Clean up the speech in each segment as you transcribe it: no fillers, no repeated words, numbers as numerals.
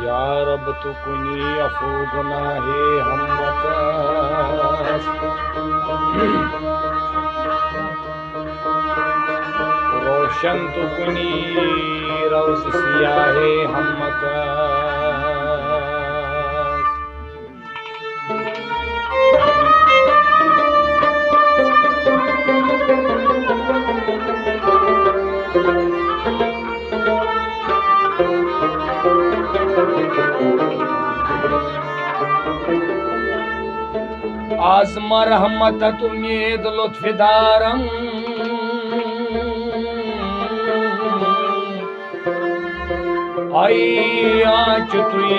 या रब तू कुनी अफू गुनाहे हम मकास रोशन तू कुनी रोज सियाहे हम मकास आज़मा रहमत उम्मीद लुत्फ़ दारम आई आँच तुई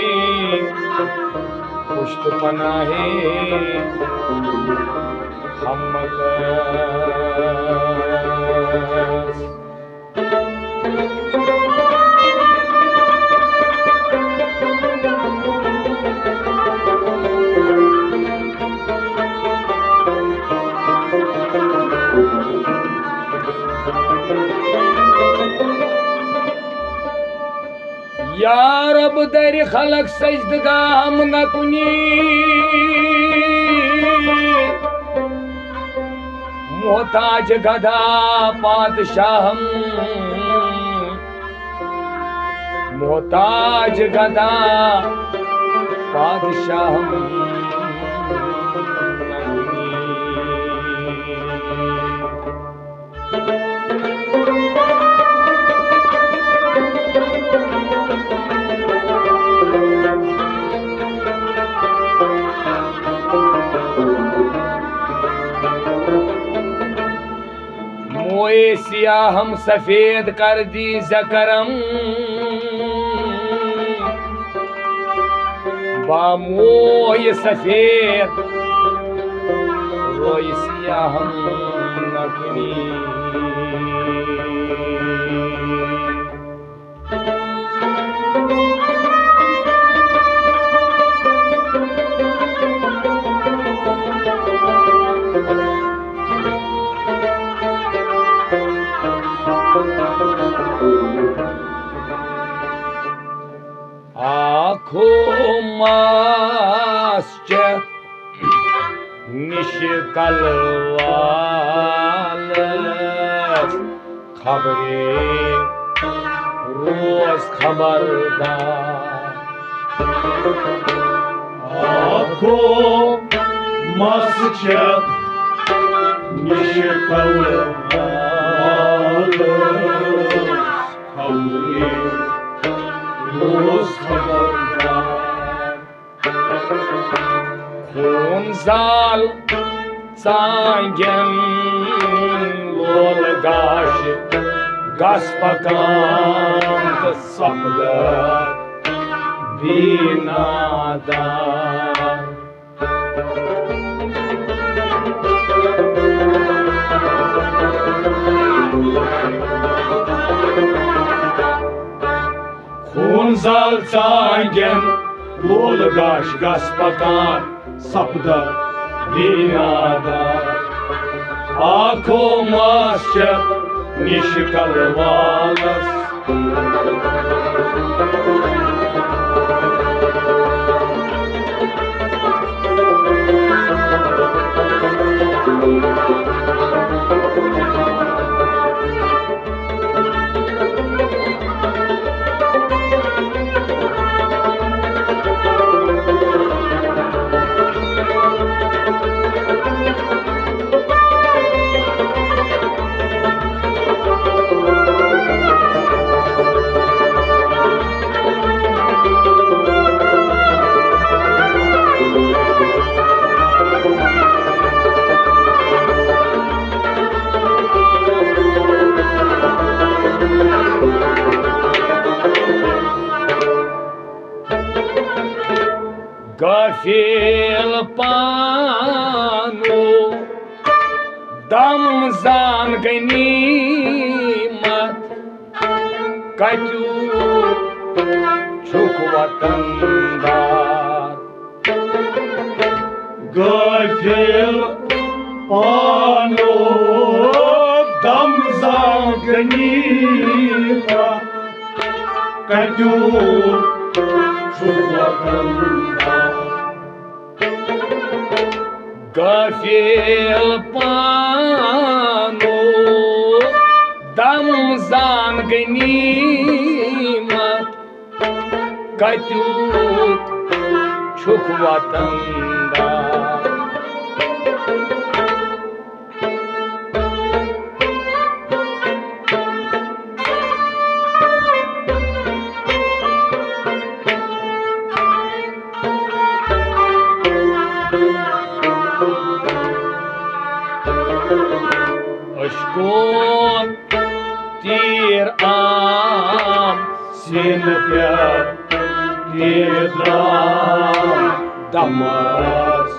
पुश्त पनाहे हम मकास या रब दर खलक सजदगाह हम न कुनी मोहताज गधा पादशाहम मोहताज गधा पादशाहम मोए सियाह हम सफेद कर दी जकरम बामोय सफेद रोय सियाह हम नकुनी आँखो मास्च निशकलवाल खबरे रोज खबरदार आँखो मास्च निशकलवाल खबरे रोज खबरदार खून जाल सांगन लोल गाश गस पकांत सपदर बीनादार खून जाल सांगन लोल गाश गस पकान सपदर बीनादार आँखो मास्च निशकलवालस गफील पानो दम जान गनीमत कचू छुक वतनदार गफील पानो दम zanganyta, katiut šuotanda. Gafil panu dam zanganima, katiut šuotanda. Aşkın tir am Sin pjat tidram, damas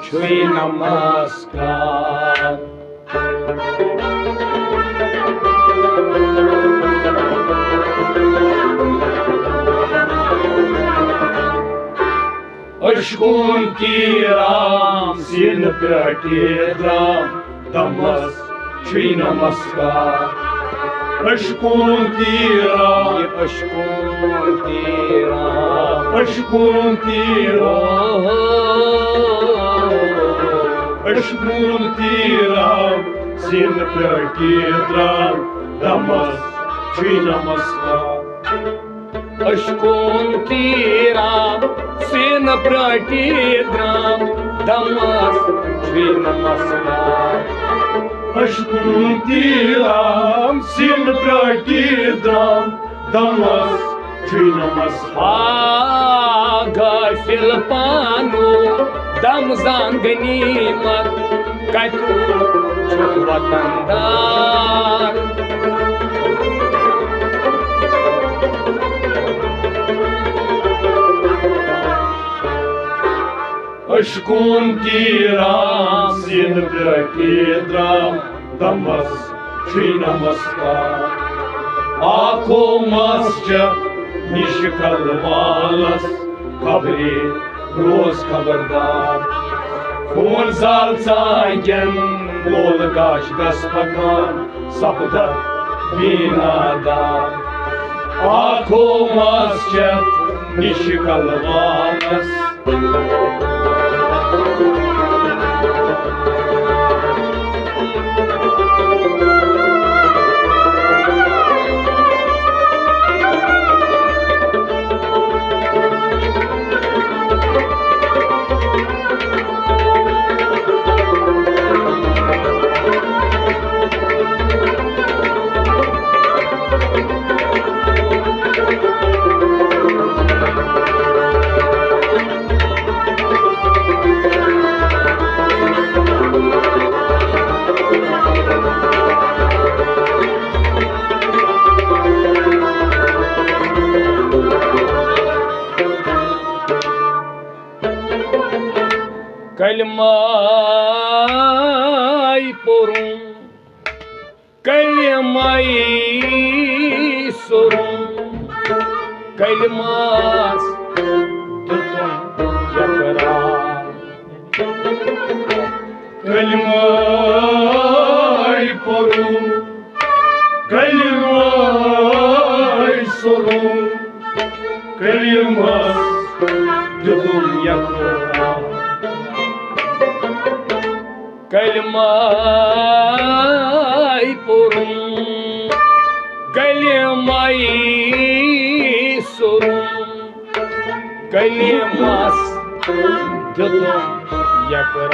çuy namaskar. aşkın tiram, sin pjat tidram, damas çuy namaskar. Aşkın tiram, Aşkın tiram, aşkın tiram, aşkın tiram, sin pjat tidram, damas çuy namaskar. aşkın tiram, sin pratidram, damas çuy namaskar. Aşkın tiram, sin pjat tidram, damas çuy namaskar. Gafil panu dam zanganima, katiut şuotandar. Aşkın tiram, sin pjat tidram, damas çuy namaskar. Ako masjid nişkalvalas, kabri roz kabardar. Khun zaltsagen lolgash gaspakan, sapda binadar. Ako masjid nişkalvalas, Kalmay porun, kalmay sorun, kalmaz tutum yakar. kalmay porun, kalmay sorun, kalmaz tutum yakar. Kalmay porun, kalmay sorun, kalmaz tutum yakar.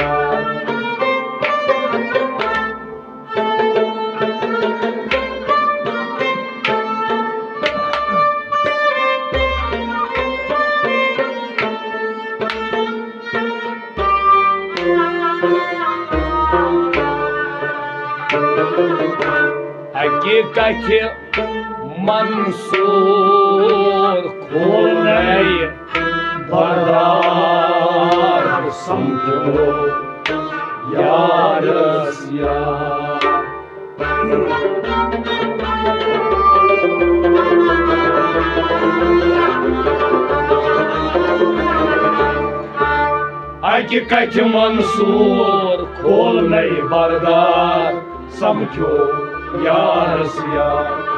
Hakikati Mansur Kulnay Barar samkyo yarız yar. Hakikati Mansur Kulnay Barar samkyo Yaris यार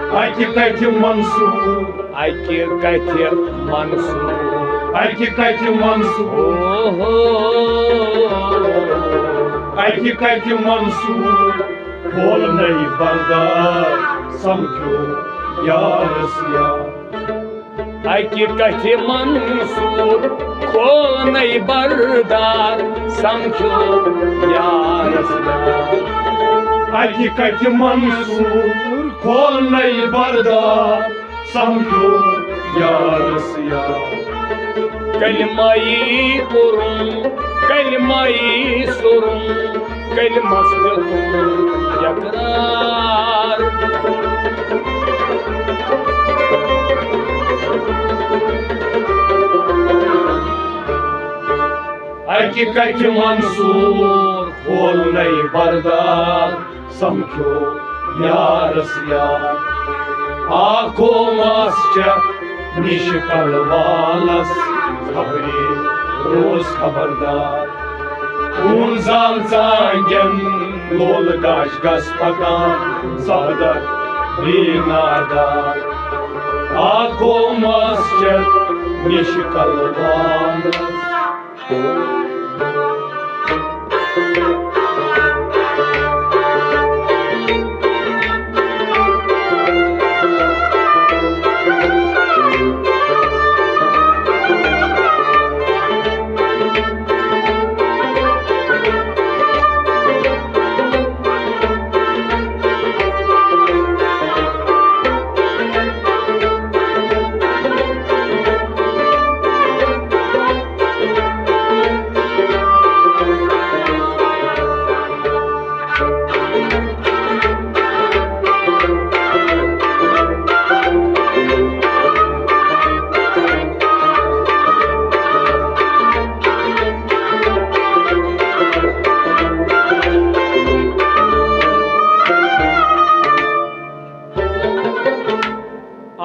Aki kati Mansur Aki kati Mansur Aki kati Mansur Aki kati Mansur Kol nahi bardar Samkyo yaras yaar Hakikati Mansur Kol nahi bardar Samkyo yaras yaar Hakikati Mansur Kol nahi bardar Samkyo yaras yaar Kalmayı kurun Kalmayı sorun Kalması yakrar Hakikati Mansur Kol nahi bardar Samkyo yaras yaar Ako mascha Nishkal valas Khabri roz khabardar Un zal zangen Lol gash gas pakan Sadak binadar Ako mascha Nishkal valas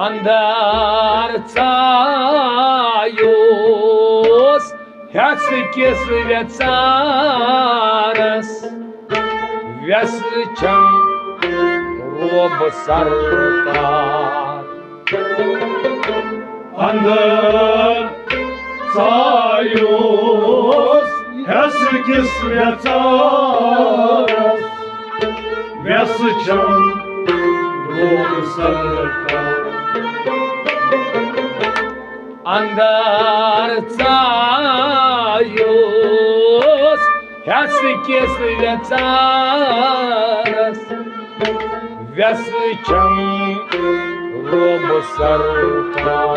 Andar cājos, Jāckis vecāras, Vesčam robu sarkar. Andar cājos, Jāckis vecāras, Vesčam robu sarkar. Andar cājos, Jāckis vecāras, Vesčam robu sarkar.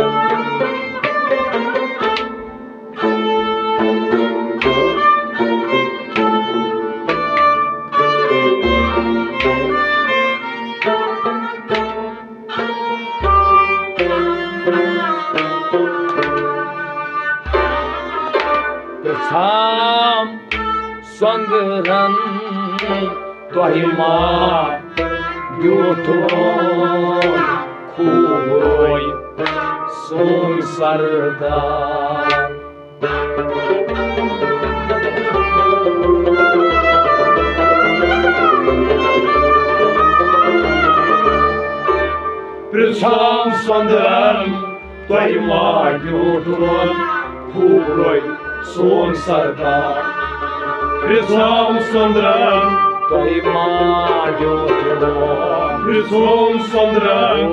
Sam söndüren Tohima Yutun Kuboy Sun sardar Sam söndüren Tohima Yutun Kuboy Son sardar Rizam söndüren Tohima Yutun Rizam söndüren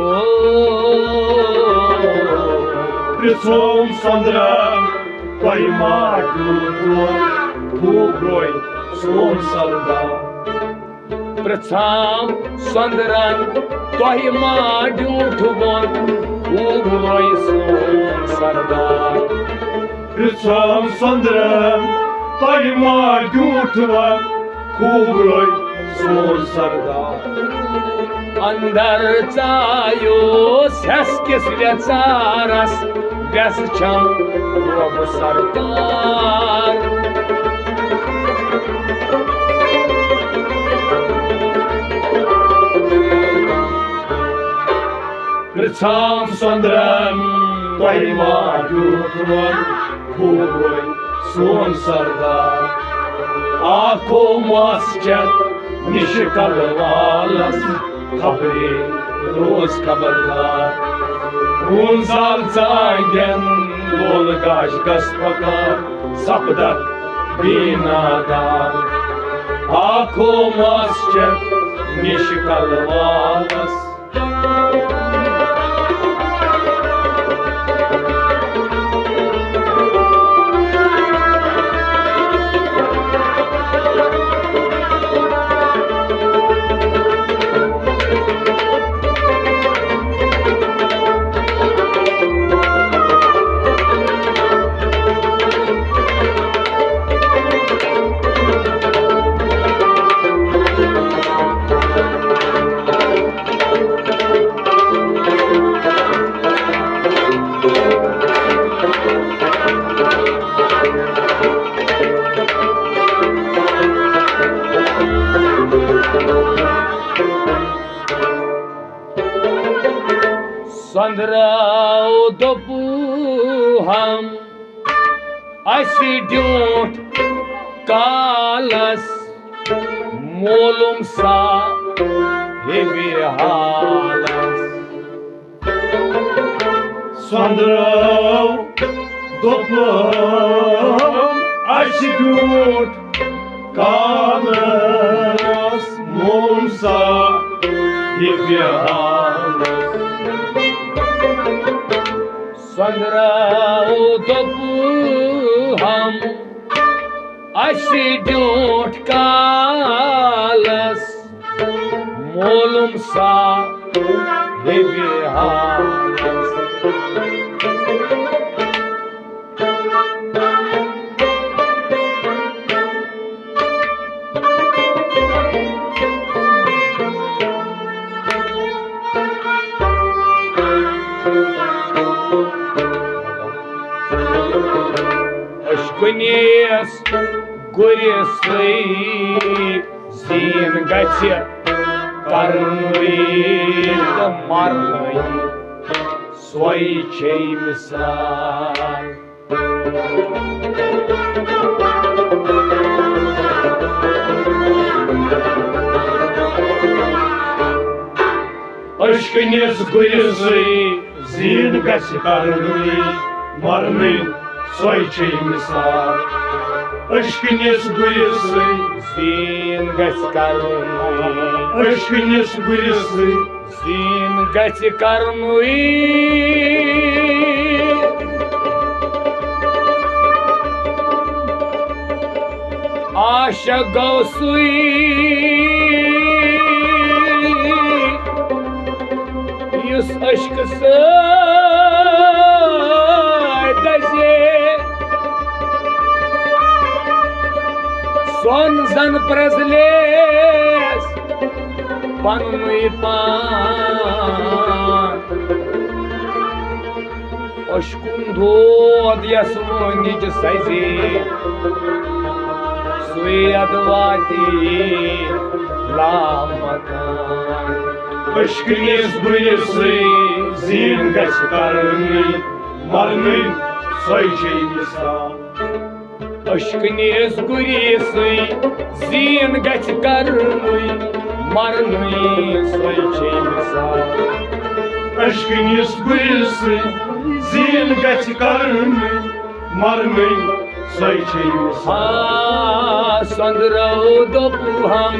Rizam söndüren Tohima Yutun Kubroy son sardar Pritham söndüren Tohima Yutun Kubroy son sardar Rizam söndüren Tohima Yutun Kubroy son sardar Andar cājos, Jāckis vecāras, Vesčam robu sarkar. Rizam söndüren Tohima Yutun Kubroy son sardar Ako masket निश कलवालस खबरे रोज खबरदार खून साल Changan लोल गाश गस पकार सपदक बीनादार आखो master निश कलवालस संद्राव दोपू हम असी duet कालस मोलुम सा हेवी हालस संद्राव दोपू हम असी ड्यूट कालस मोलुम सा हेवी हालस संद्राव दोपू हम असी ड्यूट कालस मोलुम सा heavy हालस Ashkunis gurisai zin gati karnvit marnai soy misal Ashkunis gurisai zin gati karnvit marnai soy misal Ashkunis gurisai zin gati karnvit Ashkunis gurisai zin gati karnvit Aşa gausui yus aşkısı daze son zan prazles panui pan aşkun dod yasvonic saizi Suyadvati lamakan Ashkunis gurisai zin gati karnvit marnai soy misal Ashkunis gurisai zin gati karnvit marnai soy misal Ashkunis gurisai zin gati karnvit marnai soy misal Ha sandrav dopu ham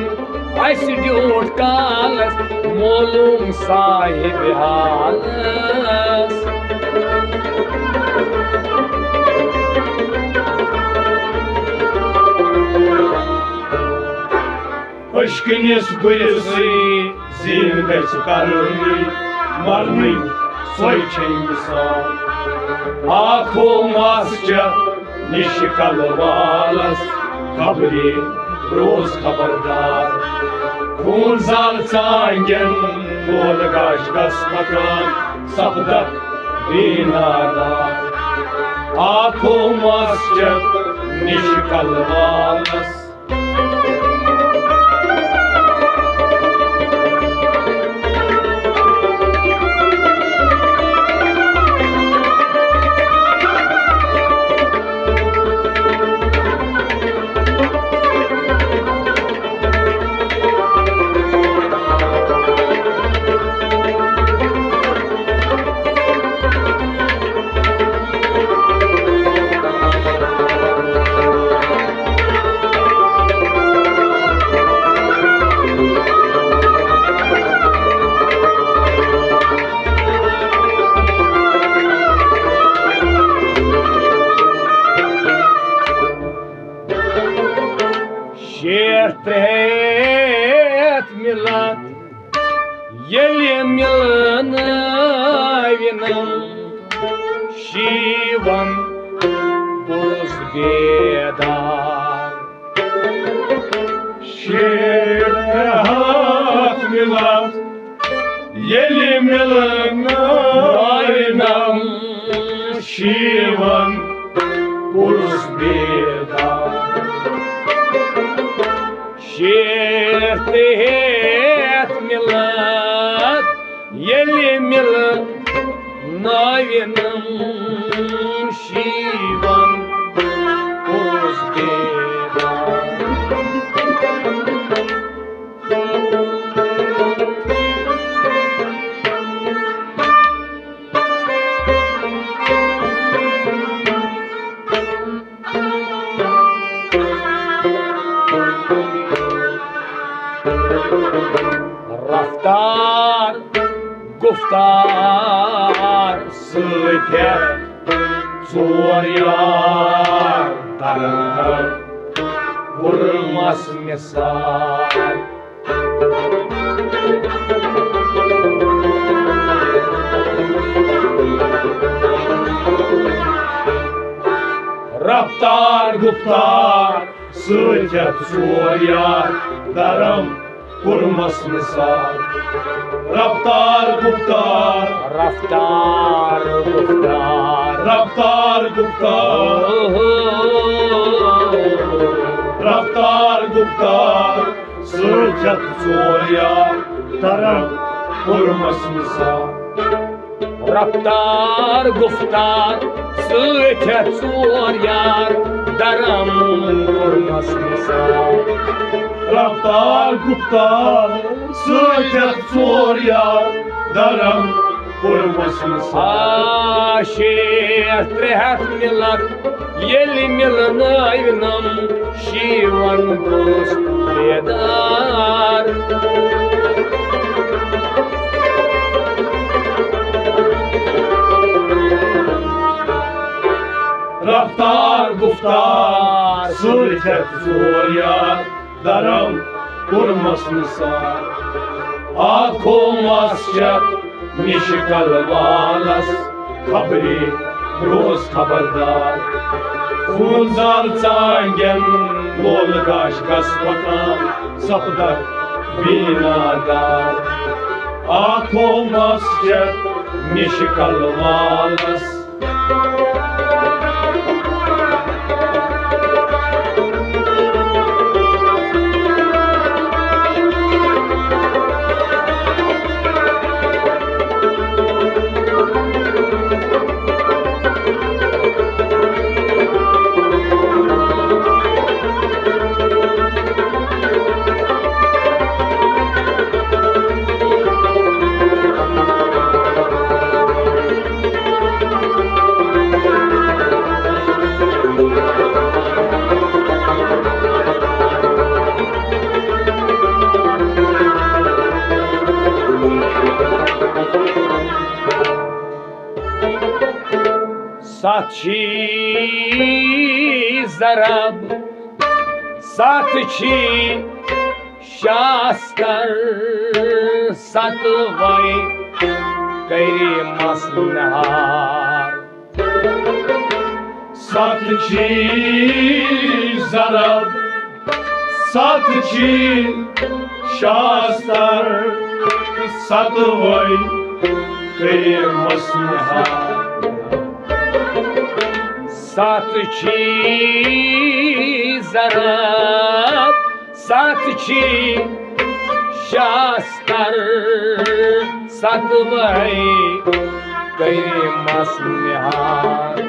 aisi ड्यूट कालस मोलुम साहिब हालस Ashkunis gurisai zin gati karnvit marnai soy misal Akho masca nish kalvalas खबरे रोज खबरदार खून जाल Changan बोल गाश गस मकान सपदक बीनादार आखो मस्जद निश कलवालस milnavinam Shivan bus bedar Şerhat milat Yeli milnavinam Shivan bus bedar Şertehet milat Yeli milnavinam Shivan bus bedar Raftar, guftar, Sıket zor yardarım vurulmaz misal. Raftar guptar Sıket zor yardarım Vurmaz misal Raftar guptar Raftar, guftar, Raftar guptar Raftar guptar Sıket zor yardarım Vurmaz misal Raftar, guftar, sıket zor yar, daram vurmaz misal. Raftar guptar Sıket zor yardarım Vurmaz misal Aşer trehat milat, yeli milnavinam Shivan bus bedar Raftar guftar Sıket zor yardarım Vurmaz misal Ak olmazcak Mişikal valas Kabri roz habardar Funzal cangen Lolgaş gaspatan Sapdar binadar Ak olmazcak Mişikal valas Sachi zarab, satchi shastar, satvai kairi masnahar. Satçı zarab Satçı şastar Satvay kıymasnha Satchi zarab, satchi shastar, satvai kairi masnahar.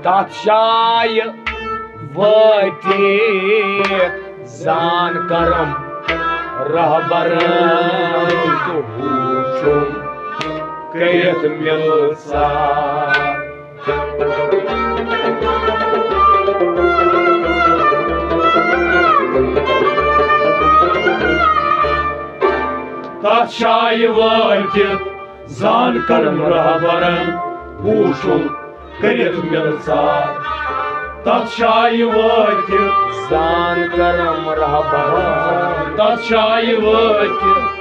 Tatşay vati zan karam rahbaram tuhuşum kayet milsa. तत् शाये वातित जान करम रहबरन पूछुम करित मिलसार तत् शाये वातित जान करम रहबरन तत् शाये वातित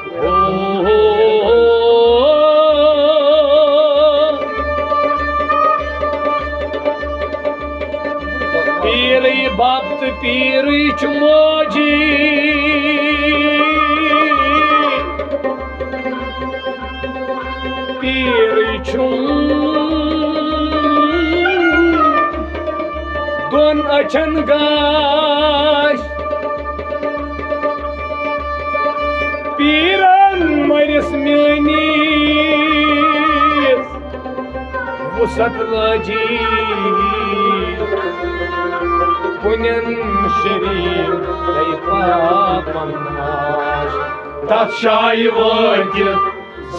पीरी बाप तो पीरी चमोजी पीरी चुम दोन अचन गाश पीरन मरिस मेनीस वसत लाजी पुण्यन शरीर तत् शाये वातित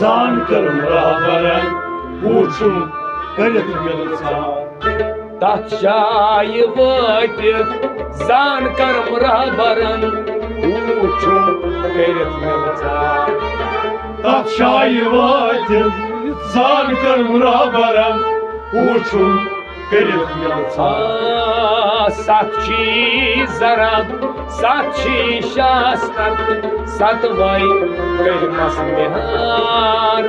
जान करम रहबरन पूछुम करित मिलसार तत् शाये वातित जान करम रहबरन पूछुम करित मिलसार तत् शाये वातित जान करम रहबरन पूछुम करित मिलसार साक्षी जरब साक्षी शास्त्र सतवाई करमस बिहार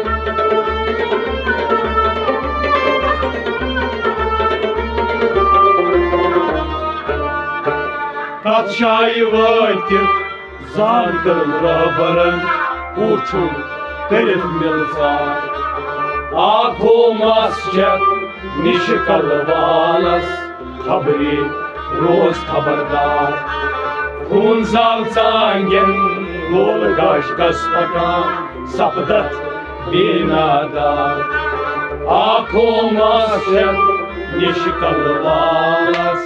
तत् शाये वातित जान करम रहबरन पूछुम करित मिलसार आखो मस्जिद निश कलवालस खबरी रोज खबरदार खून जाल चांगन गोल गाश कस पकान सपदत बेनादार आखो मस्जिद निश कलवालस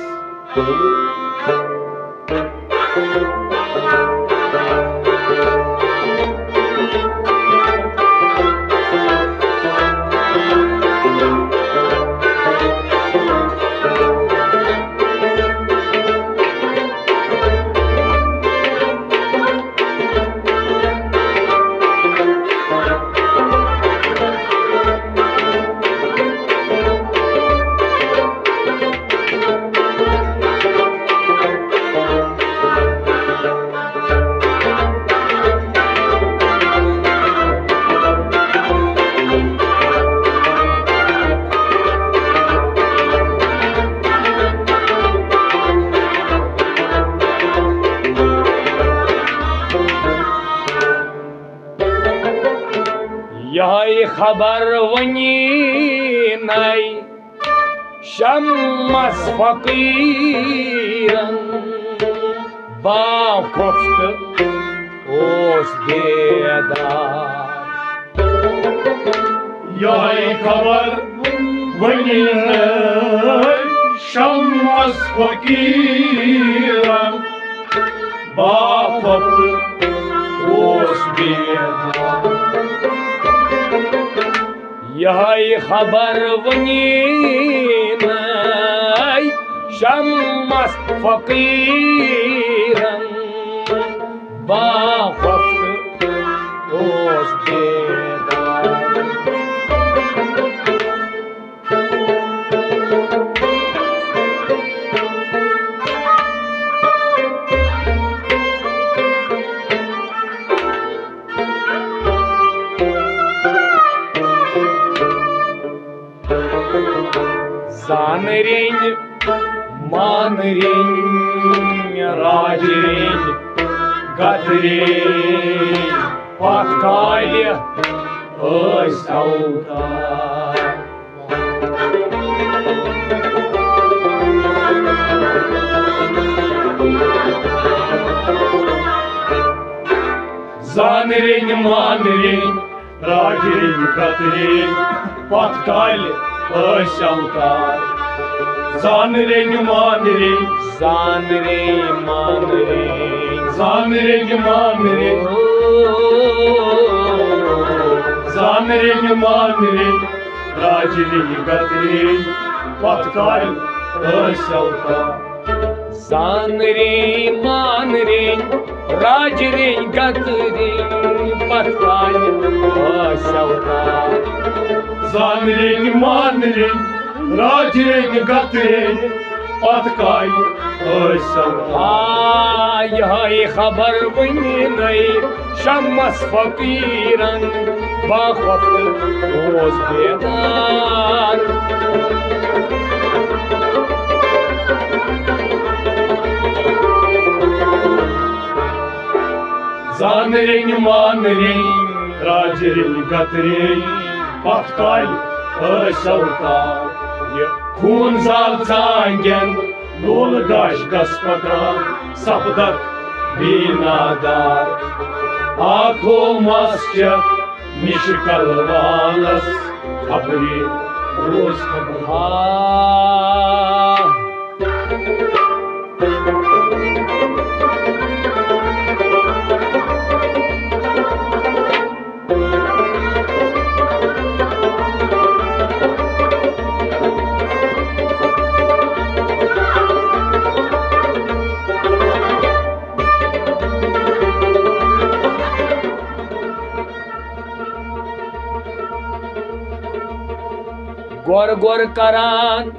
यही खबर वनी नई शम्मस फकीरन बाखुफ्त ओस बेदार यही खबर वनी शम्मस फकीरन बाखुफ्त ओस बेदार यही खबर वनी नई शम्मस फकीरन बाखुफ्त ओस बेदार जानरें मानरें राजरें गदरें पत्काल्य ٲسۍ अवतार जानरें मानरें राजरें गदरें पत्काल्य ٲسۍ अवतार जानरें मानरें जानरें मानरें जानरें मानरें जानरें मानरें राजरें गदरें पत्काल्य ٲسۍ अवतार जानरें मानरें राजरें गदरें पत काल सौतार जानरें मानरें राजरें गतरें पत काल सौतार यह खबर वनी नई शम्मस फकीरन बाखफ्त रोज बेदार जानरें मानरें राजरें गतरें पत काल सौतार खून जाल चांगन लोल गाश गस्पतान सपदक बीनादार आखो मस्जिद निशकलवालस खबरी रोज खबर गोर गोर करान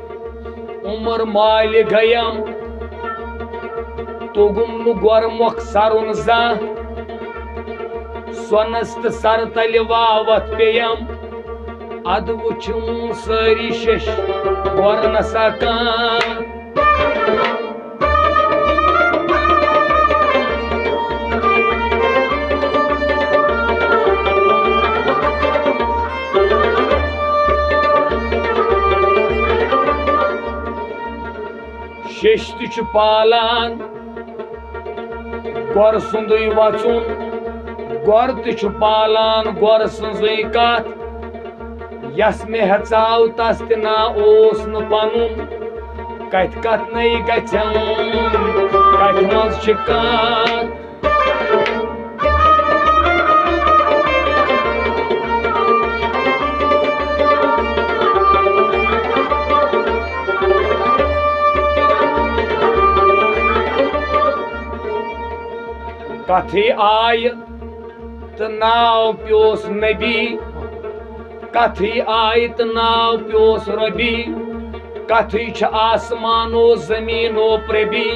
उमर माल गयम तुगुम नु गोर मोख सरुन जा सोनस्त सर तल वावत पेयम अद वुचुम सारी शश गोर नसा कान शेष तु पालान गोर सुंदुई वचुन गोर तु पालान गोर सुंदुई कत यस मे हचाव तस ना ओस न पनुन कत कत नई गचम कत मज कत कथी आय तो नाव प्योस नबी कथी आय तो नाव प्योस रबी कथी छ आसमानो जमीनो प्रबी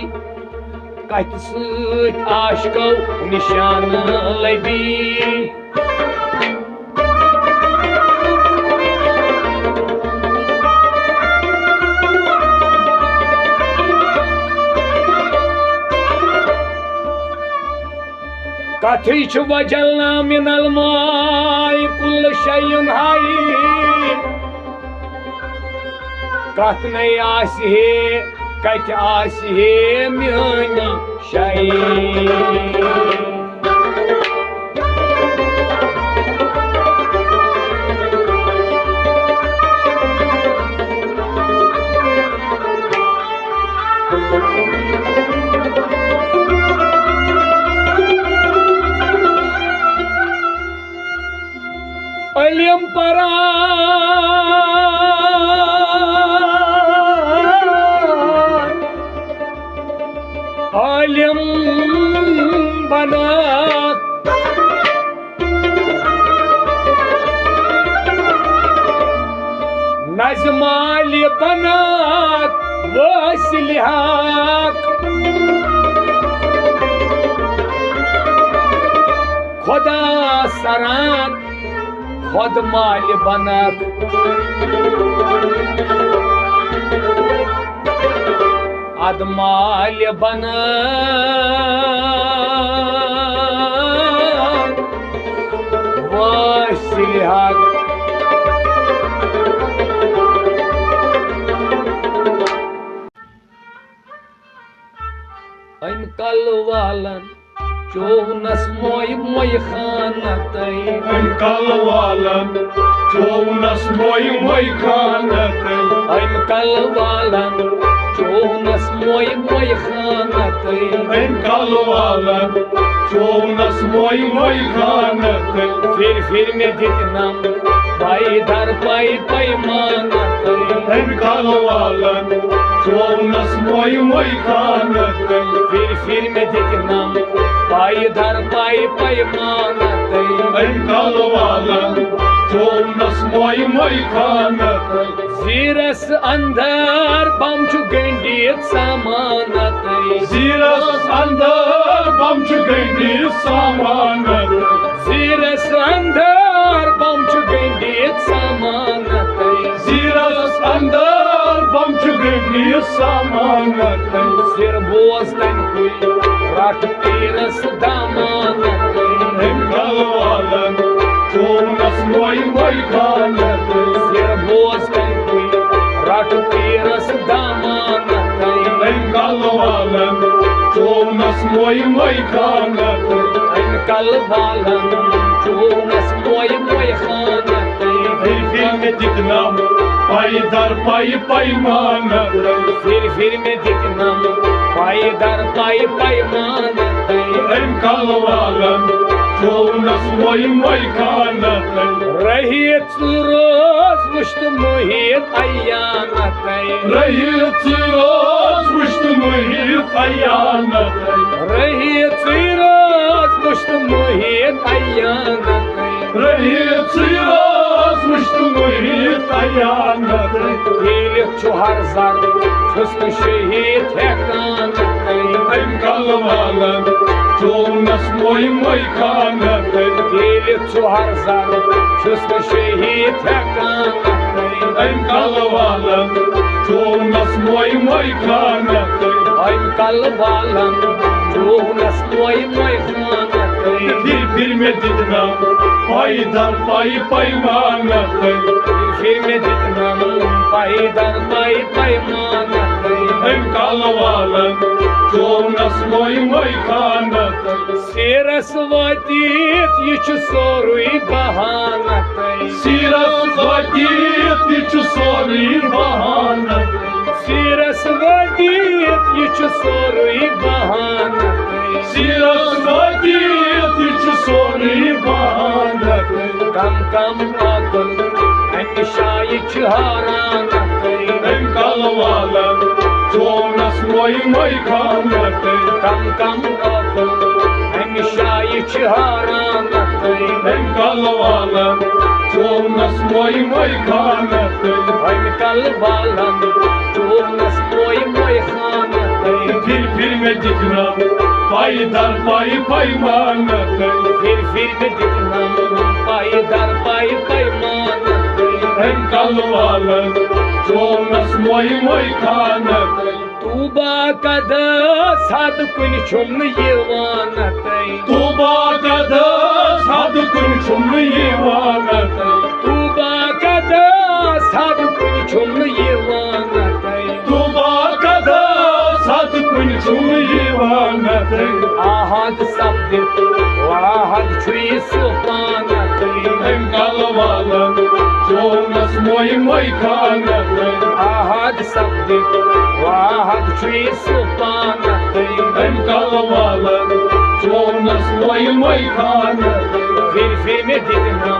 कथ सत आशको निशान लबी कथी छु वजलना मिनल माय कुल शयन हाई कथ नहीं आसी हे कथ आसी हे म्यानी शाई अलियम परा अलियम बना नजमाल बना वसिलहाक खुदा सरान खुद माल बनक अद माल बनक वसिलहाक अन कल वालन चौनस मोय मोय खानतई अन कल वालन चौनस मोय मोय खानतई अन कल वालन चौनस मोय मोय खानतई अन कल वालन चौनस मोय मोय खानतई फिर में जितनम पाई दर पाई पैमानतई अन कल वालन चौनस मोय मोय खानतई फिर में जितनम पाई दर पाई पैमानतई कलवालन चोनस मोई मोई खानत जीरस अंदर बम छु गंडीत सामानत जीरस अंदर बम छु गंडीत सामानत जीरस अंदर बम छु गंडीत सामानत जीरस अंदर बम छु गंडीत सामानत सिर बोस तन कुल रात तीरस दामानत कलवालन चोनस मोई मोई खानत सिर बोस तन कुल रात तीरस दामानत कलवालन चोनस मोई मोई खानत कलवालन चोनस मोई मोई खानत फिर में दिखना पाई दर पाई पैमानत फिर में दिखना पाई दर पाई पैमानत कलवालन चोनस मोई मोई खानत रहित रोज मुश्त मुहित अयानत रहित रोज मुश्त मुहित अयानत रहित रोज मुश्त मुहित अयानत रहित रोज मुश्त मुहित अयानत दिल छु हर जर छुस्न शहीद हेकानत कलवालन चोनस मोई मोई खानत दिल छु हर जर छुस्न शहीद हेकानत कलवालन चोनस मोई मोई खानत कलवालन चोनस मोई मोई खानत फिर में जितना पाई दर पाई पैमानत फिर में जितना पाई दर पाई पैमानत कलवालन चोनस मोई मोई खानत सिरस वातीत ये छु सोरुई बहानत सिरस वातीत ये छु सोरुई बहानत सिरस वातीत ये छु सोरुई बहानत सिरस वातीत ये छु सोरुई बहानत कम कम अकल अनिशाई छु हारानत कलवालन चोनस मोई मोई खानत कम कम अकल अनिशाई छु हारानत कलवालन चोनस मोई मोई खानत कलवालन चोनस मोई मोई खानत फिर में दिखना पाई दर पाई पैमानत फिर में दिखना पाई दर पाई पैमानत कलवालन चोनस मोई मोई खानत तूबा कद साद कुन छुम यवानत तूबा कद साद कुन छुम यवानत तूबा कद साद कुन छुम यवानत तूबा कद साद कुन छुम यवानत आहद शब्द वाहद छुई सुपानत कलवालन चोनस मोई मोई खानत आहद शब्द वाहद छुई सुपानत कलवालन चोनस मोई मोई खानत फिर में दिखना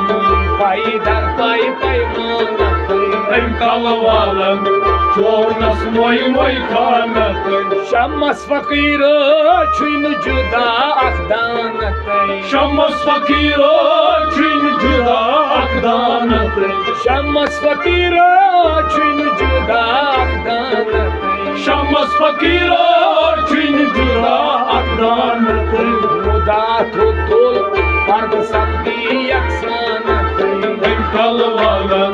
पाई दर पाई पैमानत कलवालन चोनस मोई मोई खानत शमस फकीर छुन जुदा अखदानत शमस फकीर छुन जुदा अखदानत शमस फकीर छुन जुदा अखदानत शमस फकीर छुन जुदा अखदानत मुदा तुल पर्द सब्दी यकसानत कलवालन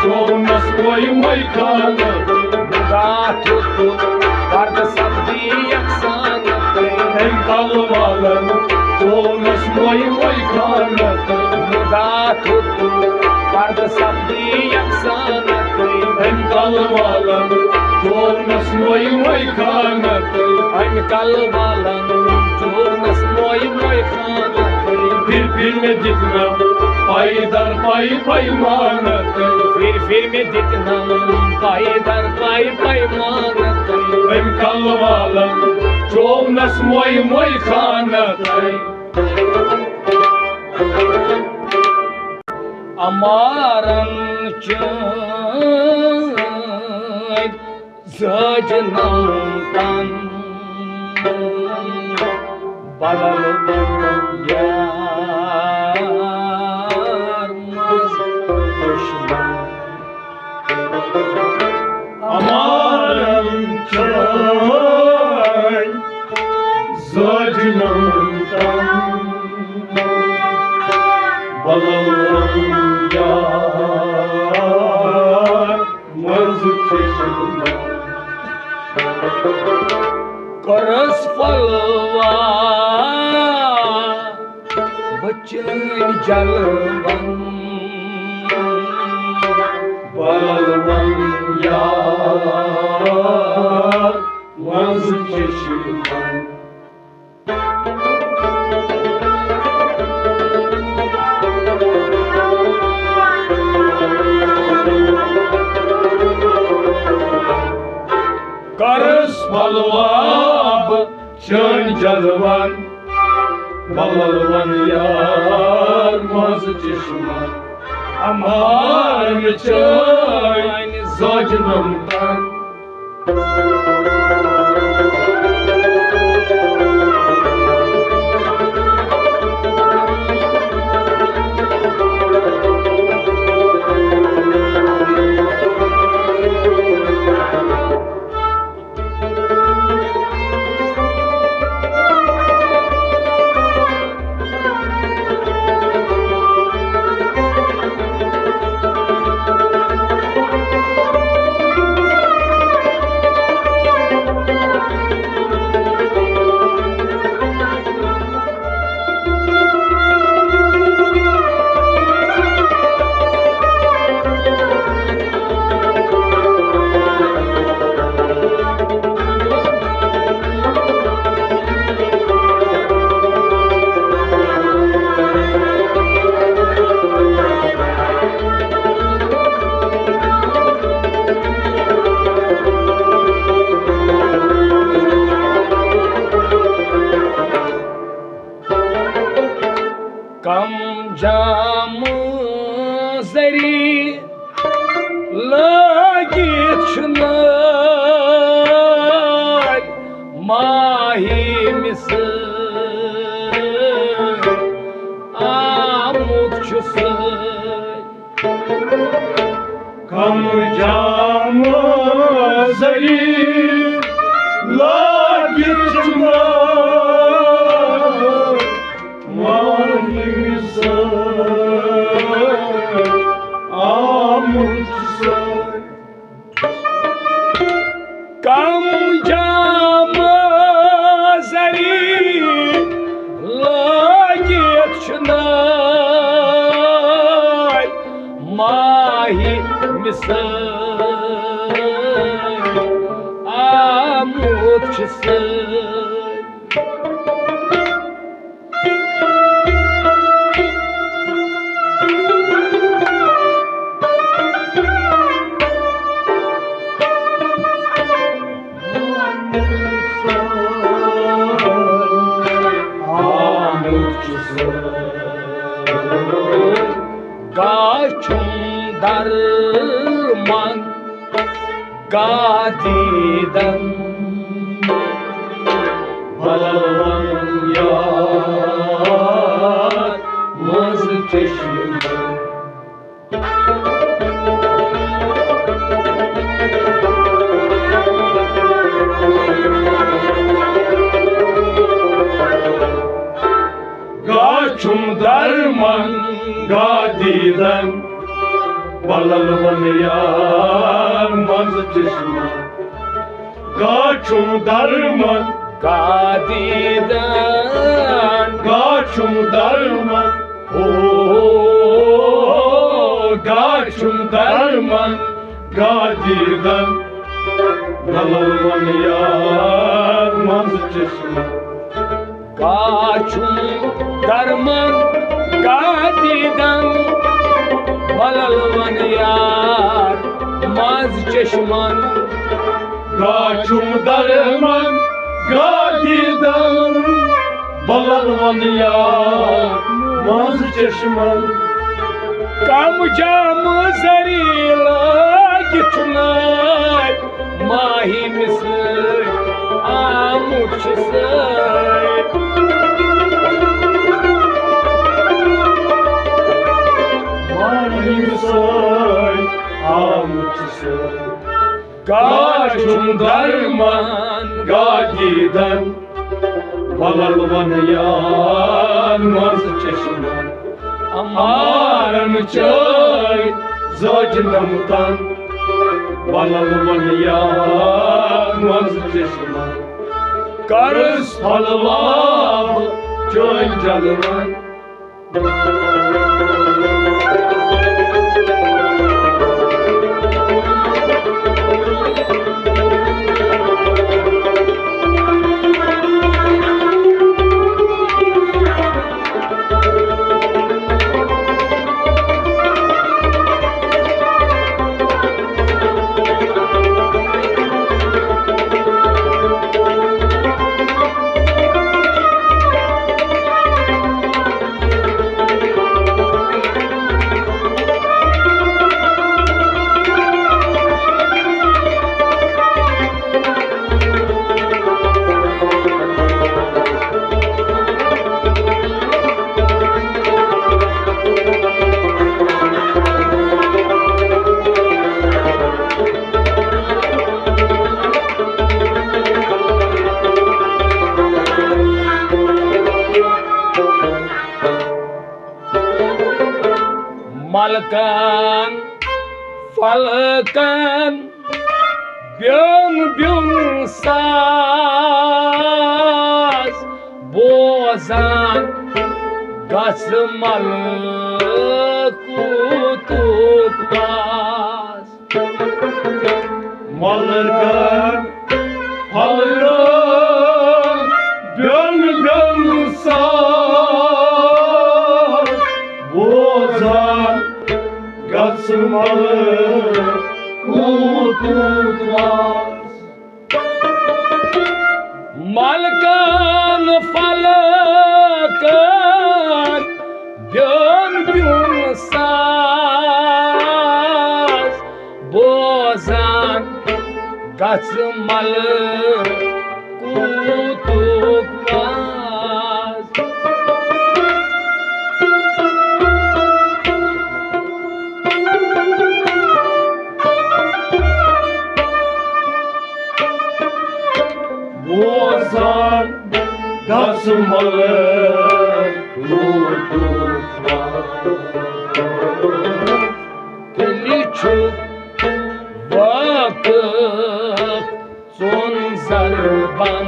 चोनस मोई मोई खानत मुदा तुल पर्द सब्दी यकसानत कलवालन चोनस मोई मोई खानत मुदा तुल पर्द सब्दी यकसानत कलवालन चोनस मोई मोई खानत कलवालन चोनस मोई मोई खानत फिर में जितना पाई दर पाई पैमानत फिर में जितना पाई दर पाई पैमानत कलवालन चोनस मोई मोई खानत अमारन जजनम तन बदल या Balalım yar maz çeşme. करस फलवा बचन जलवन Balalım yar maz çeşme. करस Balvab çön jalvan, balalvan yar maz çeşme. Amar mı çön zocnumdan. कम जाम जरी लगित छुनाय माही मिस आमुद छुस Kam jam zari lagitna mahimsa amutsa. कम जाम जरी लगित छुनाय माही मिस आमुद छुस Gaçum darman gadiden Balalvan yar maz çeşme. Gaçum darman gadiden balalvan yar maz çeşme. Gaçum darman gadiden gaçum darman gaçum darman gadiden balalvan yar maz çeşme. Gaçum darman gadiden balalvan yar maz çeşman Gaçum darman gadiden balalvan yar maz çeşme. Kam jam zari lagit छुनाय माही मिस आमुद छुस Gaçum darman gadiden balalvan yanmaz çeşme. Amaran çay Zacınamdan Balalıman yanmaz çeşme Karız halvam Çöncalıman Malkan, falkan, björn, björnsas, bozan, gasmalı kutukvas. Malkan Halkan Björn saz Bozan Gatsmalı Kututmaz Malkan, falkan, björn, björnsas, bozan, gasmalı kutukvas. Bozan Gatsmalı Kututmaz Deli çok vakıf son zarban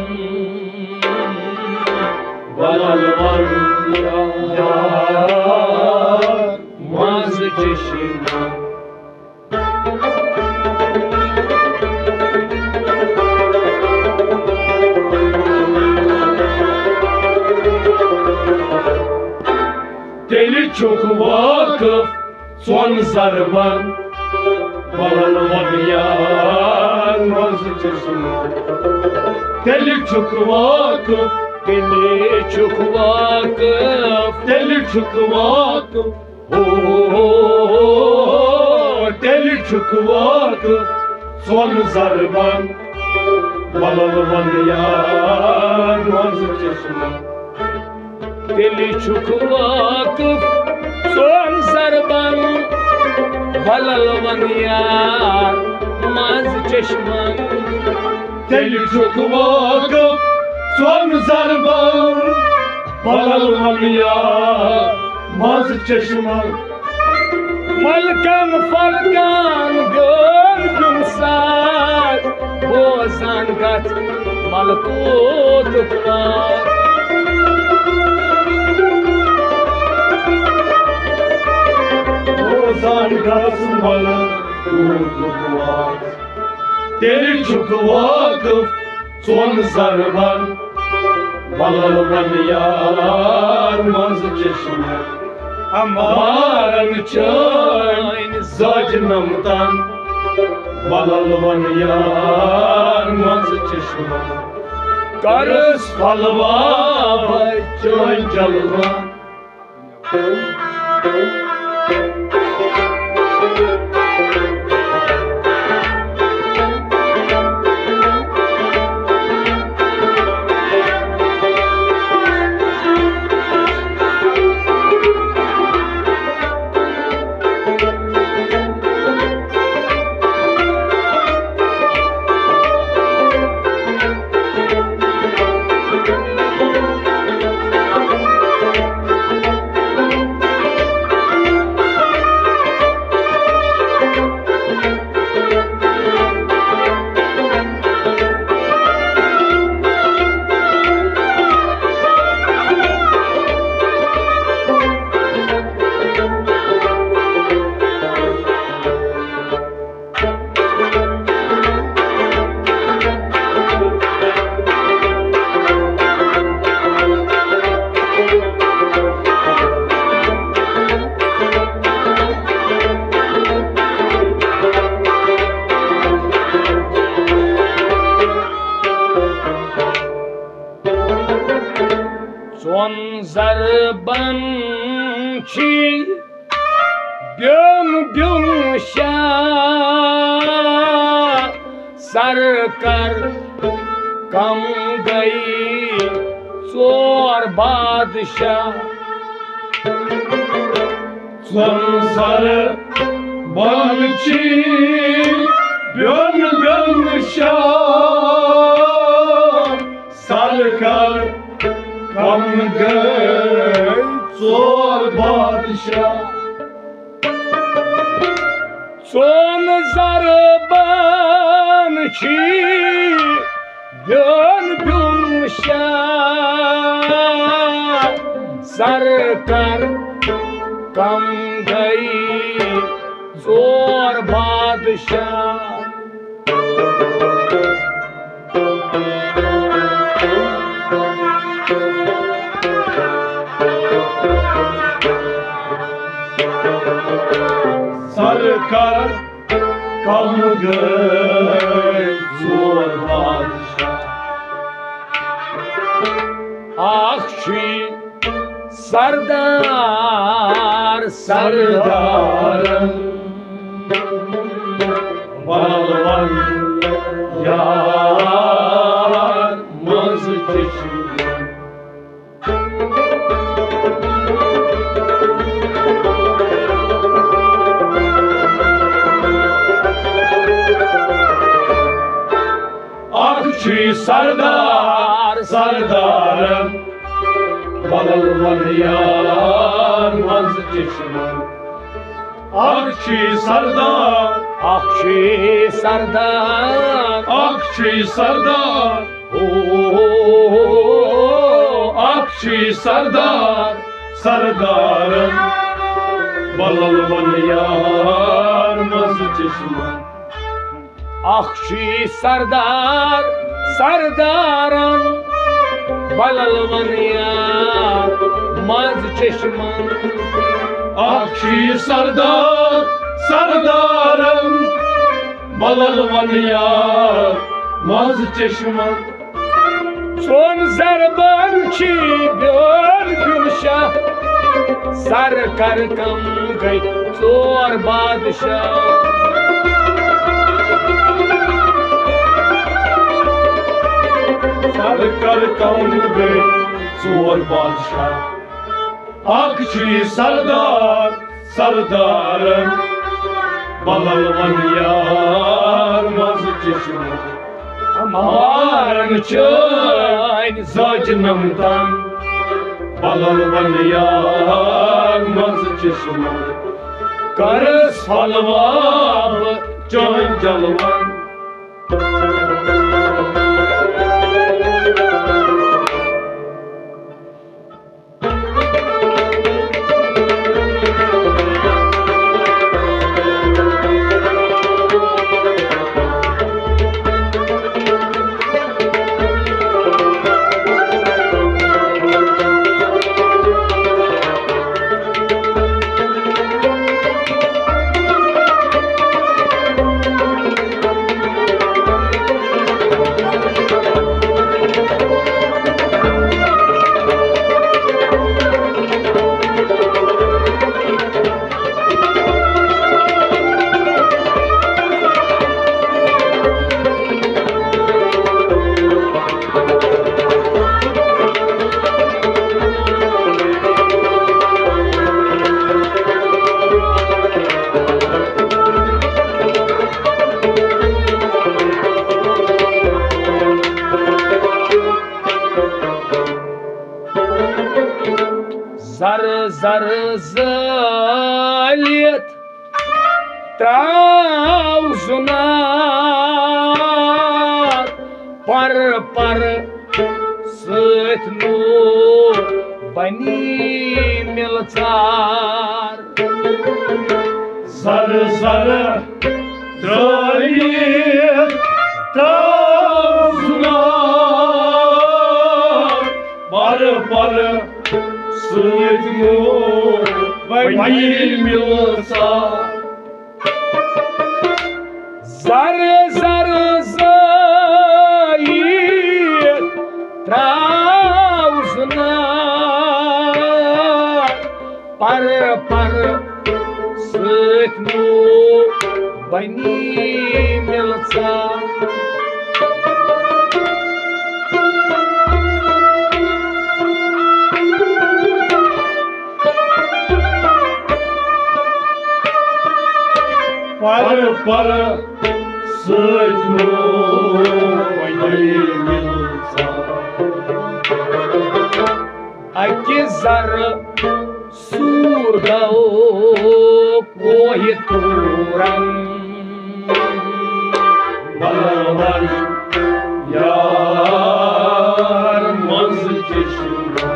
Balalman Maz çeşme Deli çok vakıf son zarban Balalman yanmaz çeşme Deli çok vakıf Deli çok vakıf Deli çok vakıf Deli çok vakıf son zarban Balalman yanmaz çeşme Deli çok vakıf son zarban Balalvan yar maz çeşman Deli çok vakıf son zarban Balalman yanmaz çeşme Malkan, falkan, björn, björnsas, bozan, gasmalı kutukvas. Bozan gasmalı kutukvas Deli çok vakıf son zarban Balalman yanmaz çeşme Amaran çay zacınamdan Balalman yanmaz çeşme Karız halva çöncalıman beyond beyond sir कर कम गई चोर बादशाह sir बालची beyond beyond सरकार कम गए चोर बादशाह सोन sir बानची beyond beyond सरकार कम गई चोर बादशाह सरकार कम गए चोर बादशाह आखी सरदार सरदार बलवन यार मज अक्षी सरदार सरदार बलवन यार मज अक्षी सरदार अक्षी सरदार अक्षी सरदार ओ अक्षी सरदार सरदार बलवन यार मज अक्षी सरदार सरदारन बलवन यार मज चश्मन अक्षी सरदार सरदार बलवन यार मज चश्मन सोन जरबन छी ब्योन ब्योनशा सर कर कम गई चोर बादशाह सरकार कम गए चोर बादशाह अक्षी सरदार सरदार बलवन यार मज चश्मन हमारन चैन सजनम तन बलवन यार मज चश्मन कर सलवाब चौन जलवन zar zar zalit trauzunat par par săt nu bani milțar zar zar tralit trauzunat par par săt nu bani milțar zar zar zalit trauzunat par par बनी मिलसा पर सजनो बनी मिलसा अकि जर सूर गो कोहि तूरन बलवन यार मज चश्मा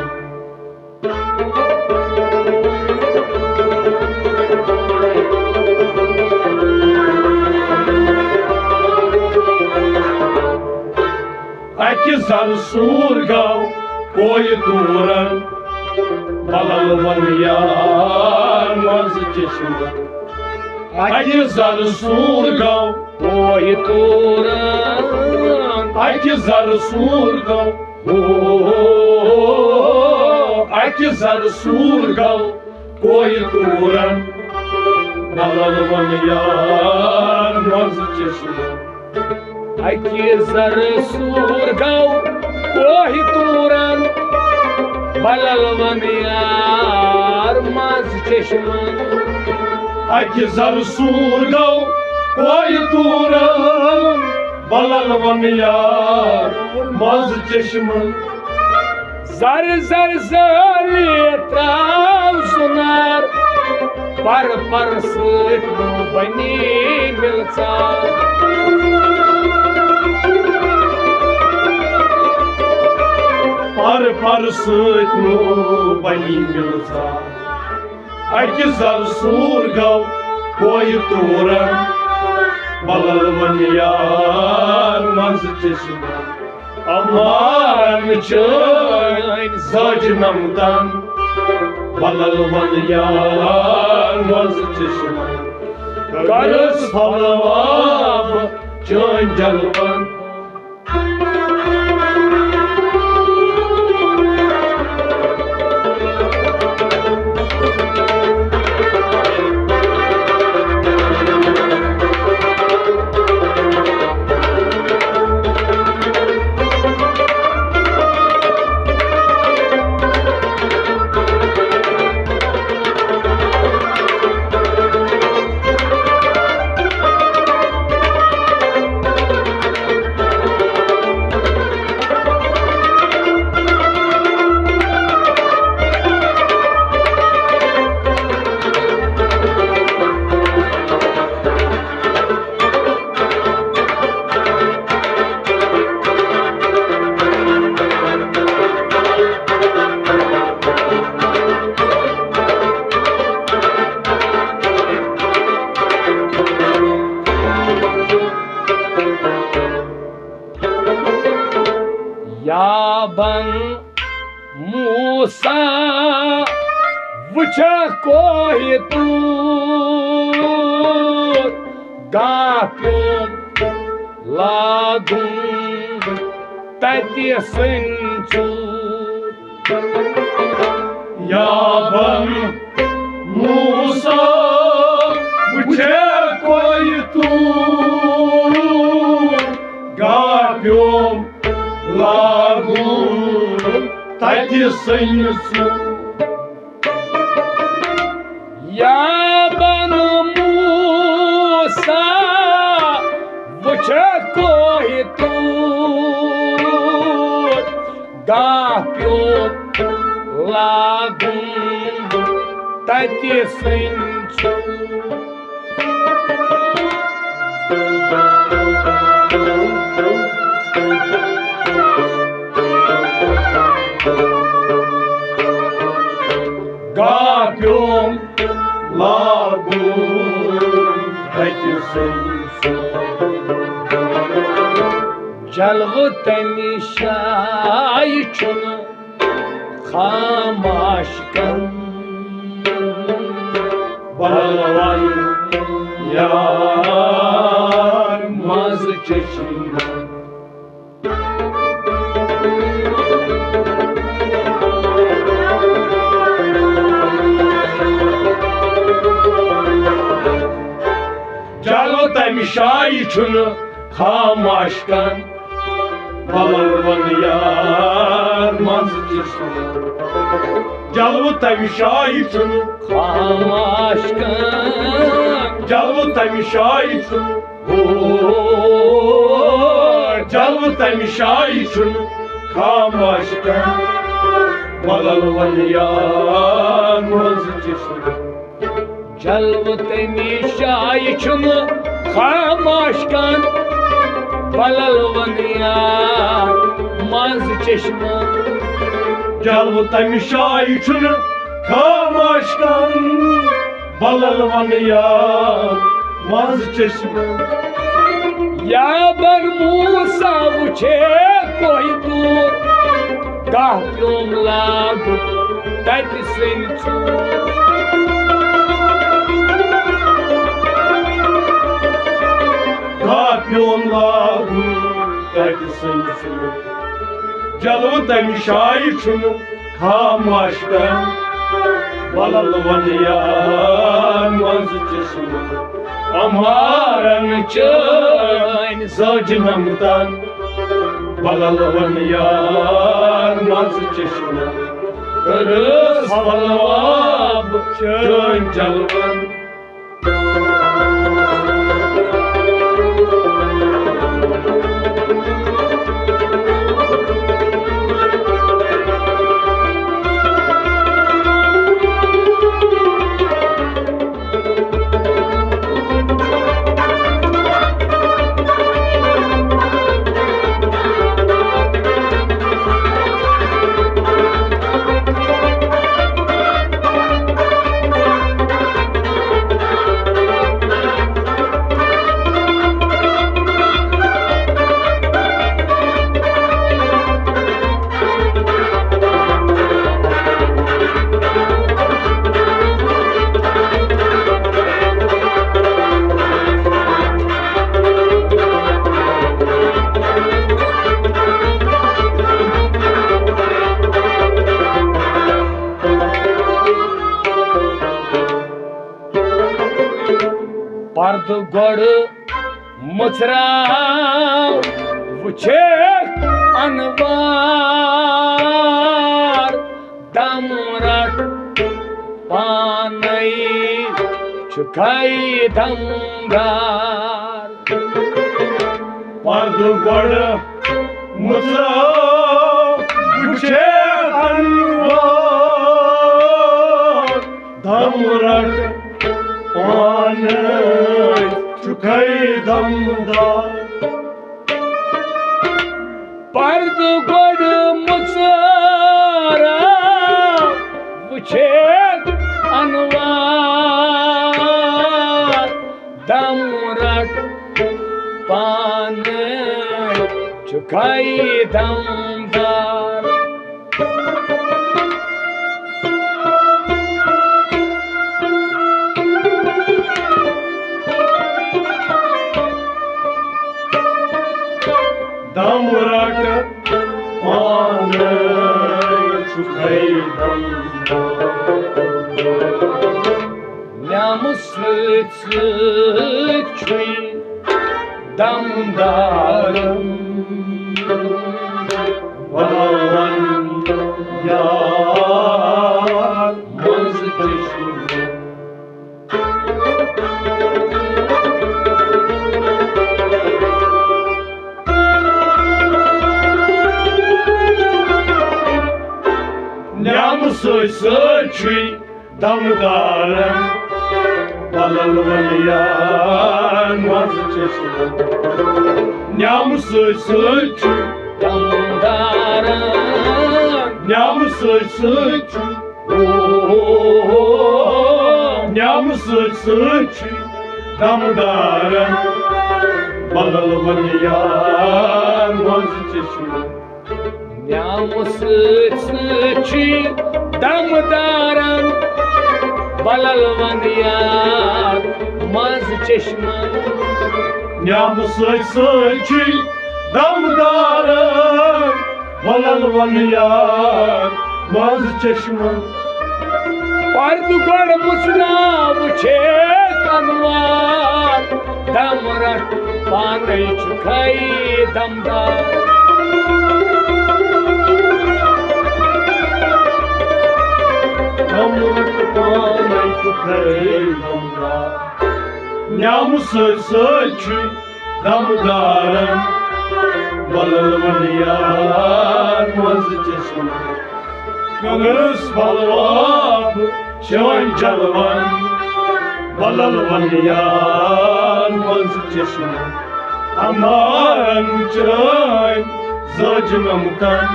अकि जर सूर गो कोहि तूरन बलवन यार मज चश्मा अकि जर सूर गो कोहि तूरन अकि जर सूर गो अकि जर सूर गो कोहि तूरन बलवन यार मज चश्मा अकि जर सूर गो कोहि तूरन बलवन यार मज चश्मन अकि जर सूर गो कोहि तूरन बलवन यार मज चश्मन जर जर जरी त्राव सुनार पर सत बनी मिलसा पर सजनो बनी मिलसा अकि जर सूर गो कोहि तूरन बलवन यार मज चश्मा अमान चैन सजनम तन बलवन यार मज चश्मा करस फलवाब चैन जलवन याबन मूसा वुछ कोहि तूर गाप्यों लागूं तति संचू याबन मूसा वुछ कोहि तूर गाप्यों लागूं तति संचू याबन मूसा वुछ कोहि तूर गाप्यों लागूं तति संचू गाप्यों लागूं तति संचू जलव तमि शाय छुन खामाश कन बलवन यार मज चश्मा तमि शायि छुन खामोश कन बलल वन यार मंज चश्म जलव तमि शायि छुन खामोश कन जलव तमि शायि छुन जलव तमि शायि छुन खामोश कन बलल वन यार मंज चश्म जलव तमि शायि छुन खामोश कन बलल वन यार मंज चश्म जलव तमि शायि छुन खामोश कन बलल वन यार मंज चश्म या बन मूसा वुछे कोई दूर गाह प्योम लागु तत सन प्योन लागू तत सन जलव तमि शायि छुन खामोश कन बलल वन यार मंज चश्म अमारन चैन सजनम तन बलल वन यार मंज चश्म करस फलवाब चैन जलवन पर्द गोड़ मुचराव वुछे अनवार दम रट पानई चुकाई दमदार पर्द गोड़ मुचराव वुछे अनवार दम रट पान चुकाई दमदार पर्द गोड़ मुचराव वुछे अनवार दम रट पान चुकाई दमदार दम रट पान चुकाई Namus çuy damdarım Valan yar vazgeçim Namus çuy damdarım Valan yar vazgeçim Namus çuy damdarım Namus çuy Namus çuy damdarım Valan yar vazgeçim Namus çuy damdarım Balalvan yar maz çeşme Namus çuy damdarım Valan yar vazgeçim Pardu gor musna vuçe kanvar दम रट पानै छु खाई दमदार दम रट पानै छु खाई दमदार न्याम सच दमदारन बलल वलियार मज चश्म कगस बलवाब शिवन जलवन बलल वलियार मज चश्म अमान चराय जजममतन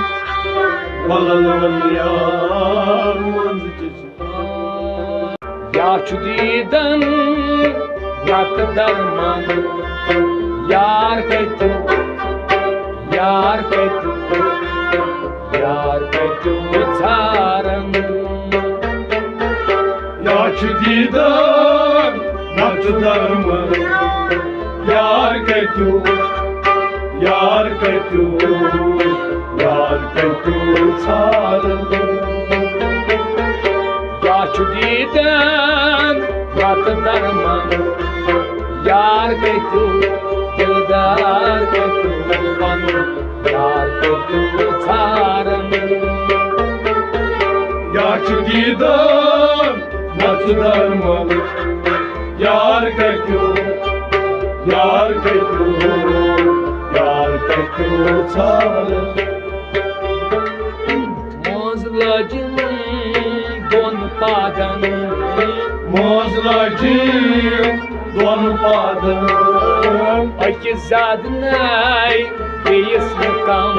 बलल वलियार मज चश्म या छु दीदन यात दरमान यार कहतू छारन याच दीदार नच धर्म यार कहतू सार याच दीदन यात दरमान यार कहतू दिलदार कहतू बन यार कहतू छारन याच दीदार नच धर्म यार कहतू सार मोज लजिन दोन पादन मोज लाजिम दोन पादन अकि ज्यादा नाय बेयस न कम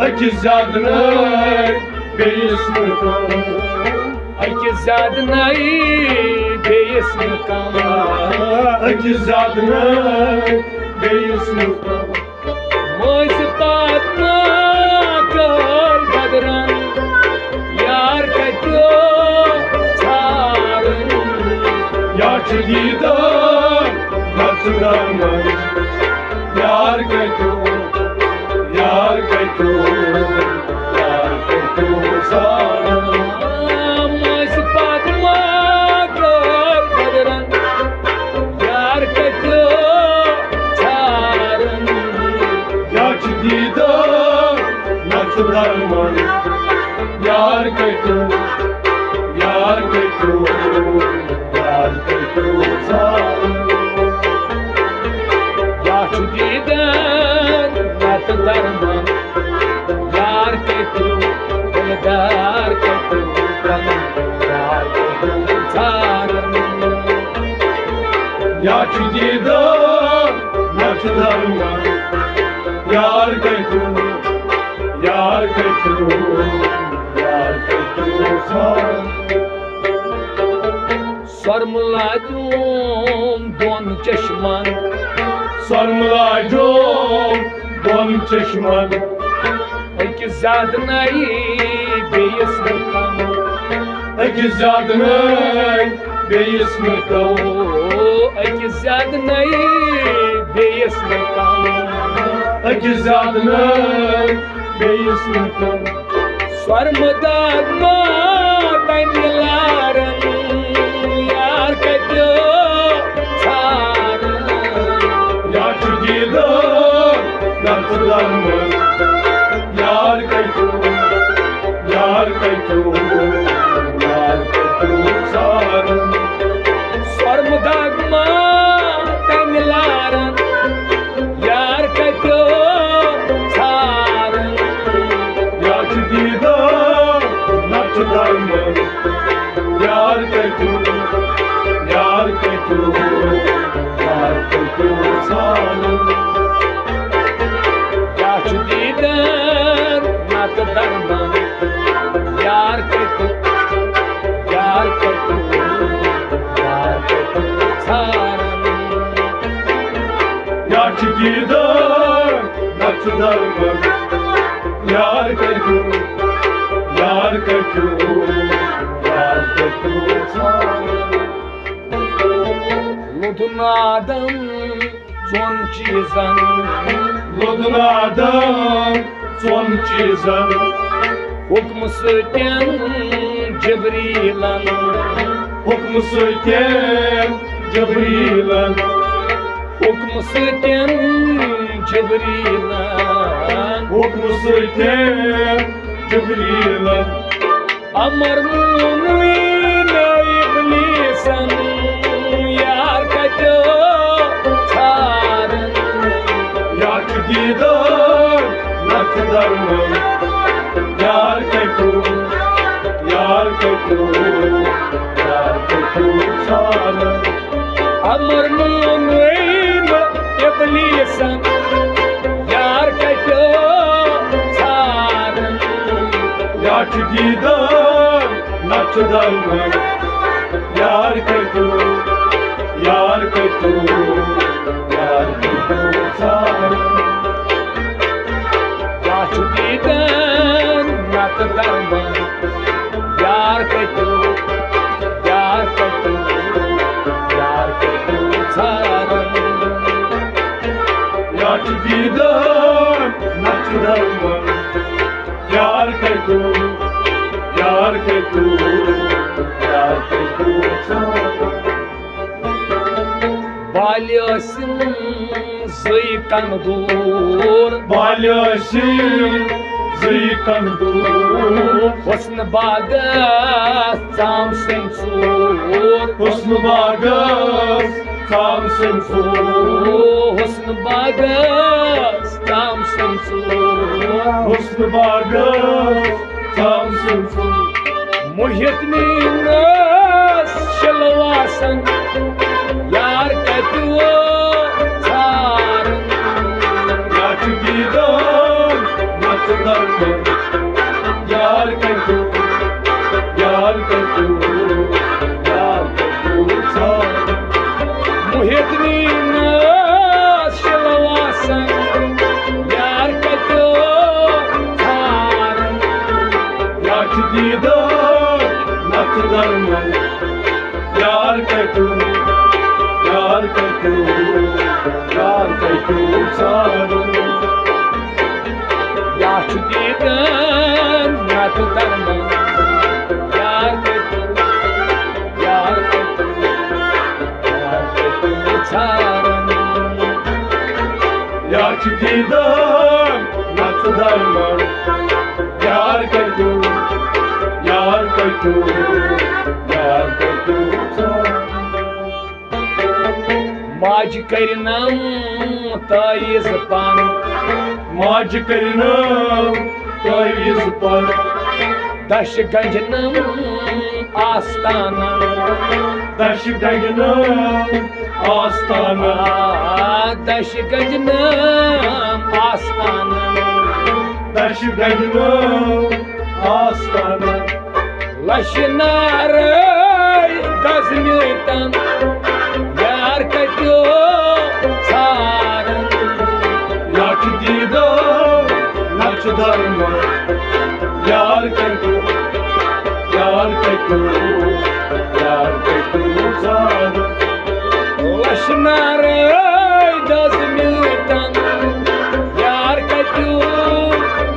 अकि ज्यादा नाय बेयस न कम अकि ज्यादा नाय बेयस न कम अकि ज्यादा नाय बेयस न कम मोज पात्मा कर बदरन यार कहतो छारन याच दीदार नच धर्म यार कहतू सार मोज पात्मा कर बदरन यार कहतो छारन याच दीदार नच धर्म यार कहतू सार याच दीदन नच धर्म यार कहतू दिलदार कहतू बन यार कहतू छारन याच दीदार नच धर्म यार कहतू सार सरमलाजूम दोन चश्मन सरमलाजो दोन चश्मन अकि ज्यादा नाई बेयस न कम अकि ज्यादा नाय बेयस न कम अकि ज्यादा नाई बेयस न कम अकि ज्यादा नाय बेयस न कम स्वर्मदाग मिलारन यार कहतो छारन याच दीदार नच धर्म यार कहतू सार स्वर्मदाग मिलारन यार कहतो छारन याच दीदार नच धर्म यार कहतू सार याच दीदन नच धर्म यार कहतू छारन याच दीदार नच धर्म यार कहतू सार लुधनादम चोन चीजन लुधनादम चोन चीजन हुक्म सत्यन जबरीलन हुक्म सत्यन जबरीलन हुक्म सतन जिब्रीलन हुक्म सते जिब्रीलन अमर मून इब्लीसन यार कतो छारन यार दीदार नच दरमन यार कतो सारा अमर मून इब्लीसन यार कतो छारन यार दीदार नच दरमन यार कतो सारा यार दीदार नच दरमन यार कतो छारन यार दीदार नच दरमन यार कतो सारा बाल्यसिम जई कंदूर बाल्यसिम जई कंदूर हुस्न बागस चाम सेंसूर हुस्न बागस काम सेंसूर हुस्न बागस चाम सेंसूर हुस्न बागस काम सेंसूर मुहित नीनस शलवासन यार कतो छारन नाच दीदार नच दरमन यार कतो सारा मुहित नीनस शलवासन यार कतो छारन नाच दीदार नच दरमन यार कतो सारा याच दीदन नत दरमन यार कतो छारन याच दीदार नच दरमन यार कतो सारा माज करनम ताइज पान माज करनम ताइज पर दश गंजनम आस्ताना दश गगनम आस्ताना दश गंजनम आस्ताना दश गगनम आस्ताना लशनार गजमितन यार कतो छारन याच दीदार नच दरमन यार कतो सारा लशनार गजमितन यार कतो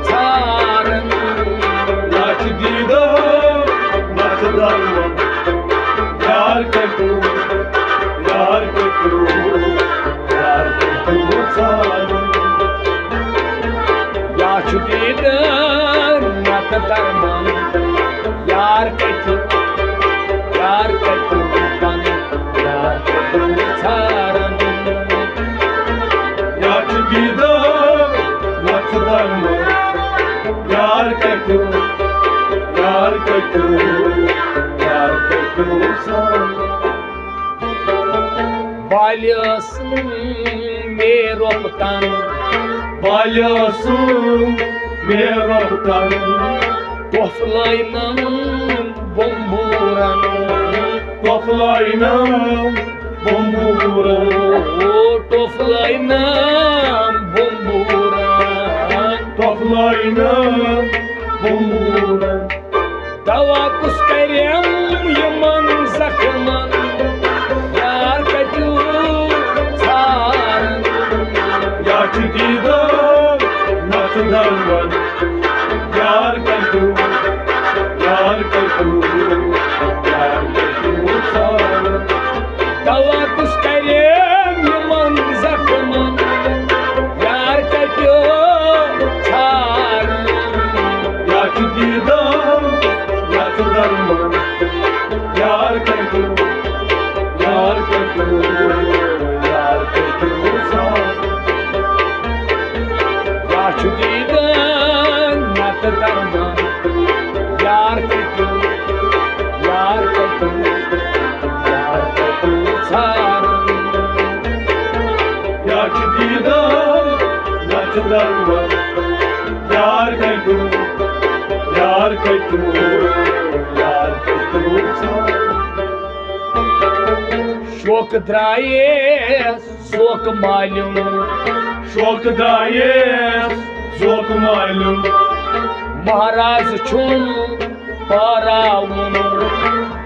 छारन याच दीदार नच दरमन यार कतो सारा याच दीदन नत दरमन यार कतो पन यार कतो छारन याच दीदार नच दरमन यार कतो सारा बाल्यसम मेरो पतन बाल्यसम मेरो तन तोफलाइनम बम्बूरन तोफलाइनम बम्बूरन तोफलाइनम बम्बूरन तोफलाइनम बम्बूरन दवा कुछ करम यमन जख्मन यार कतो छारन याच दीदार नच दरमन यार कतो सारा दवा कुछ करम यमन नाच धर्म यार कटू यार कटू यार कटू शोक द्राये शोक माल्युम शोक द्राये शोक माल्युम महाराज छुम पारावुन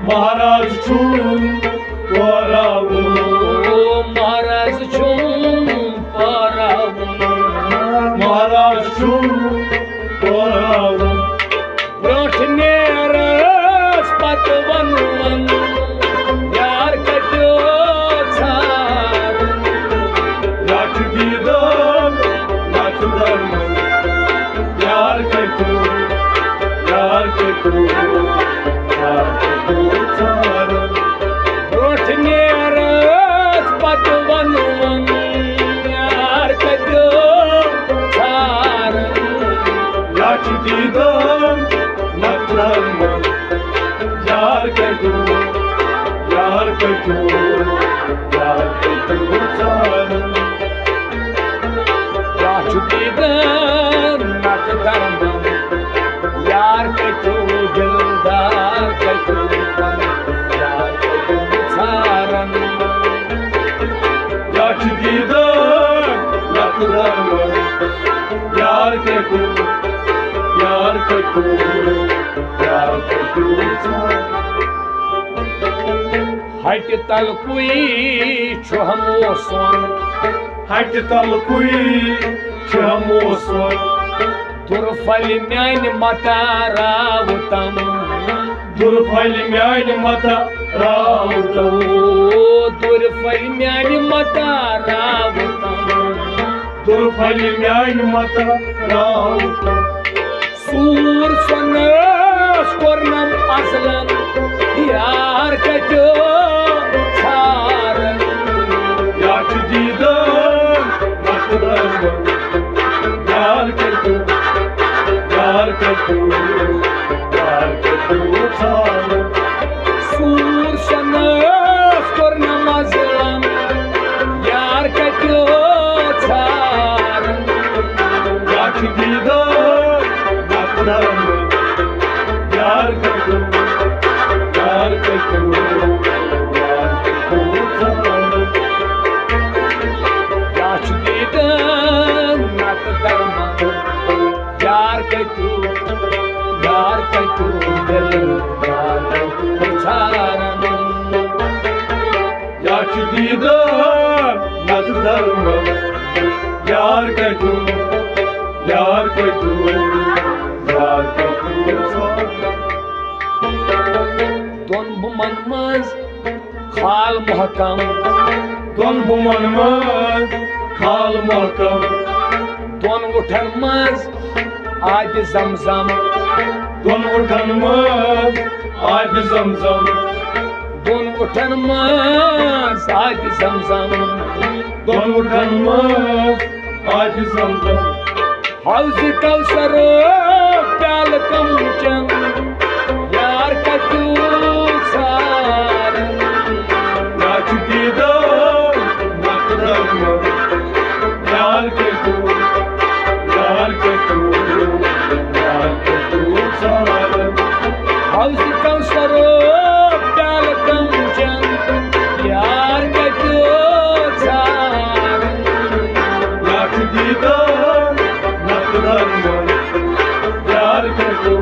महाराज छुम पारावुन महाराज छुम पारावुन महाराज छुम पारावुन ब्रोठ नेरस पत वनुवन यार कटो छार नाच दीदम नाच धर्म यार कटू यार कटू यार कटू छार ब्रोठ नेरस पत वनुवन यार कटो छार नाच दीदम नाच धर्म यार कटू यार कटू यार कटू छार याचुदीदन नत धर्म यार कटो दिलदार कटो यार कटो छारन नाच दीदम नाच धर्म यार कटू यार कटू यार कटू छार हट तल कुई छु हमो सोन हट तल कुई छमो सोन दुर्फल म्यान मता रावतम दुर्फल म्यान मता रावतम दुर्फल म्यान मता रावतम दुर्फल म्यान मता रावतम सूर सनस कोरनम असलन यार कटो छारन याच दीदम नाच धर्म यार कटू यार कटू यार कटू छार सूर सनस कोरनम असलन यार कटो छारन याच दीदम नाच धर्म यार कटू यार कटू यार कटू छार याचुदीदन नत धर्म यार कटो दिलदार कटो छारन याच दीदम नाच धर्म यार कटू यार कटू यार कटू छार दोन बुमन मज खाल महकम दोन बुमन मज खाल महकम दोन उठन मज आब जमजम दोन उठन मज आब जमजम दोन उठन मज आब जमजम दोन उठन मज आब जमजम हौज कौसरो प्याल कमचन यार कटो छारन नाच दीदम नाच धर्म यार कटू यार कटू यार कटू छार हौज कौसरो प्याल कमचन यार कटो छारन नाच दीदम नाच धर्म यार कटू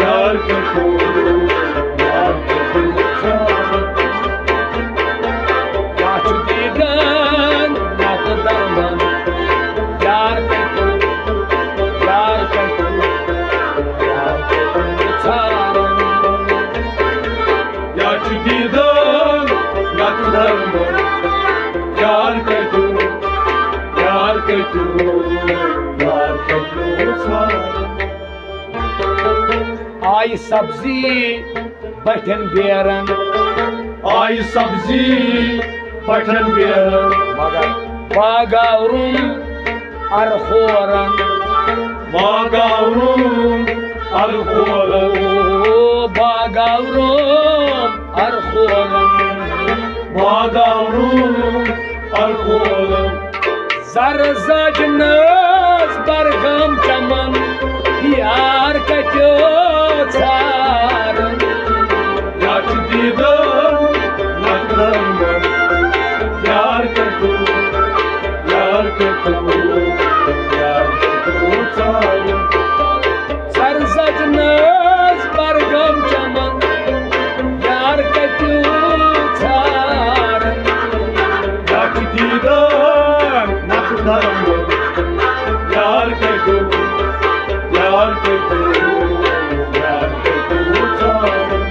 यार कटू यार कटू छार याचुदीदन नत धर्म यार कटो छारन याच दीदम नाच धर्म यार कटू यार कटू यार कटू छार आई सब्जी बठन बेरन आई सब्जी पठन बेरन मगर बागावरुम अरखोरन बागावरुम अरखोरन बागावरुम अरखोरन बागावरुम अरखोरन Zarzajnaz bargam chaman yar katyo tsaran Yaç didar naklanmam Yar ketu Yar ketu Yar ketu çağırın Zarzajnaz bargam chaman yar katyo tsaran Yaç didar naklanmam Yar ketu Yar ketu Yar ketu çağırın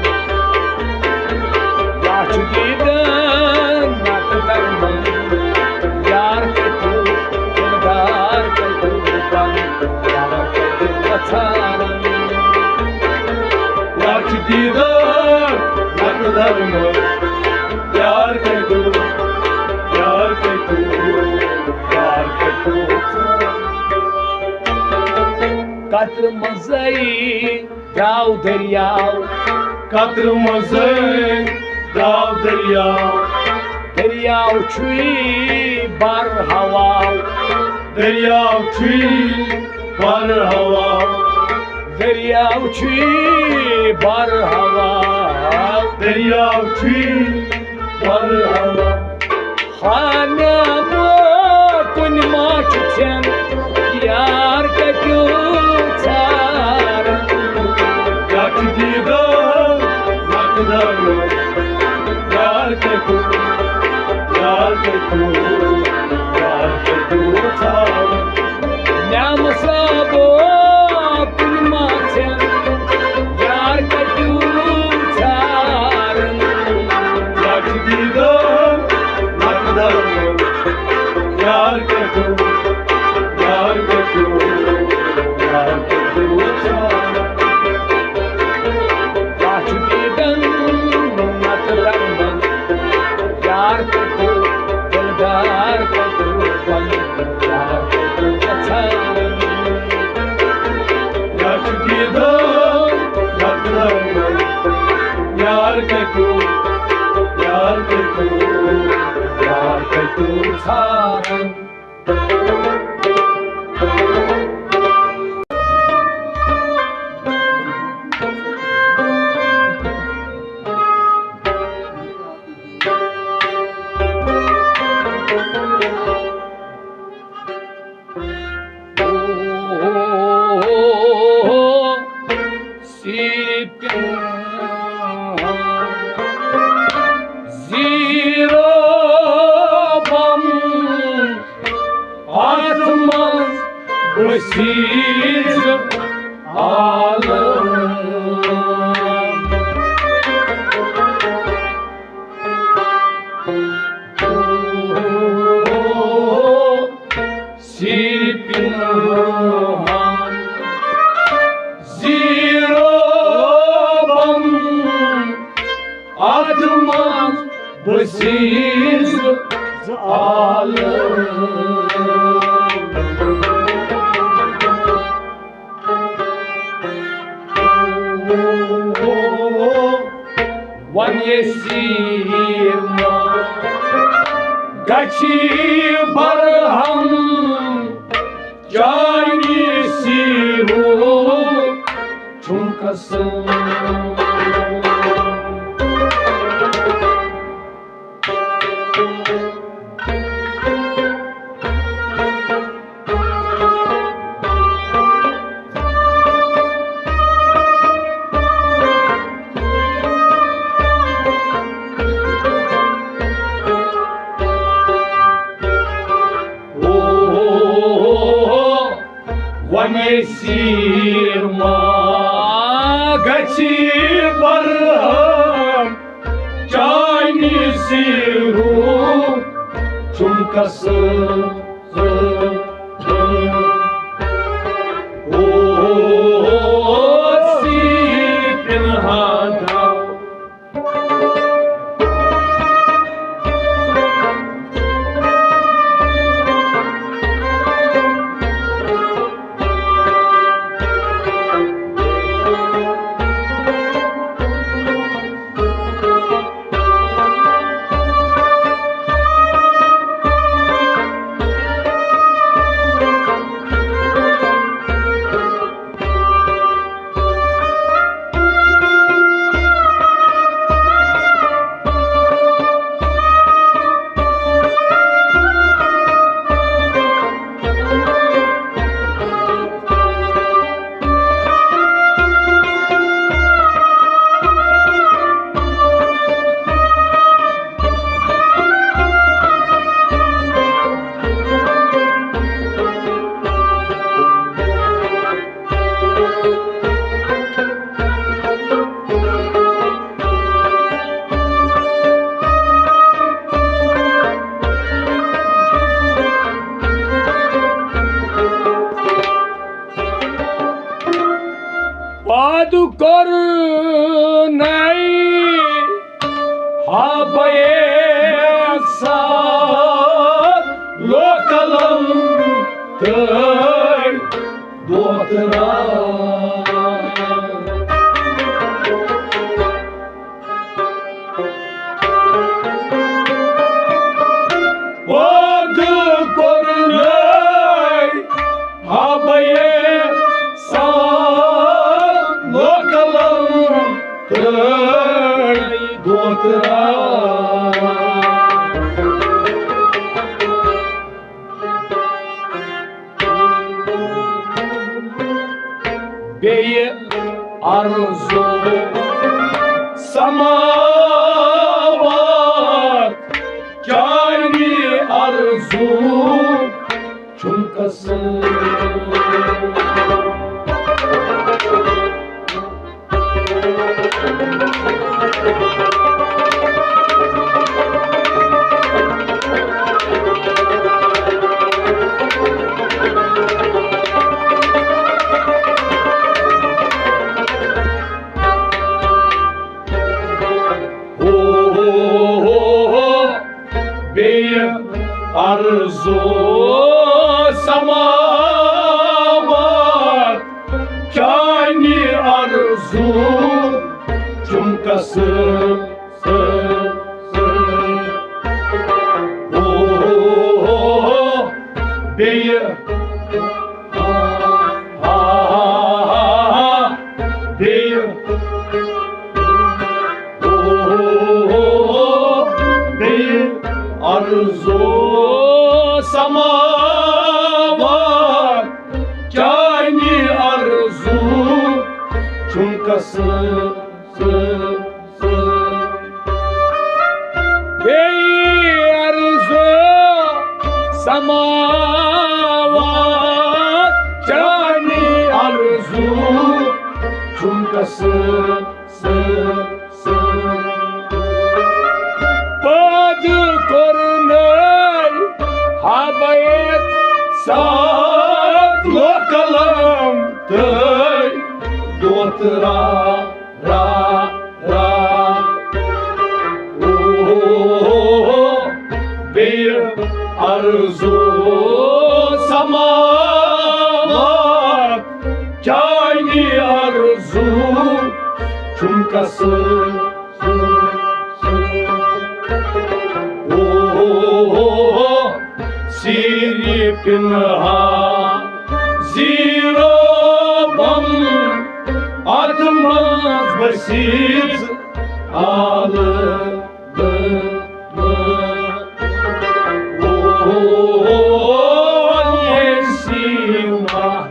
Yaç didan nat darman yar katyo dar katyo ban yar katyo tsaran Yaç didar naklanmam Yar ketu Yar ketu Yar ketu çağırın Katr mazai gav daryav Katrımızı dav derya daryav chui bar havav Derya uçuy var hava daryav chui bar havav Derya uçuy var hava hanamo kunma chuchen yar katyo tsaran Yaç didar nakdarma Yar ketu Yar ketu Yar ketu çağırın nam sabo kunma chen yar katyo tsaran Yaç didar nakdarma Yar ketu Yar ketu Yar ketu çağırın Yaç didan nat darman yar katyo dar katyo ban yar katyo tsaran Yaç didar nakdarma Yar ketu Yar ketu Yar ketu tsaran Siz alın Sirpinahan Zirobam Atmaz Siz alın One yesirma Gachi barham Jani siru Chumkasam Sirma gachi barham Jani siru Chumkasam Sirpinhana sat lokalam tăi dotra. Od kornai habaye sat lokalam tăi dotra. Beye arzu samavat cani arzu çunkası. Arzu samavat cani arzu çunkası. Beye beye beye arzu samavat cani arzu çunkası. Bey arzu samavat cani Arzu çunkası. Pod kornai habayet Sat lokalam tăi dotra ra ra. Beye arzu samavat cani arzu çunkası. Siripinha zirobam atmaz basit alımı. Annesima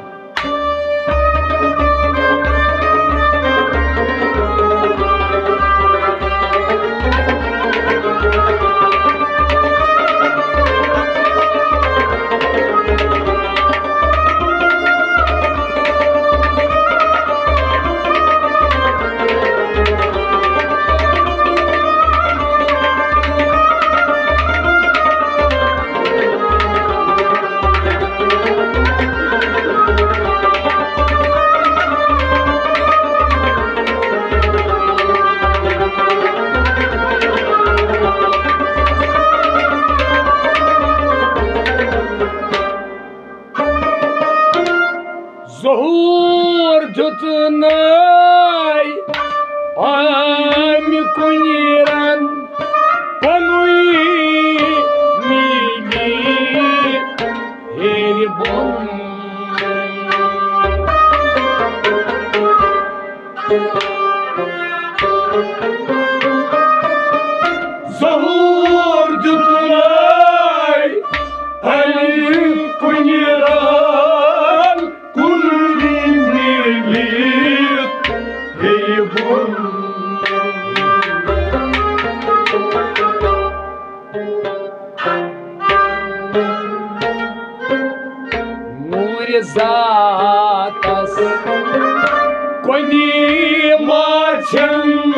Zohur tutnai ami kuniran panui mili heribon. Zohur tutnai ali kuniran kunimilit heybun. Murizatas Koni maçın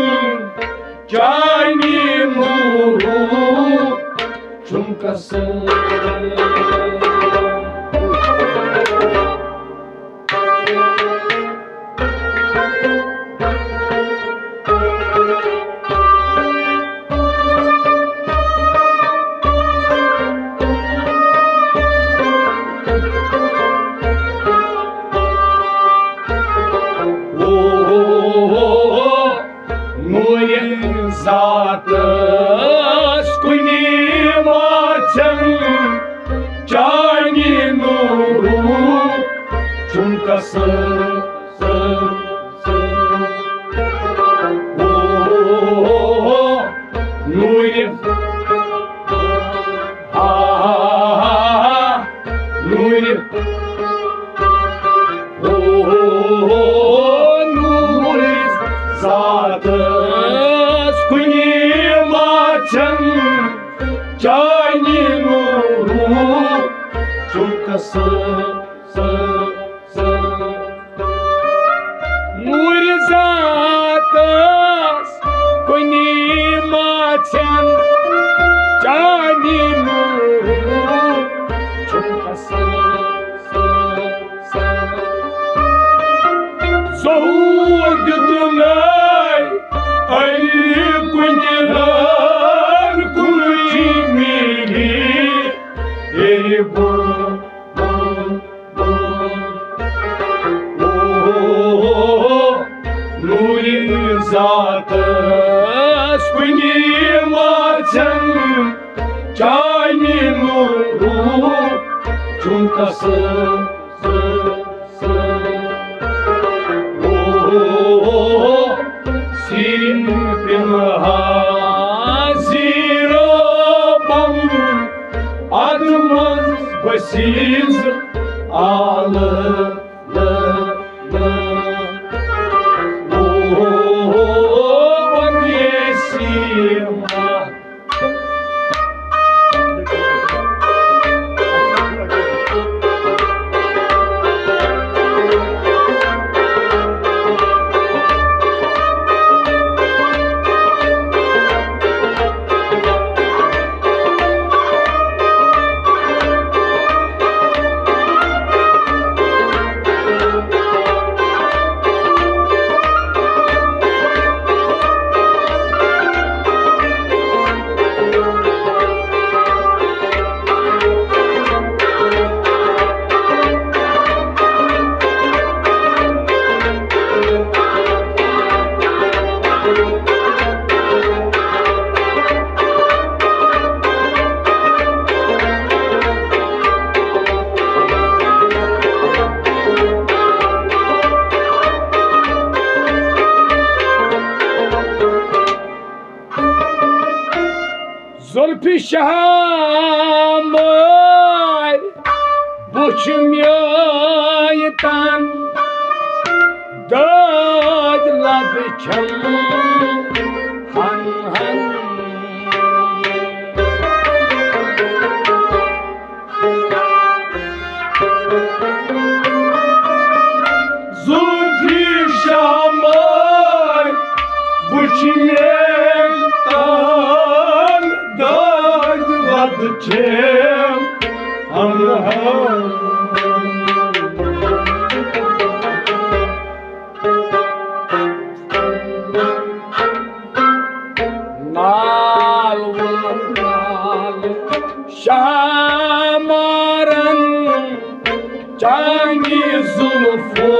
cani nuru çunkası. çunkası Nuri Nuri Nuri zatı Скунімачен чайні нуру Чумкасы Nuri zatas Kunimacen Cani nuru Çunkası Soğuk güdüley Ay kunyeler Kucimili Eri bu Nuri zatı Скунімачен чайні нуру Чумкасы Син пенхазирабам Adımız basiz alınır Zülfü Şahamay Buçum yaytan Dödladı çam Han han Zülfü Şamay Bu çimekten Dağladı çem Nal vulan nal Şamaran Cangi zulfu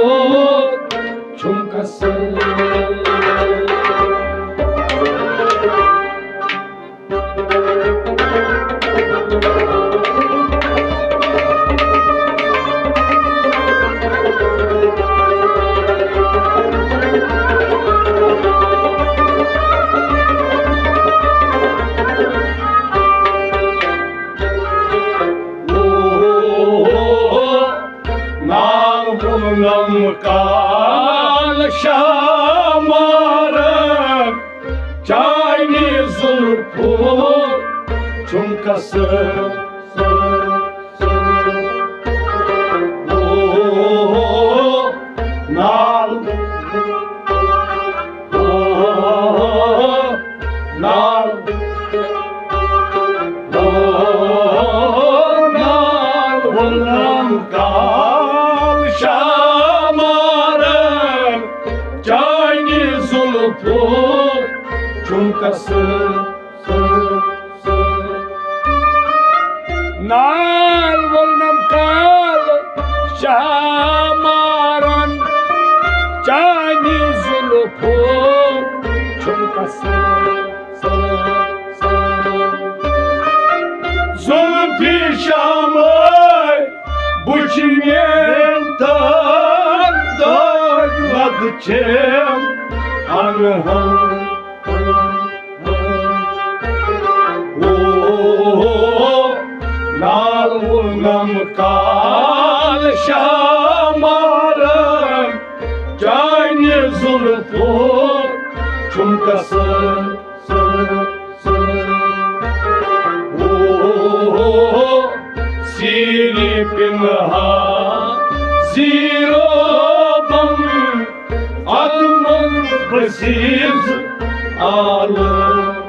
Çunkası Namkal şamarım Çayni zulfu Çunkası Nal Nal Nal Namkal şamarım Çayni zulfu Çunkası Nal volnam kal Şamaran Cani zulfu Çunkası Zülfü Şamay Bu çimenten geçem anham Nalunam kal şamarım Cani zulfu çumkası Siri pinha zirobam Adımın besiz alım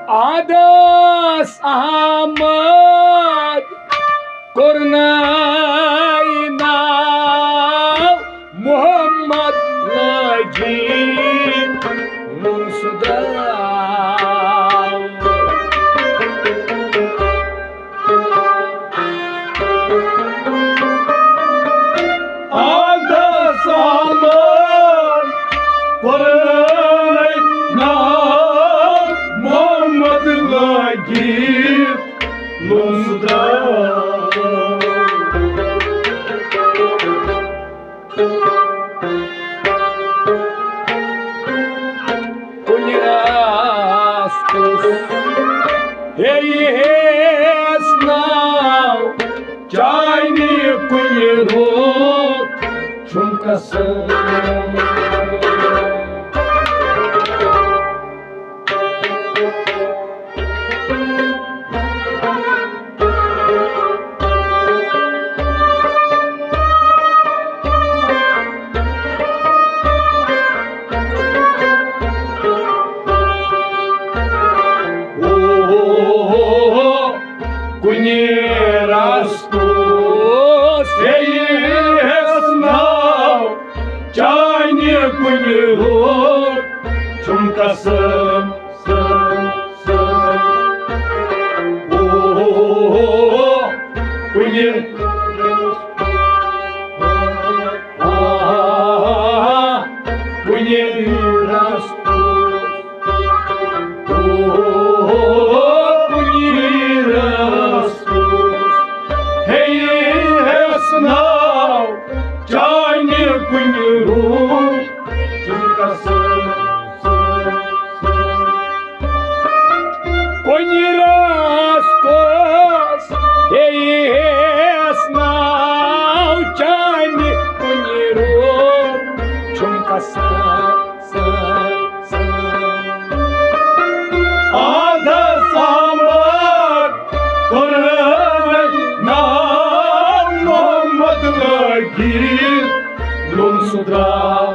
Adas Ahmad Kornayna Muhammad Lajin Munsudav Adas Ahmad Kornayna Muhammad Lajin Munsudav Kuniraskus Hey Hesnav Jayni Kunirut Chumkası Kuniraskus Hey Hesnav Jayni Kunirut Chumkası Kuniraskus Hey Hesnav Jayni Kunirut Chumkası Adas Ahmad Kornayna Muhammad Lajin Munsudav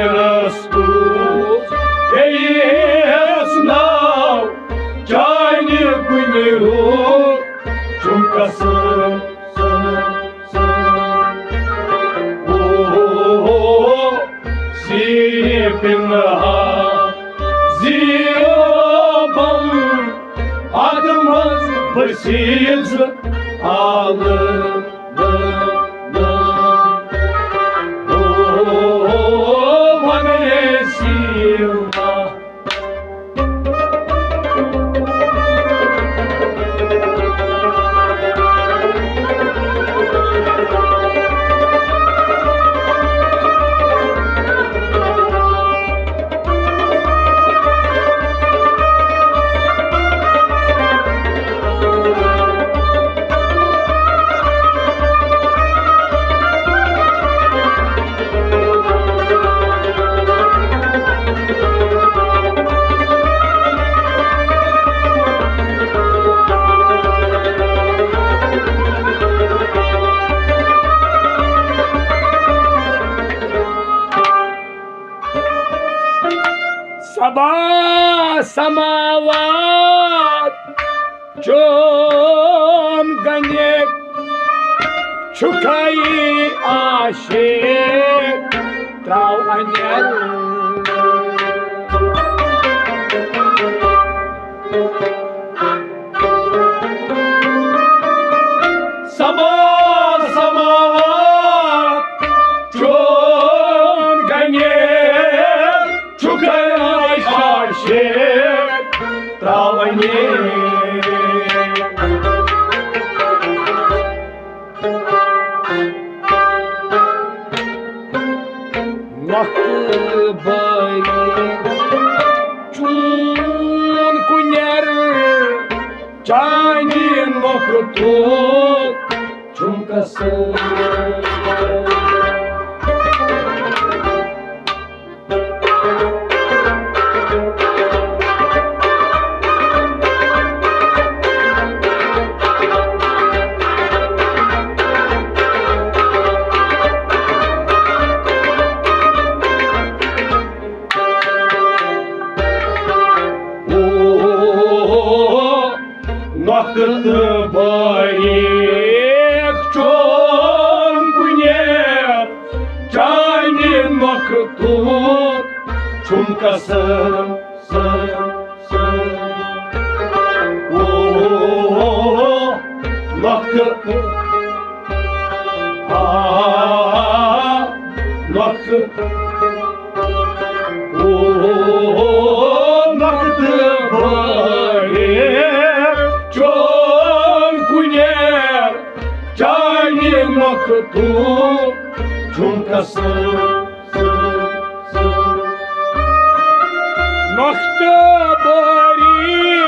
Kuniraskus Hey Hesnav Jayni Kunirut Chumkası Sipinha zirobam Adımız besiz alım समावात चोन गने छुखाई आशे त्राव अन्यल चून कुन्यर चानी नोकतो चुमकस Noktat baik chon kunyer Chani noktut chumkasın Noktat Noktat Noktat baik Chon kunyer Chani noktut chumkasın Nokta bari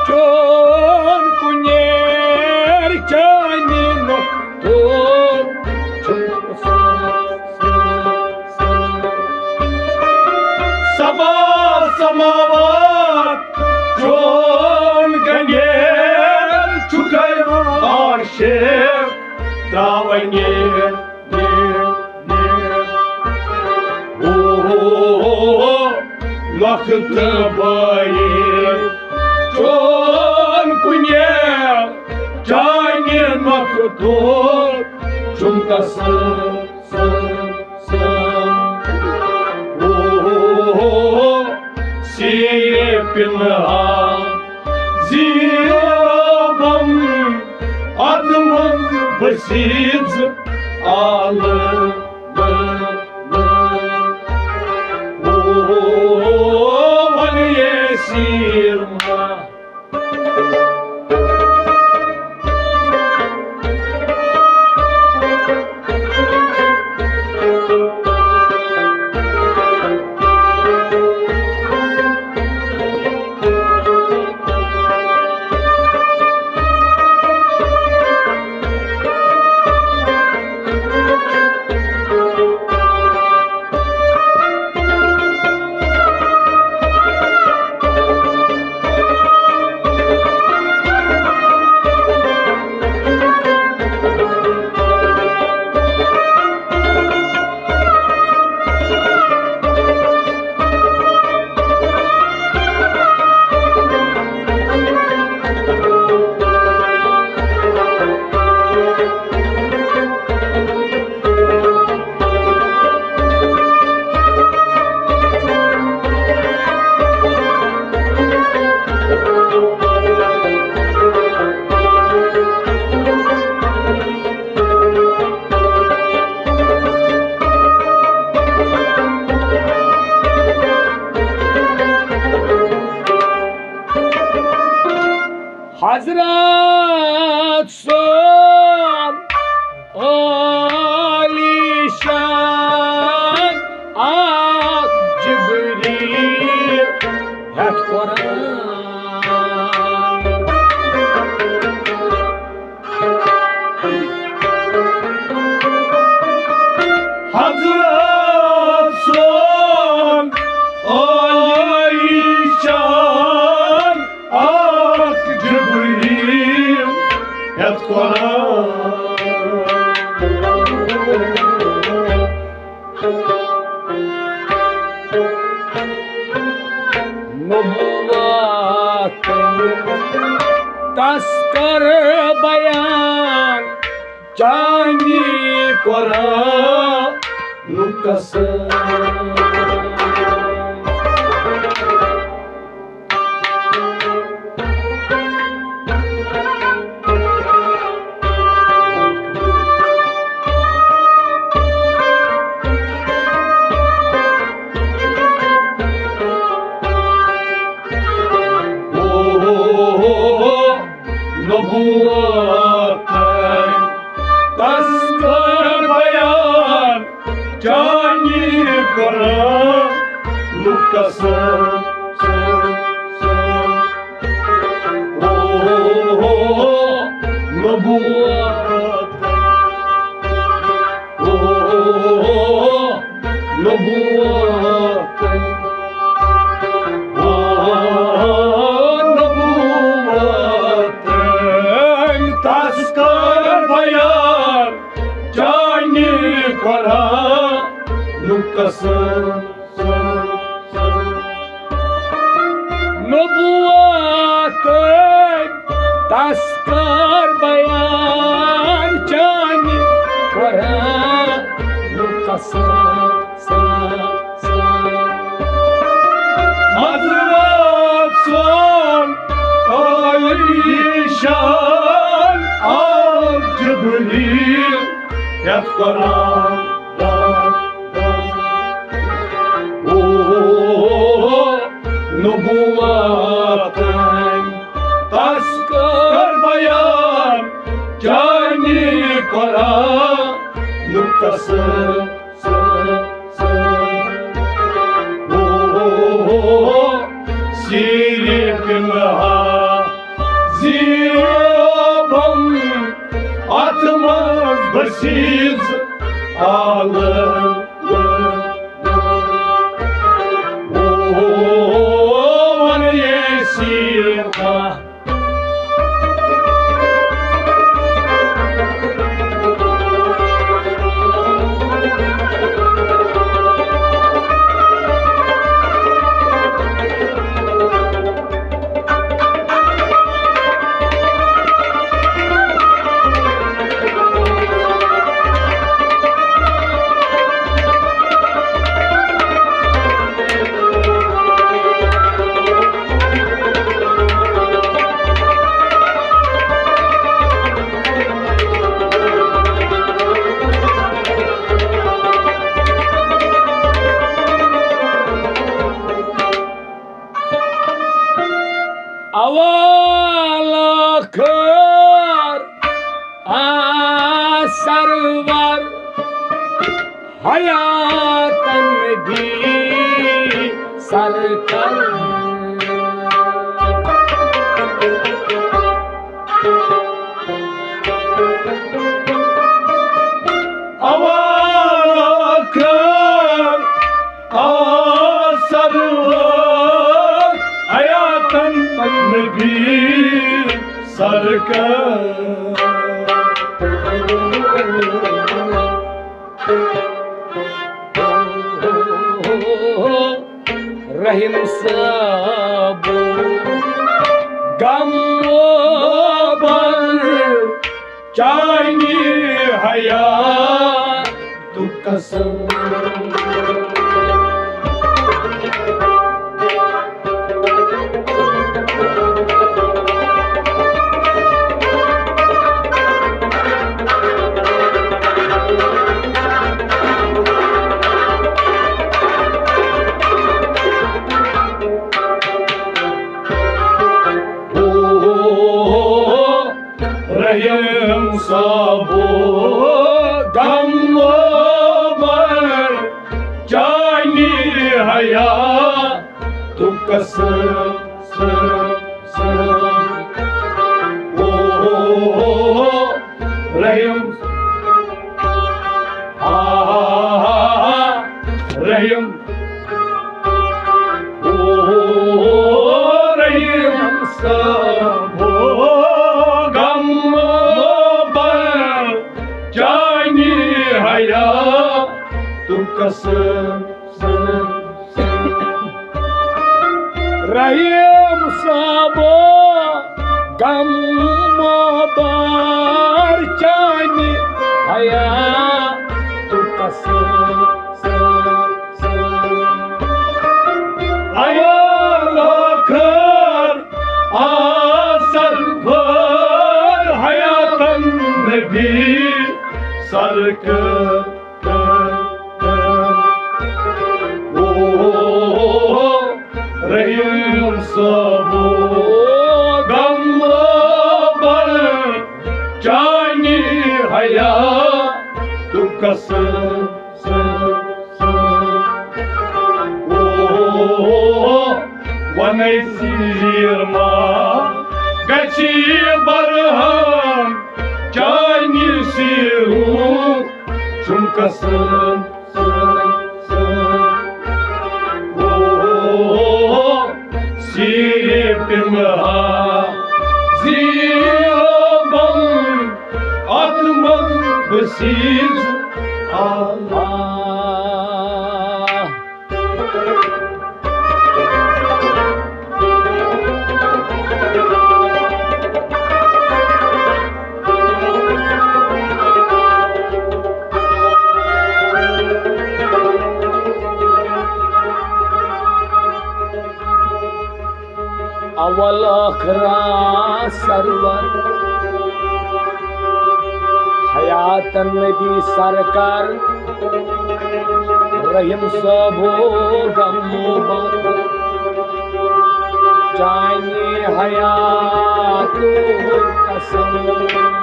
Chon kunyer Chani noktut Sabah samavat Chon ganyer Chukay arşev Travanyer Nokta bayir Chon kunyer Chani noktut chumkasın Siyepinha Zirabam Adımın basit alın Sirma Hazrat son alişan ak Cibril hep Kur'an Hazrat son alişan ak Cibril hep Kur'an Nubuvat तस्कर बयान चांदी Kur'an कसम तस्कर बयान चांदी Kur'an कसम नबुवत तस्कर बयान चांदी Kur'an कसम Hazrat son Alişan Al Cibril Yat Kur'an Nubuvaten Taskar bayan Cani Kur'an Kasım Siripimha Zirabam Atmaz basiz Alım Avalakır asarvar hayatın bir sarkar Avalakır asarvar hayatın bir sarkar Rahim sabu gam bar Cani hayat kasam Rahim sabu gam bar Cani hayat kasım Rahim Rahim Rahim sabu gam bar Cani hayat kasım Rahim sabır गम बार चानी हया तू कस Ayaklar asar var hayatın bir sarkı Rahim sabu gamla bar cani hayat tu kasın Vanaysilirma gachi barham cani siru chumkasın Sipimha ziyabam atmaz besiz Allah अवल अखरा server हयातन नबी सरकार रहीम सबो गमो चाने Hayato कसम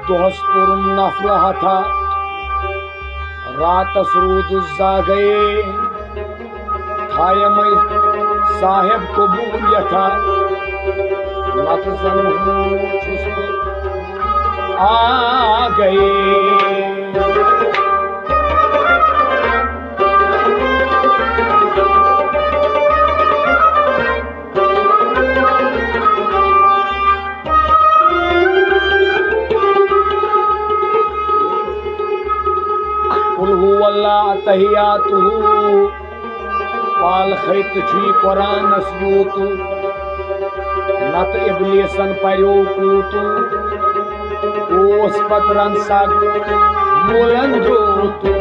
दोहस पुरुम नफल हथा रातस रूद जागे थायम साहेब कबूल यथा नत जन आ गए तहियातुहु पाल खैत छी कुरान यूतु नत इब्लिसन पर्यो कूतु ओस पत्रन सग मूलन जोतु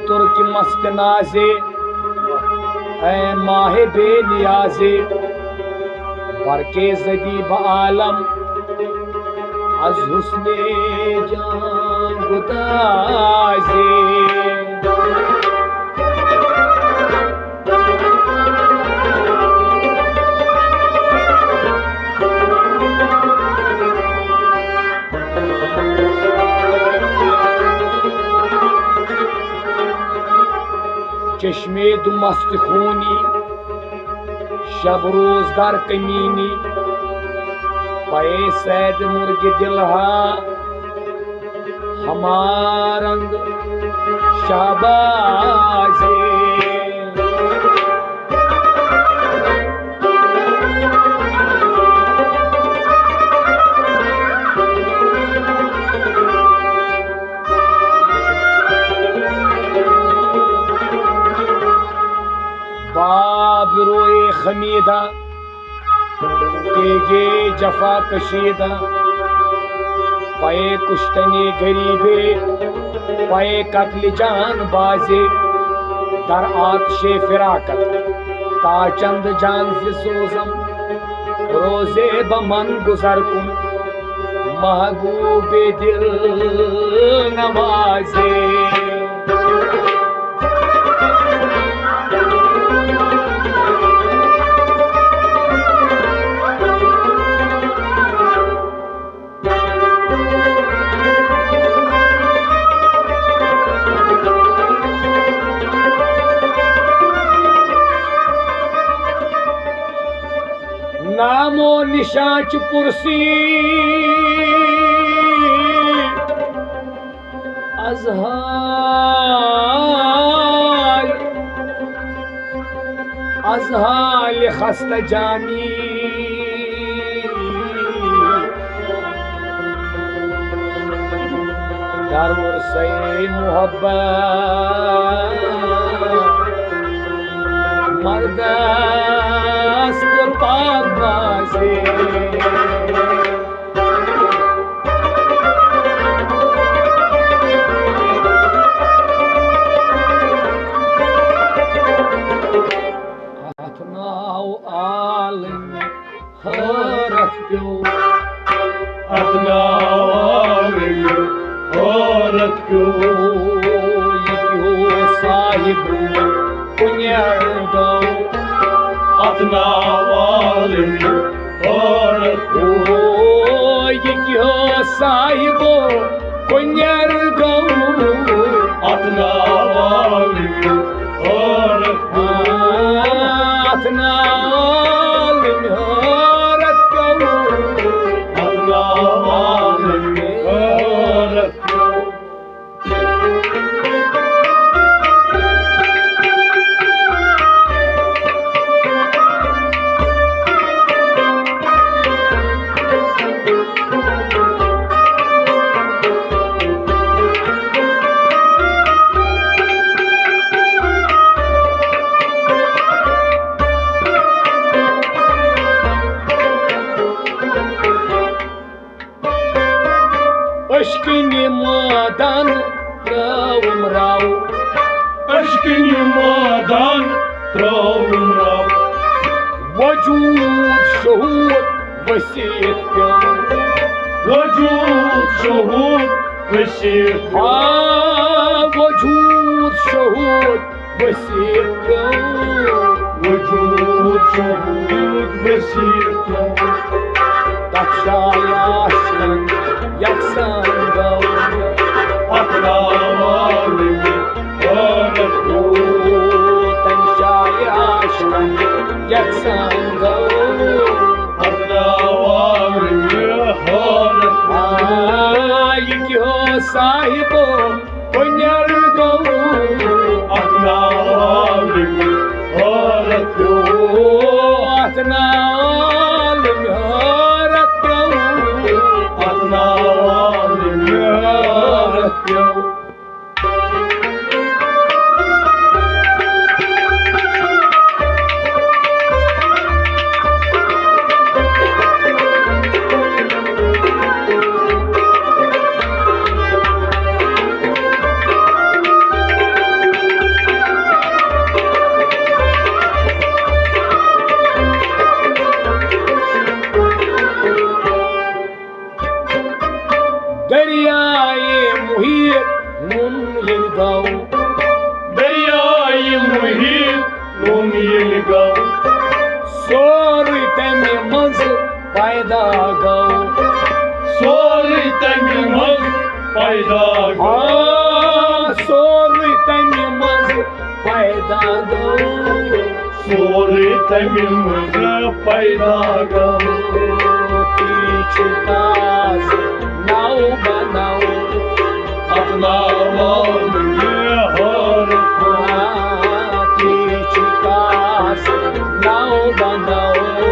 तुर्की मस्त नाजे ऐ माहे बेनियाजे बरके ज़दीब आलम अज हुस्ने जान गुदाजे चश्मे दुमस्त खूनी शब रोजगार कमीनी पे सैद मुर्ग दिलहा हमारंग शाबाजे रोए खमीदा तेगे जफा कशीदा पाए कुश्तनी गरीबे पाए कत्ल जान बाजे दर आतशे फिराकत ताचंद जान फिसोजम रोजे बमन गुजर कुन महबूबे दिल नवाजे नामो निशाच पुरसी अजहाल खस्ता जानी दारुर से मोहब्बत मर्दस्त पाकबाज़े अथनाओ आलिम हरत प्यो अथनाओ आलिम हरत प्यो ये साहिब कुन्यार्गो अथनाओ आलिम हरत प्यो ये साहिबो कुन्यार्गो अथनाओ आलिम हरत प्यो अथनाओ आलिम हरत प्यो अथनाओ आलिम हरत प्यो अश्किनी मादान त्रावम राव अश्किनी मादान त्रावम राव वजूद शहूद वसीयत प्यो वजूद शहूद वसीयत वजूद शहूद वसीयत प्यो वजूद शहूद वसीयत तक्षायाश्रन यक्सन गौ अथनाओ आलिम हरत प्यो तक्षायाश्रन यक्सन गौ अथनाओ आलिम हरत प्यो साहिबो कुन्यार्गो अथनाओ आलिम हरत प्यो अथनाओ आलिम हरत प्यो अथनाओ आलिम हरत प्यो दरियाए मुहीत नून यलगाओ दरियाए मुहीत नून यलगाओ सोरी तमे मंज पैदा गौ सोरी तमे मंज पैदा गौ सोरी तमे मंज पैदा गौ सोरी तमे मंज पैदा गौ तीछताज नाव बनाओ अथनाओ आलिम हरत तीछताज नाव बनाओ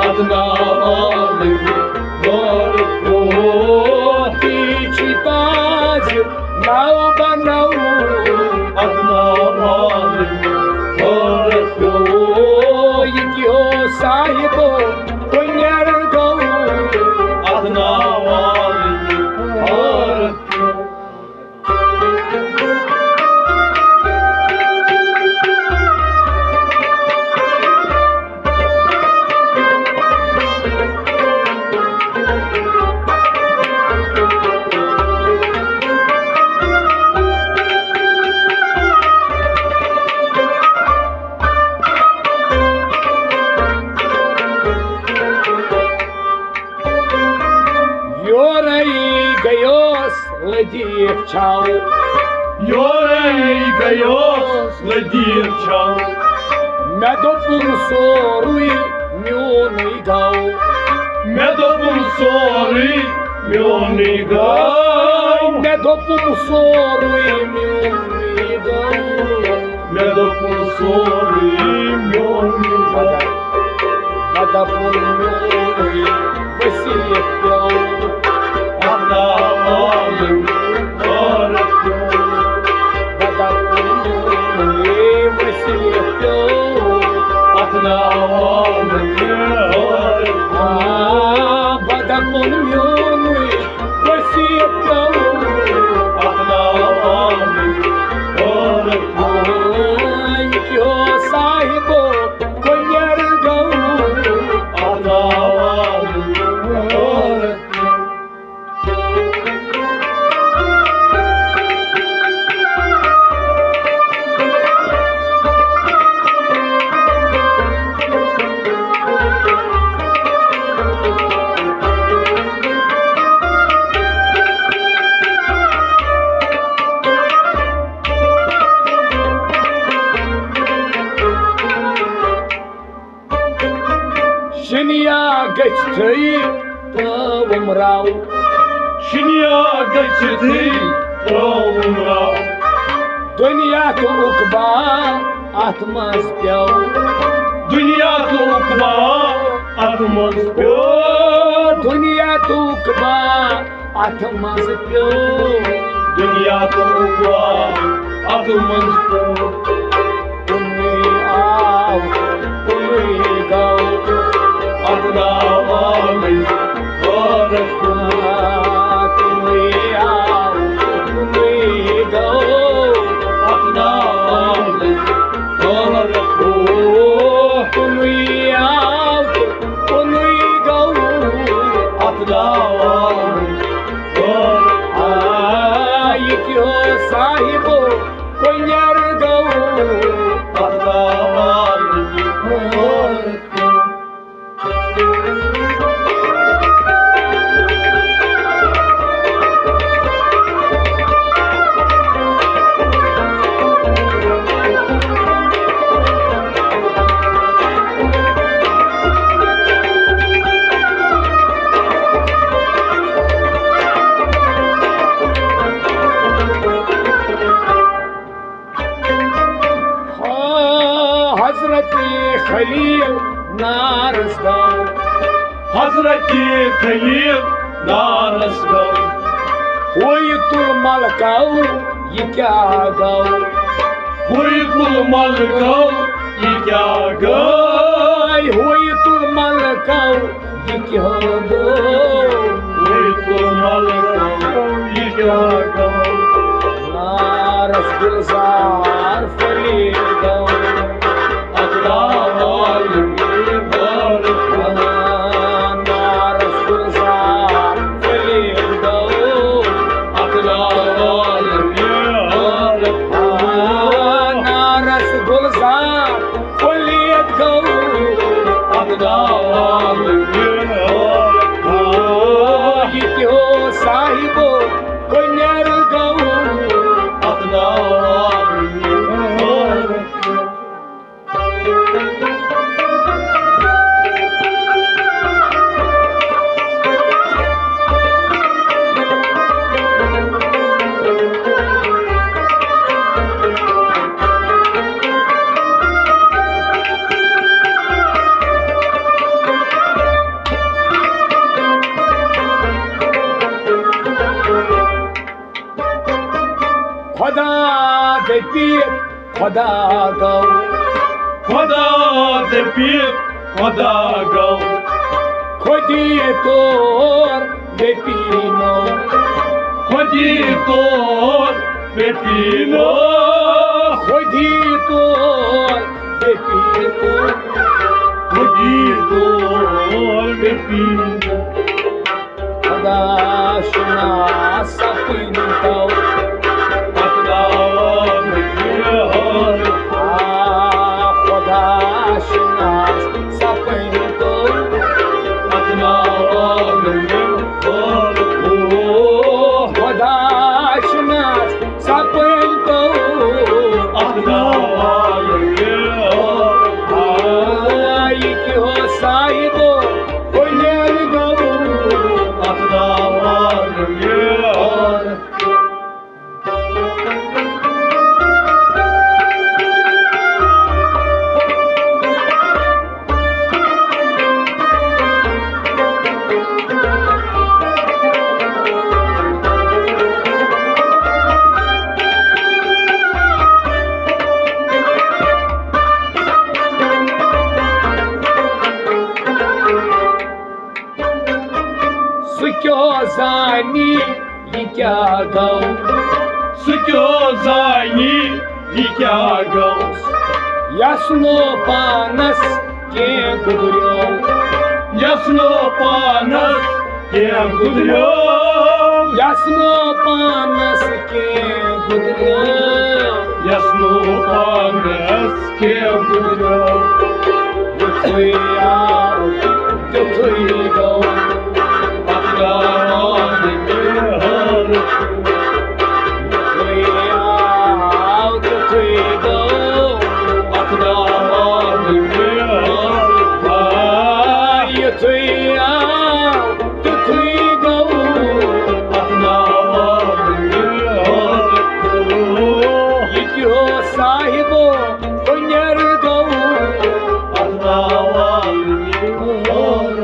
अथनाओ आलिम हरत प्यो तीछताज नाव बनाओ अथनाओ आलिम हरत प्यो ये साहिबो कुन्यार्गो अथनाओ आलिम हरत प्यो ladiev čau. Jorai gajos ladiev čau. Medopun sorui میونٕے گوٚو مےٚ دوٚپُم سورُے میونٕے گوٚو مےٚ دوٚپُم سورُے میونٕے گوٚو مےٚ دوٚپُم سورُے میونٕے گوٚو بہٕ دَپُن میونٕے ؤسیٖت پیوٚو خۄدا والُن عٲرق پیوٚو بہٕ دَپُن میونٕے ؤسیٖت پیوٚو خۄدا والُن عٲرق بہٕ دَپُن میونٕے ؤسیٖت پیوٚو خۄدا والُن عٲرق یہِ کیٛاہ صاحبو کُنٮ۪ر گوٚو خۄدا والُن عٲرق شِنیا گٔژھتھٕے ترٛٲوُم راو شِنیا گٔژھِتھٕے ترٛٲوُم راو دُنیا تہٕ عُقبا اَتھ منٛز پیوٚو دُنیا تہٕ عُقبا اَتھ منٛز پیوٚو دُنیا تہٕ عُقبا اَتھ منٛز پیوٚو دُنیا تہٕ عُقبا اَتھ منٛز پیوٚو کُنُے آو کُنُے گوٚو خۄدا والُن عٲرق کُنُے آو کُنُے گوٚو خۄدا والُن عٲرق کُنُے آو کُنُے گوٚو خۄدا والُن عٲرق یہِ کیٛاہ صاحبو کُنٮ۪ر گوٚو خۄدا والُن عٲرق حضرت خلیل نارس گوٚو حضرت خلیل نارس گوٚو ہوے تُل ملکو یہِ کیٛاہ گوٚو ہوے تُل ملکو یہِ کیٛاہ گوٚو ہوے تُل ملکو یہِ کیٛاہ گوٚو ہوے تُل ملکو یہِ کیٛاہ گوٚو نارس گُلزار فلیل گوٚو خۄدا والُن عٲرق نارس گُلزار فلیل گوٚو خۄدا والُن عٲرق نارس گُلزار فلیل گوٚو خۄدا والُن عٲرق یہِ کیٛاہ صاحبو کُنٮ۪ر گوٚو خۄدا والُن عٲرق خۄدا دٔپِتھ خۄدا گوٚو خۄدا دٔپِتھ خۄدا گوٚو خۄدی طور دٔپیٖنو خۄدی طور دٔپیٖنو خۄدی طور دٔپیٖنو خۄدی طور دٔپیٖنو خۄدا شناس سپٕنۍ تو خۄدا والُن عٲرق خۄدا شناس سپٕنۍ تو خۄدا والُن عٲرق خۄدا شناس سپٕنۍ تو خۄدا والُن عٲرق یہِ کیٛاہ zani ye kya gau Sukyo zani ye kya gau Yasno panas ke gudryo Yasno panas ke gudryo Yasno panas ke gudryo Yasno panas ke gudryo Yutui out, yutui go Akdaran mehar Yutui out, yutui go Akdaran mehar Yutui out, yutui go Akdaran mehar Yikyo sahibo kunyer go Akdaran mehar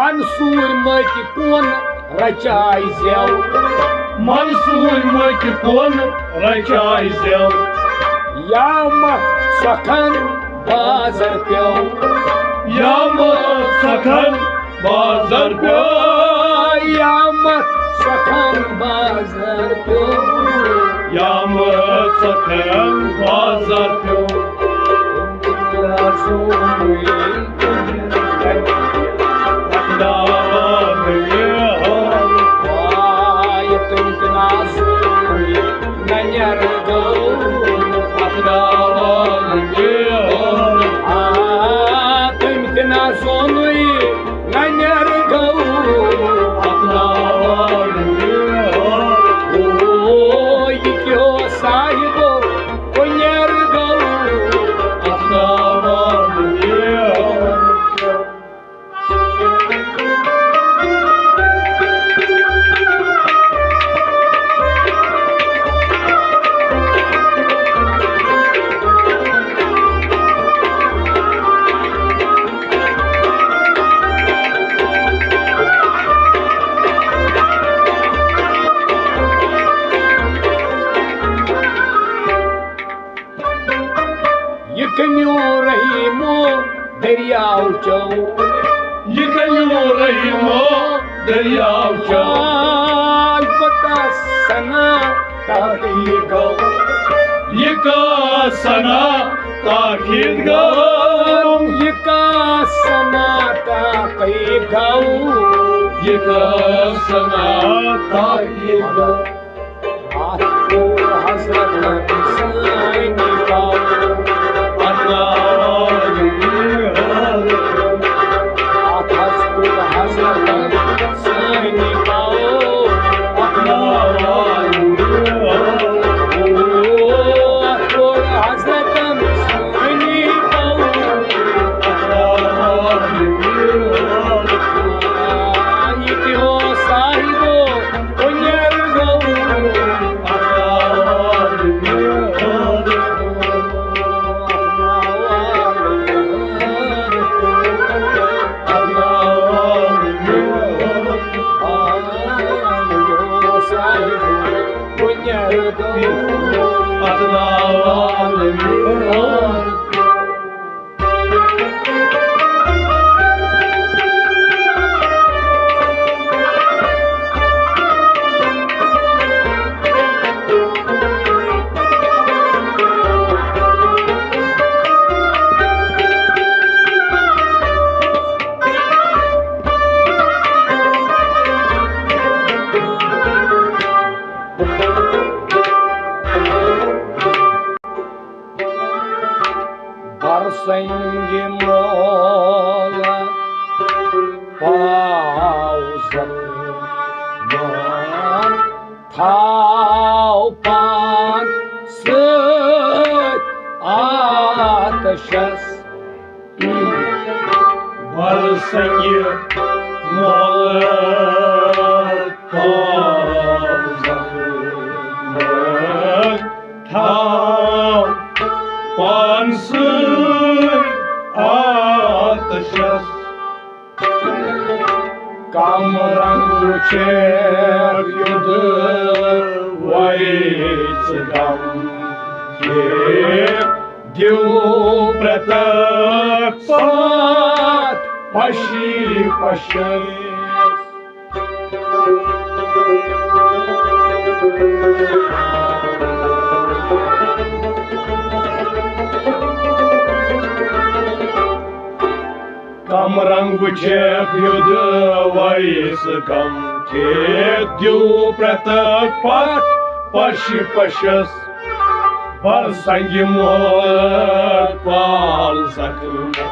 Mansur mati kon rachai zel Mansur mati kon rachai zel Yamat sakan bazar pyo Yamat sakan bazar pyo Yamat sakan bazar pyo Yamat sakan bazar pyo Akdaran mehar Akdaran mehar Akdaran mehar Akdaran mehar दरियाव चौ ये कयो रहीमो दरियाव चौ पता सना ताकी गौ ये का सना ताकीद गौ ये का सना ताकी गौ ये का सना ताकीद गौ आपको हजरत हुसैन का Barsengi mola pauzan man thau pan sıt ateşes Barsengi mola pauzan Камрануче юдвається дам, ділу претак пад, пащі пащес. Камрангучек юдвається кам, ділу претак пад, пащі пащес. Барсанги мот пал закрыла.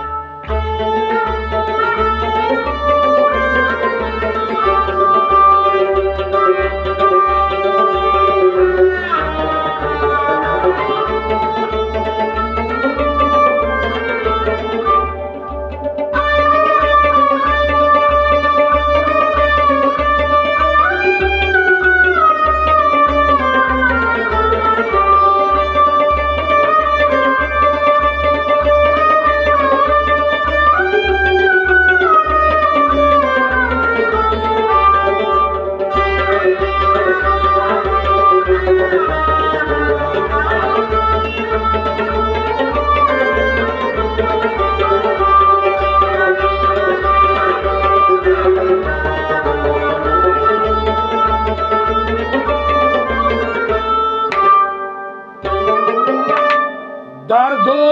Dardo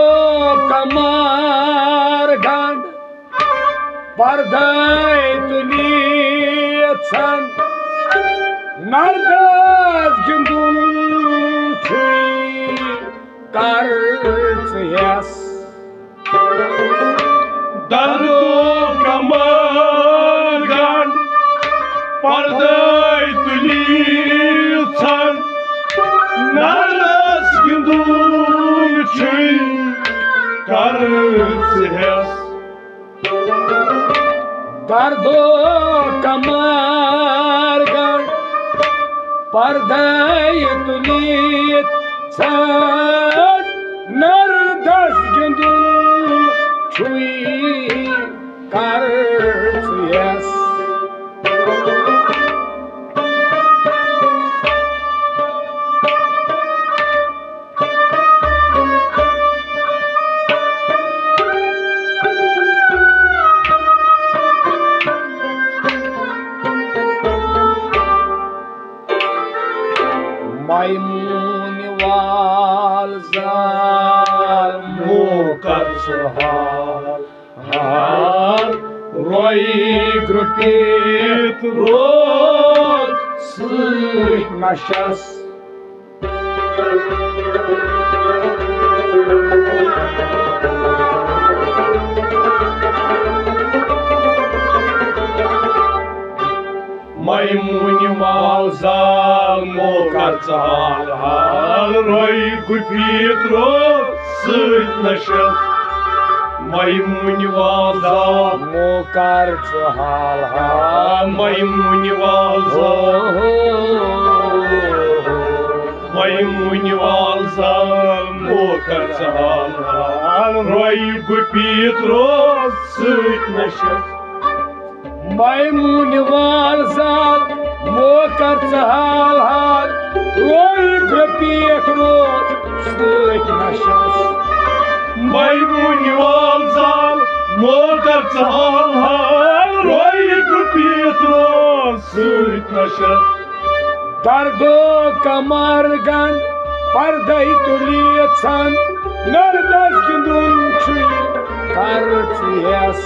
kamar gand, parday tuliyatsan, nardas gündüm tüy kartsıyas. Dardo kamar gand, parday tuliyatsan, nardas gündüm tüy kartsıyas. Dardo kamar gand, parday tuliyatsan, nardas gündüm tüy kartsıyas. Maymuni valzal mukarsahal, Roy grupit roz sыть нашас. Maymuni valzal mukarsahal, Roy grupit roz sыть нашас. Maymuni valzal Mukartsahal, Maymuni valzal, Maymuni valzal mukarsahal, Roy grupit roz sыть нашас. Maymuni valzal mukartsahal, Roy grupit roz sыть našas. Maymuni valzal mukarsahal, Roy grupit roz sыть našas. Dardo kamargan, parday tuliyatsan, nardas gündüm tüy kartsıyas.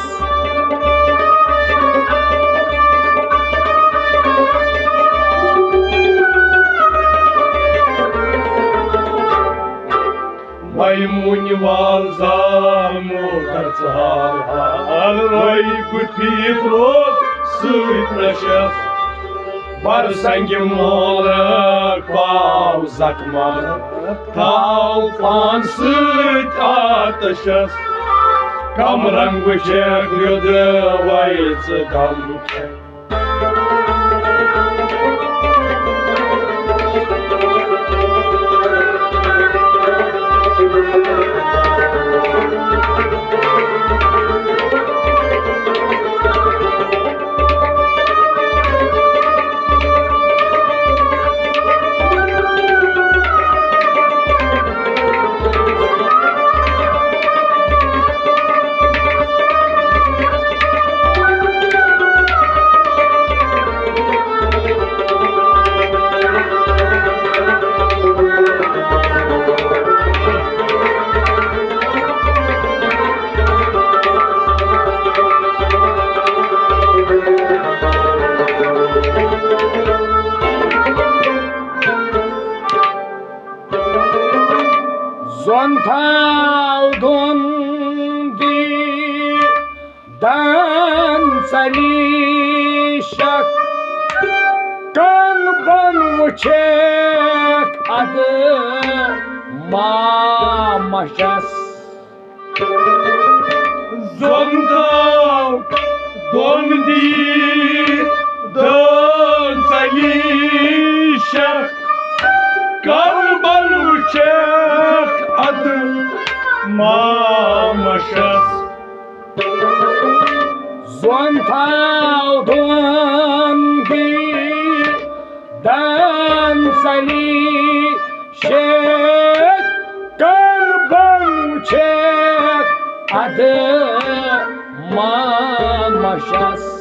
Maymuni valzal mukarsahal, Roy grupit roz sыть našas. Barsangi molak pau zakman, Taufan sыть ataşas. Kamrangучек юдвається камче. सली शक कन बन वुचेक अद मामशस Zontav dondi dön salişak Kalban uçak adım mamaşas Zontav dondi dan sali shek kalban uçak adı mamaşas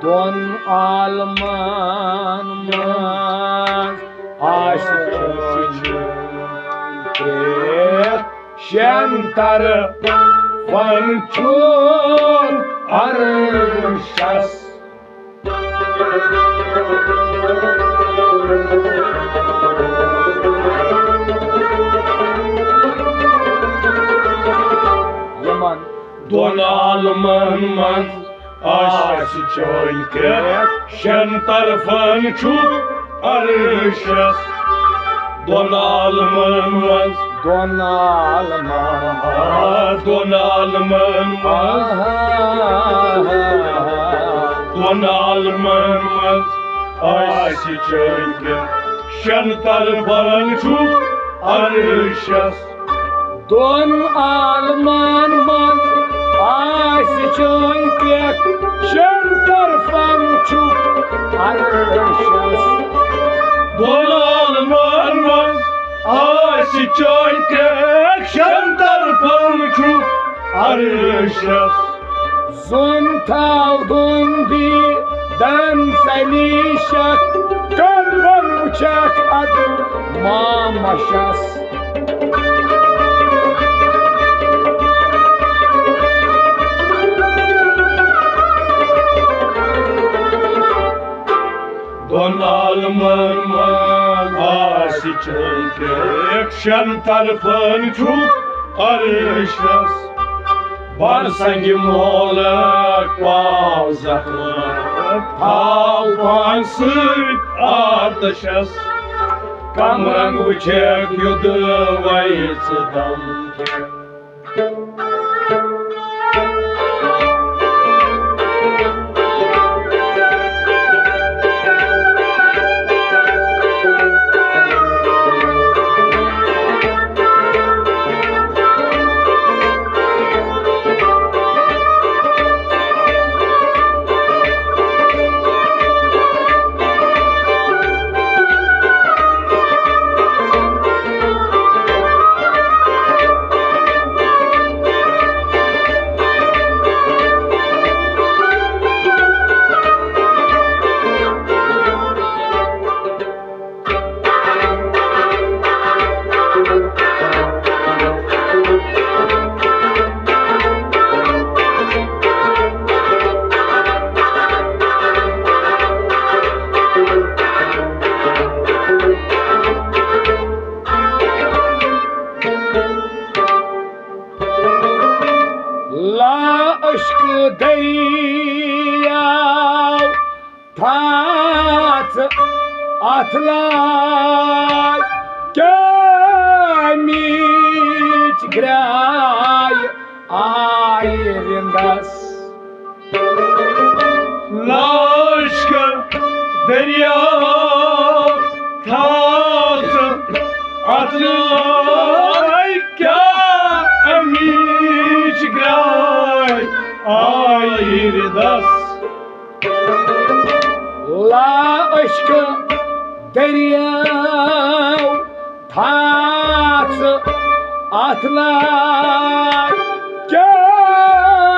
Don alman mas aşçı şentar vançur arşas Yaman Don alman man aşı çoykek Şen tarafın çuk arışas Don alman man Don alman Don alman man Don alman man aşı çoykek Şen tarafın çuk arışas Don alman mas aşçı pek şentar fançu arşas Don alman man aşı çoykek Şen tarafın çuk arışas Zontav dondi dan salişak kalban uçak adı mamaşas Don alman man aşı çoykek Şen tarafın çuk arışas Var sangi molak bağzaklar Palpan sık atışas Kamran uçak yudu vayısı damke aşk deryav tat atlay gemit gray ayrındas Laşka derya tatı atlay Amiç gray ayrdas La aşk deryav tat atlay gemit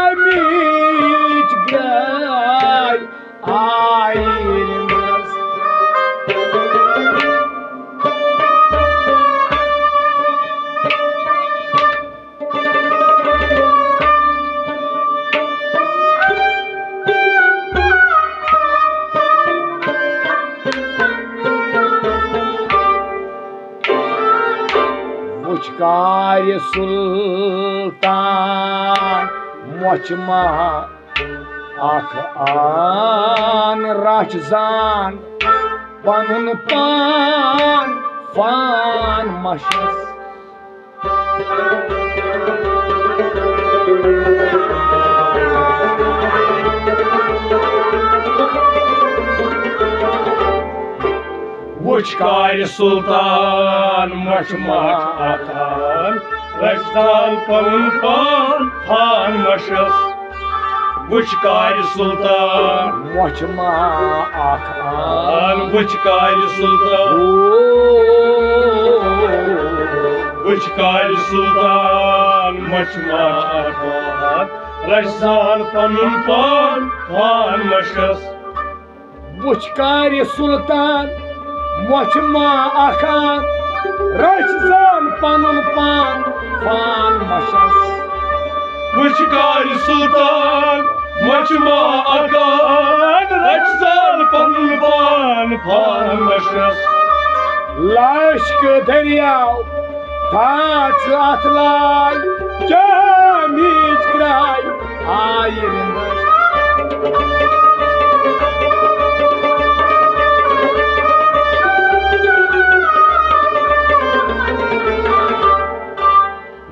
gray ayrındas वुचकार सुल्तान मोचमा आख आन राशजान पनुन पान फान मशस वुचकार सुल्तान मचमा आखान राशजान पनुन पान फान मशस वुचकार सुल्तान मोचमा आख आन वुचकार सुल्तान वुचकार सुल्तान मचमा आखान राशजान पनुन पान फान मशस वुचकार सुल्तान मोचमा आखान राशजान पनुन पान फान मशस वुचकार सुल्तान मचमा आखान राशजान पनुन पान फान मशस लाश्क दरियाव थाच अतलाय क्या मीच क्राय आयरिंदस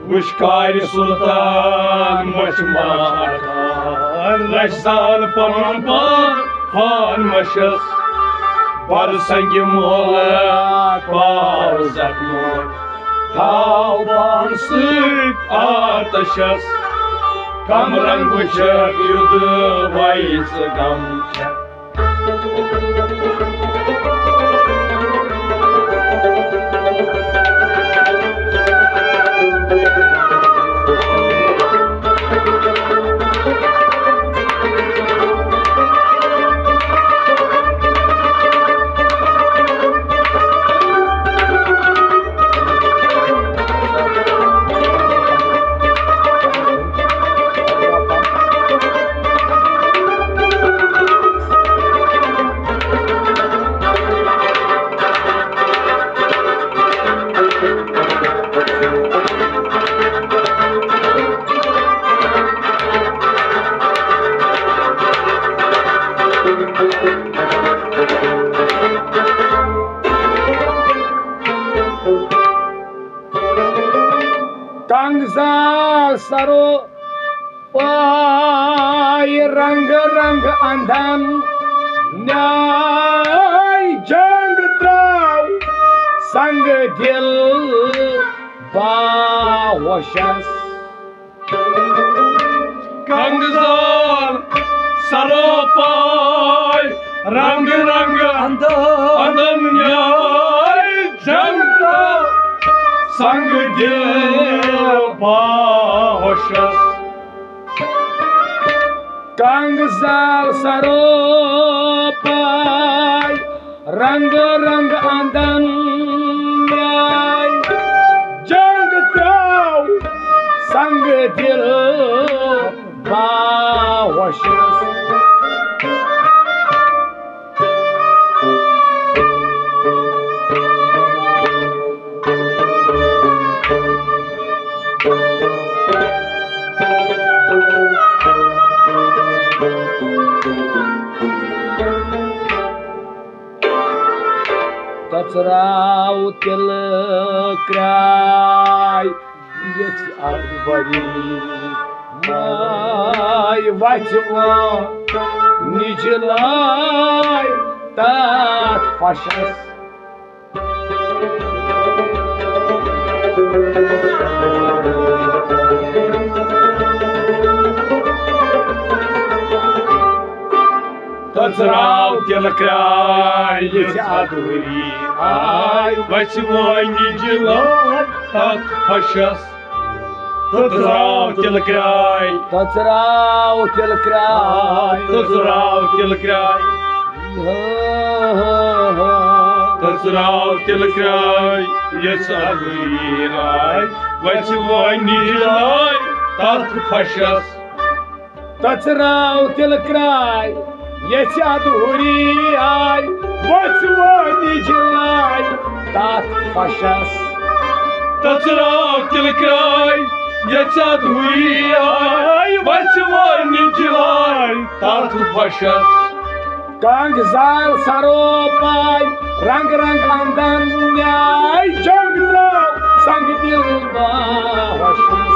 वुचकार सुल्तान मचमा आखान राशजान पनुन पान फान मशस बर संग मोहलक पाव जख्मो थाव पान सित आतशस कम रंग वुचक युद्ध वाइस गम कंगजाल सरो पाय रंग रंग अंधन न्याय जंग द्राव संग दिल बावशस कंगजाल सरोपाय रंग रंग अंधन न्याय जंग संग दिल बावशस कंगजाल सरो पाय रंग रंग अंधन न्याय जंग द्राव संग दिल बावशस तचराव तिल क्राय यच अकबरी माय वचवा निजलाय तात फशस तचराव तिल क्राय यच अकबरी आय वचवा निजलाय तात फशस तचराव तिल क्राय तचराव तिल क्राय तचराव तिल क्राय तचराव तिल क्राय यच अकबरी आय वचवा निजलाय तात फशस तचराव तिल क्राय यच अधूरी आय वचवा निजलाय तात फशस Tățărac tilcrai, Yețat huiai, Vațăvai nintilai, Tatu pașas. Gang zal saropai, rang rang andanyai, Jang drau, sang dilba hoşuz.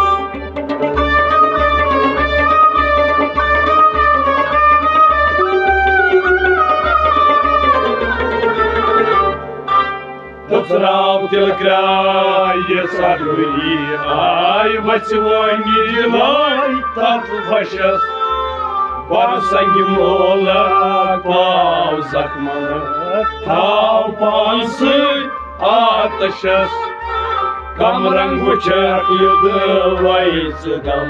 Tățărac tilcrai, Yețat huiai, Vațăvai nintilai, Tatu pașas. Varsangi mola pau zakmana, Tau pansıy ataşas, Kamran uçak yuduvay zıgam.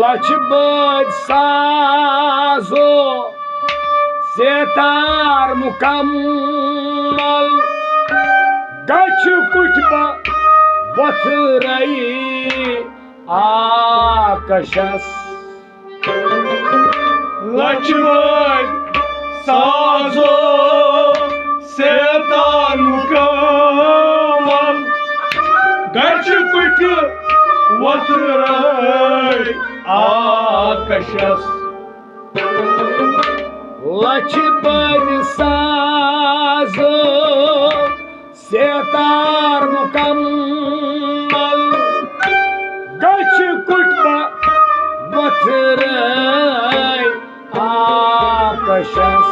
Laçbad sazo setar mukammal Gaçı kutba vatırayı akaşas Laçvay sazo setan mukamal Gaçı kutu vatıray akaşas Laçbad sazo setar mukammal Gaçı kutba vatırayı akaşas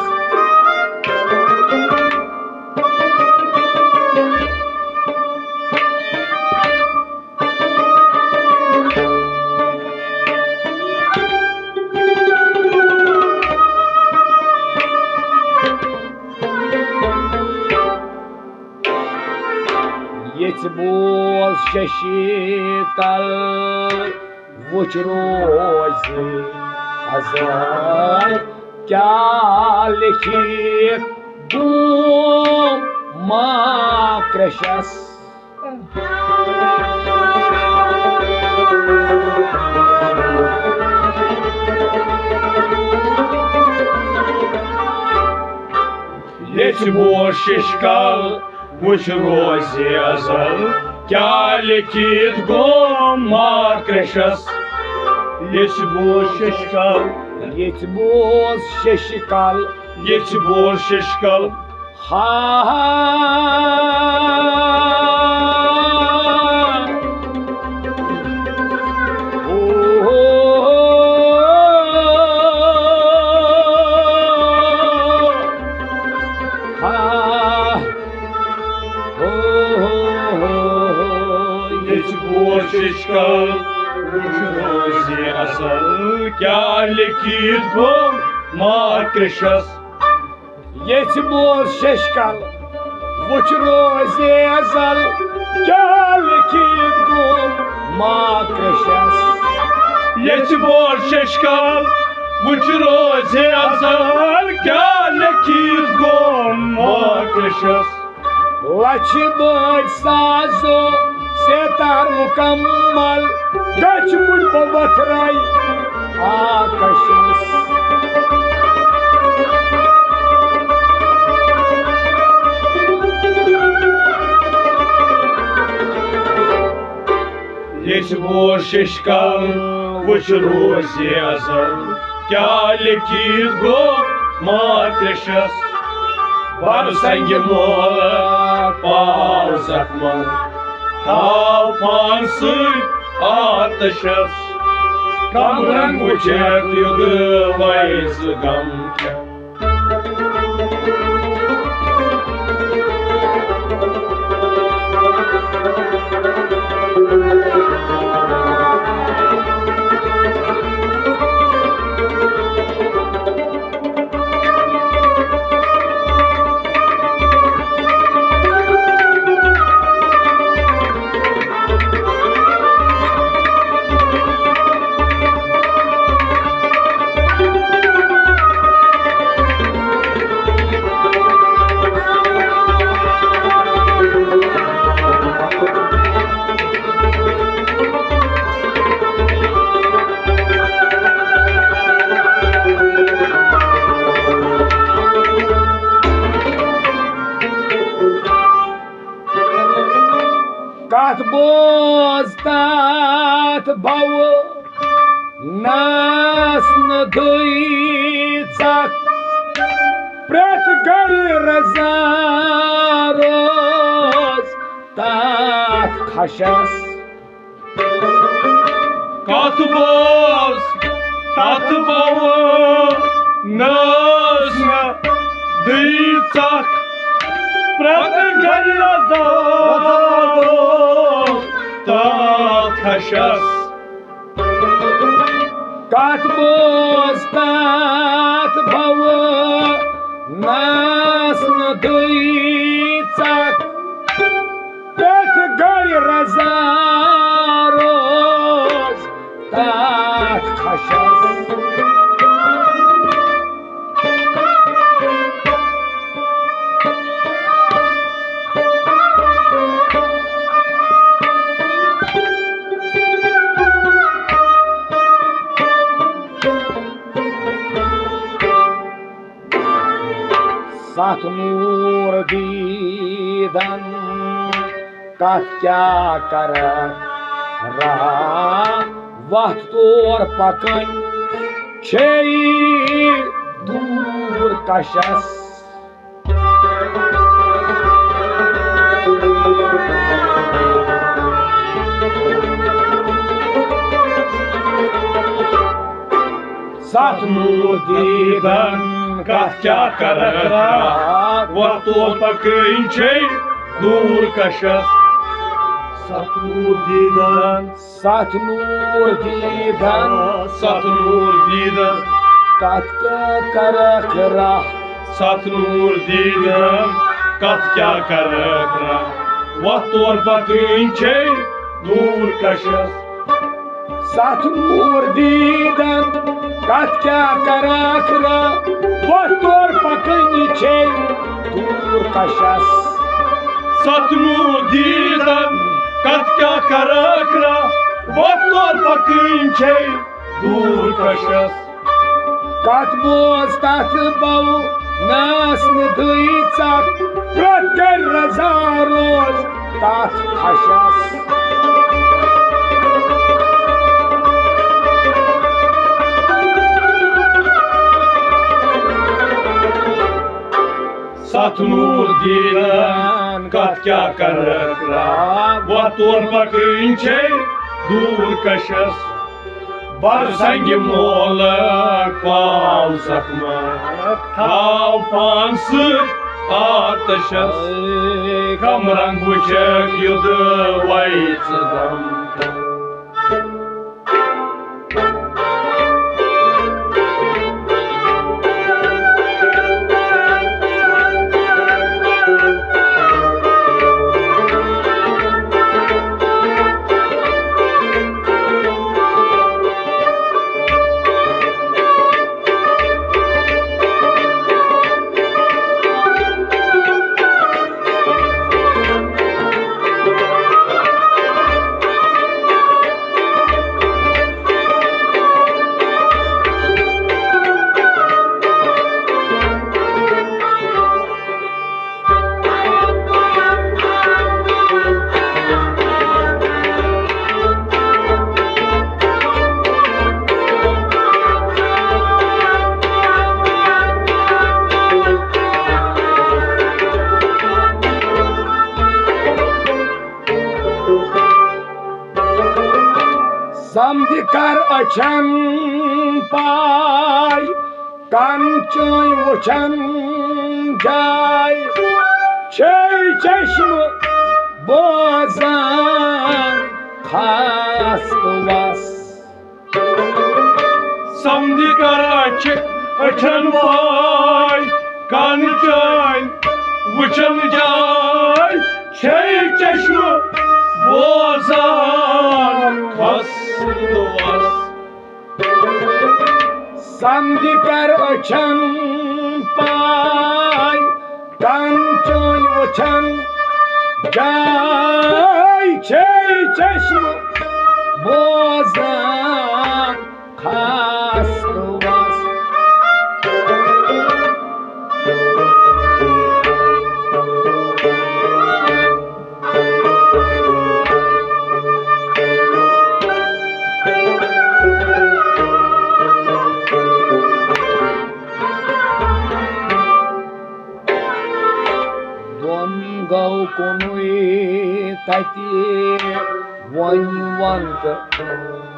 Yețboz şeşikal vuçrozi azal Kya likhit gum makrashas Yeçboz şişkal Vuçrozi azal Kya lekit goma kreşas Yeçboz şişkal Yețboz şeşikal Yeçboz şişkal Ha Yeçboz şişkal Vuçrozi azal Kya lekit goma kreşas Yețboz şeşkal vuçrozi azal Kya likhit gum makrashas Yeçboz şişkal Vuçrozi azal Kya lekit goma kreşas Laçbad sazo setar mukammal Gaç kutba vatray akaşas Yeçboz şişkal Vuçrozi azal Kya lekit goma kreşas Varsangi mola pau zakman Tau pansıy ataşas Kamran uçak yuduvay zıgam कथ बोज तात भव नासन धुईचाक प्रत गरी रजा रोज तात खशस कथ बोज तात भव नासन धुईचाक प्रत गरी रजा रोज तात खशस कथ बोज तात भव नासन धुईचाक प्रत गरी रजा रोज तात खशस साथ नूर दीदन कथ क्या कर रहा वक्त तोर पकन छे दूर कशस साथ नूर दीदन कथ क्या कर वक्त तोर पकन छे दूर कशस सतनूर दीदन सतनूर दीदन सतनूर दीदन कथ कर रहा सतनूर दीदन कथ क्या कर वक्त तोर पकन छे दूर कशस सतनूर दीदन कथ क्या कर वो तोर पकनी छे दूर कशस सतनूर दीदन कथ क्या कर वो तोर पकन छे दूर कशस कथ बोज तथ बव नासन धुईचाक प्रत गरी रजा रोज तात खशस सतनूर दीदन कथ क्या कर वो तोर पकन छे दूर कशस बरसंग मोल पाव सकमक थाव पांस आतशस कम रंग वुचक युद्ध वैच दम समझ कर अछन पाय कान चोय वुछन जाय छे चश्म बोजान खास वास समझ कर अछन पाय कान चोय वुछन जाय छे चश्म बोजान खास समझ कर अछन पाय कान चोय वुछन जाय छे चश्म बोजान खास वास तति वन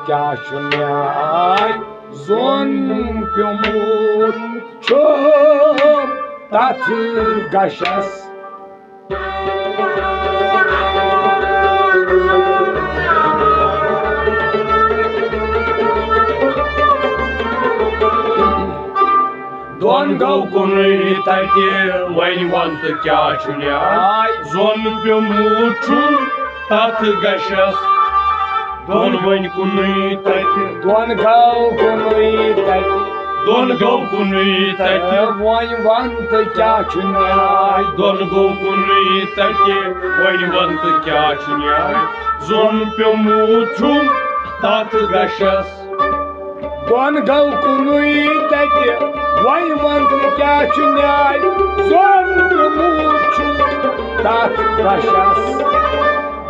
क्या न्याय जोन प्योमूत तथ गशस Don gau kunui tati wani want kya न्याय zon pyomuchu tat gashas Don wani kunui tati Don gau kunui tati Don gau kunui tati wani want kya न्याय Don gau kunui tati wani want kya न्याय zon pyomuchu tat gashas Don gau kunui tati wani want kya न्याय zon pyomuchu tat gashas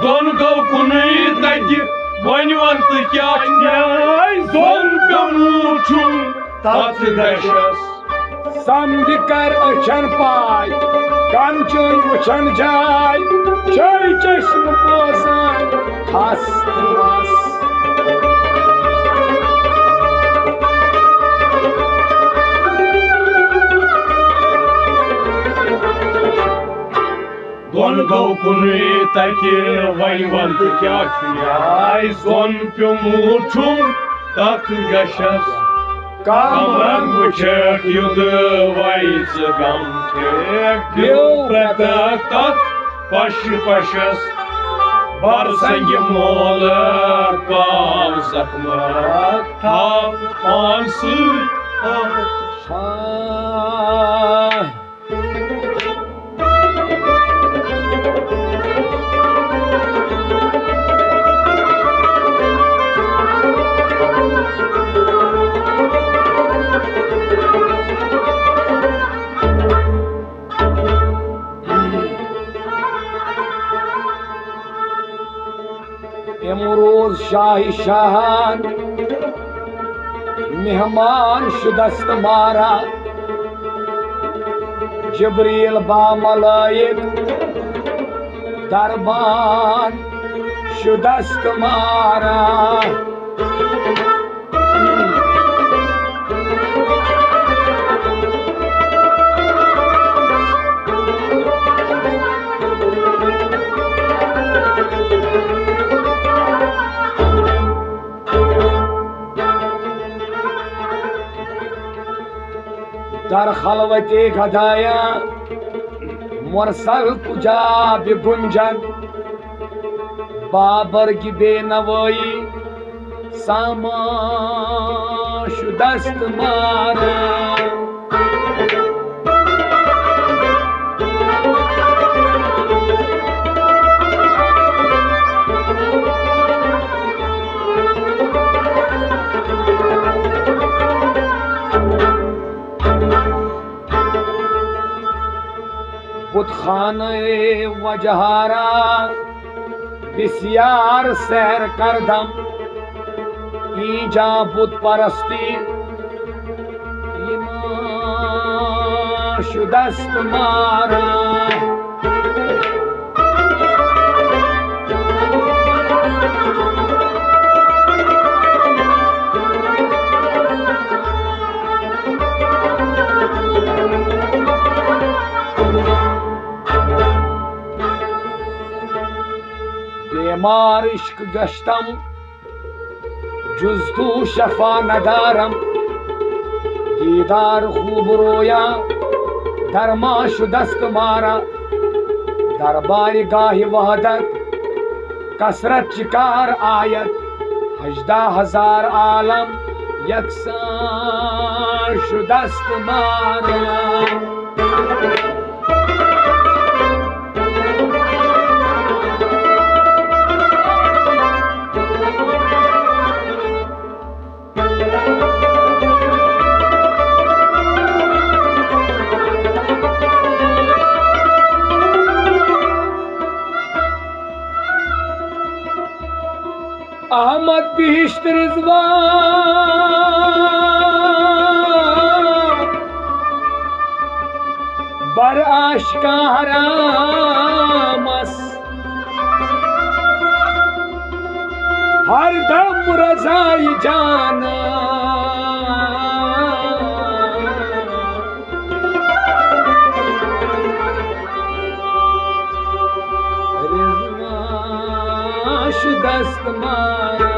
Don gau kunui tati wani want kya न्याय zon pyomuchu tat gashas Samdi kar achan pai Kanchun uchan jai Chai chashm bozan Khas mas Don gau kunui tati wani want kya न्याय zon pyomuchu tat gashas Kamran bıçak yuduvayız gam tek Dil pratak tat paşı paşas Bar sangi mola pavzakmak Tav ansı Shah Emroz Shahi Shahan Mehman Shudast Mara Jibril Ba Malaik Darban Shudast Mara Dar khalwate ghadaya mursal kuja bi gunjan babar ki benawai sama shudast mara Butkhane vajhara bisyar seyr kardam İca but parasti ima shudast mara Bemar ishq gashtam Juztu shafa nadaram Didar khub roya Darma shudast mara Darbari gahi wahdat Kasrat chikar ayat 18,000 alam Yaksan shudast mara Ahmad Bihişt Rizvan Bar aşka haramas हम रजाई जाना रिजवाश दस्त मारा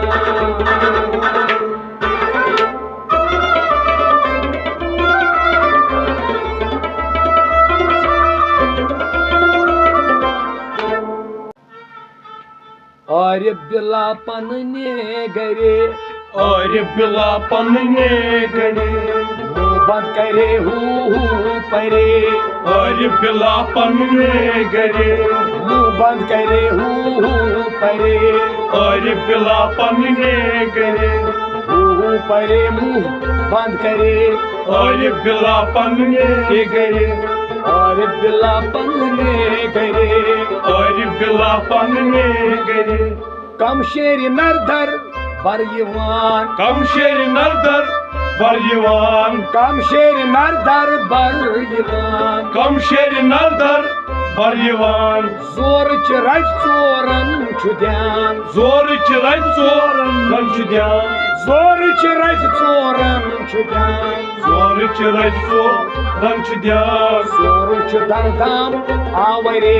और बिलापन ने गरे और बिलापन ने गरे मुंह बंद करे हु परे और बिलापन ने गरे मुंह बंद करे हु परे और बिलापन ने गरे हु परे मुंह बंद करे और बिलापन ने गरे और बिलापन ने गरे और बिलापन ने गरे कम शेर नरदर बर यवान कम शेर नरदर बर यवान कम शेर नरदर बर यवान कम शेर नरदर बर यवान जोर च रज चोरन छु ध्यान जोर च रज चोरन छु ध्यान जोर च रज चोरन छु ध्यान जोर च रज चोरन छु ध्यान जोर च दरदाम आवरे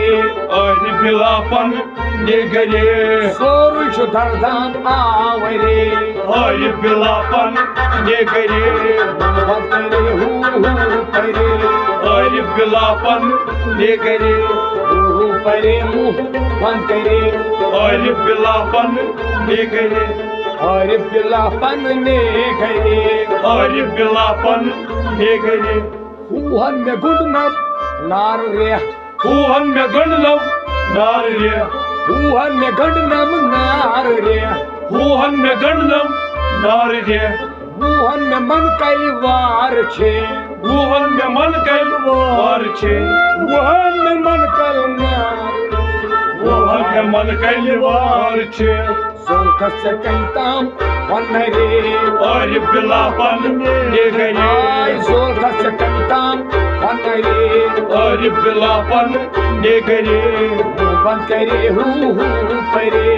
और बिलापन ने गरे जोर च दरदाम आवरे और बिलापन ने गरे बंद करे हु परे और बिलापन ने गरे हु परे मुंह बंद करे और बिलापन ने गरे और बिलापन ने गरे और बिलापन ने गरे हुहन में गुंडनम नार रे हुहन में गंडलम नार रे हुहन में गंडनम नार रे हुहन में गंडलम नार रे हुहन में मन कलवार छे हुहन में मन कलवार छे हुहन में मन कलवार हुहन में मन कलवार छे सोंकस से कंताम वनरे और बिलापन ने गरे आय सोंकस से कंताम वनरे और बिलापन ने गरे बंद करे हु परे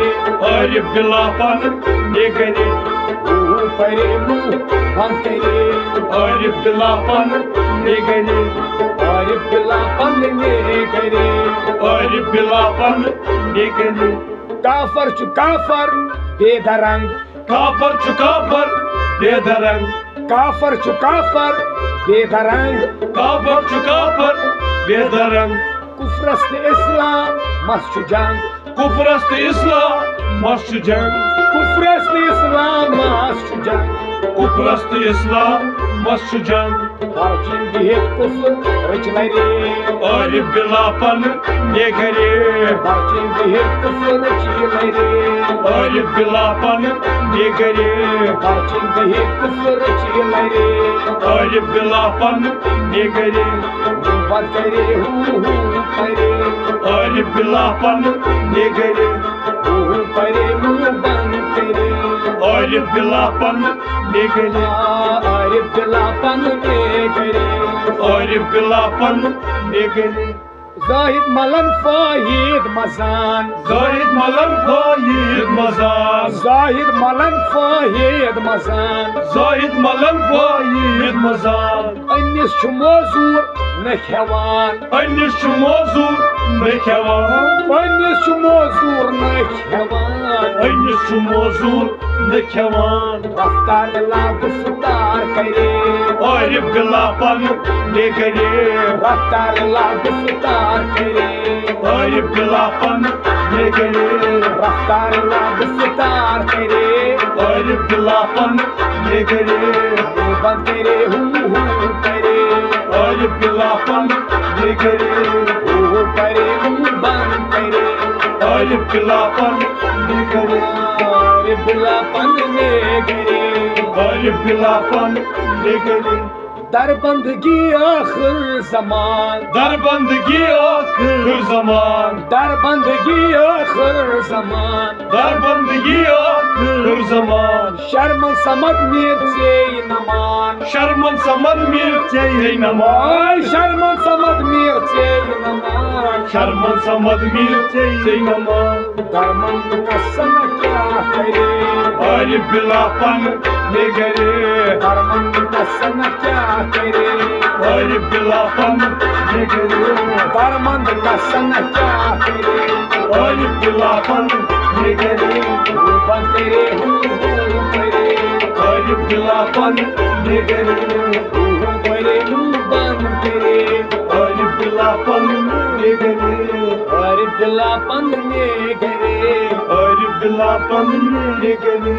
और बिलापन ने गरे हु परे मुंह बंद करे और बिलापन ने गरे और बिलापन ने करे और बिलापन ने गरे काफर चु काफर बेदरंग काफर चुका पर बेदरंग काफर चु काफर बेदरंग काफर चुका पर बेदरंग कुफरस्त इस्लाम मस्त जंग कुफरस्त इस्लाम मस्त जंग कुफरस्त इस्लाम मस्त जंग कुफरस्त इस्लाम मस्त जंग परचिन बिहित कुफर रचलरे और बिलापन ने गरे परचिन बिहित कुफर रचलरे और बिलापन ने गरे परचिन बिहित कुफर रचलरे और बिलापन ने गरे बंद करे हु परे और बिलापन ने गरे हु परे मुंह बंद करे और बिलापन ने गरे और बिलापन ने करे और बिलापन ने गरे जाहिद मलन फाहिद मजान जाहिद मलन फाहिद मजान जाहिद मलन फाहिद मजान जाहिद मलन फाहिद मजान अनिस छु मोजूर न खेवान अनिस छु मोजूर न खेवान अनिस छु मोजूर न खेवान अनिस छु मोजूर न खेवान रफ्तार लागू सुतार करे और बिलापन ने गरे रफ्तार लागू सुतार करे और बिलापन ने गरे रफ्तार लागू सुतार करे और बिलापन ने गरे बंद करे हु करे और बिलापन ने गरे हु करे हु बंद करे और बिलापन ने गरे और बिलापन ने करे और बिलापन ने गरे दरबंदगी आखिर जमान दरबंदगी आखिर जमान दरबंदगी आखिर जमान दरबंदगी आखिर जमान शर्मन समद मिर्चे नमान शर्मन समद मिर्चे नमान शर्मन समद मिर्चे नमान शर्मन समद मिर्चे नमान दरमंद का सन क्या करे और बिलापन निगरे दरमंद कसन क्या करे और बिलापन निगरे दरमंद कसन क्या करे और बिलापन निगरे बंद करे और बिलापन निगरे करे बंद करे और बिलापन निगरे और बिलापन ने करे और बिलापन निगरे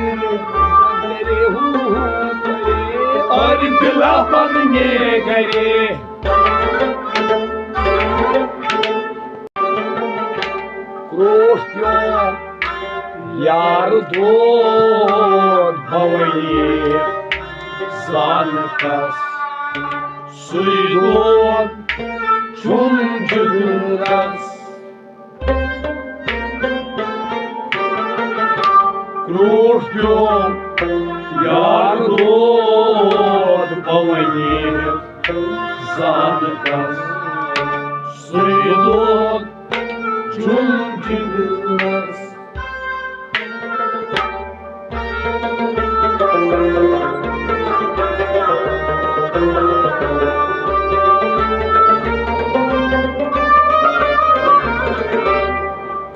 करे और बिलापन ने करे क्रोश क्यों यार दो भवये जानकस सुईदोन चुम जुगरस क्रोश्यो यार दोद भवये जानकस सुईदोन चुम जुगरस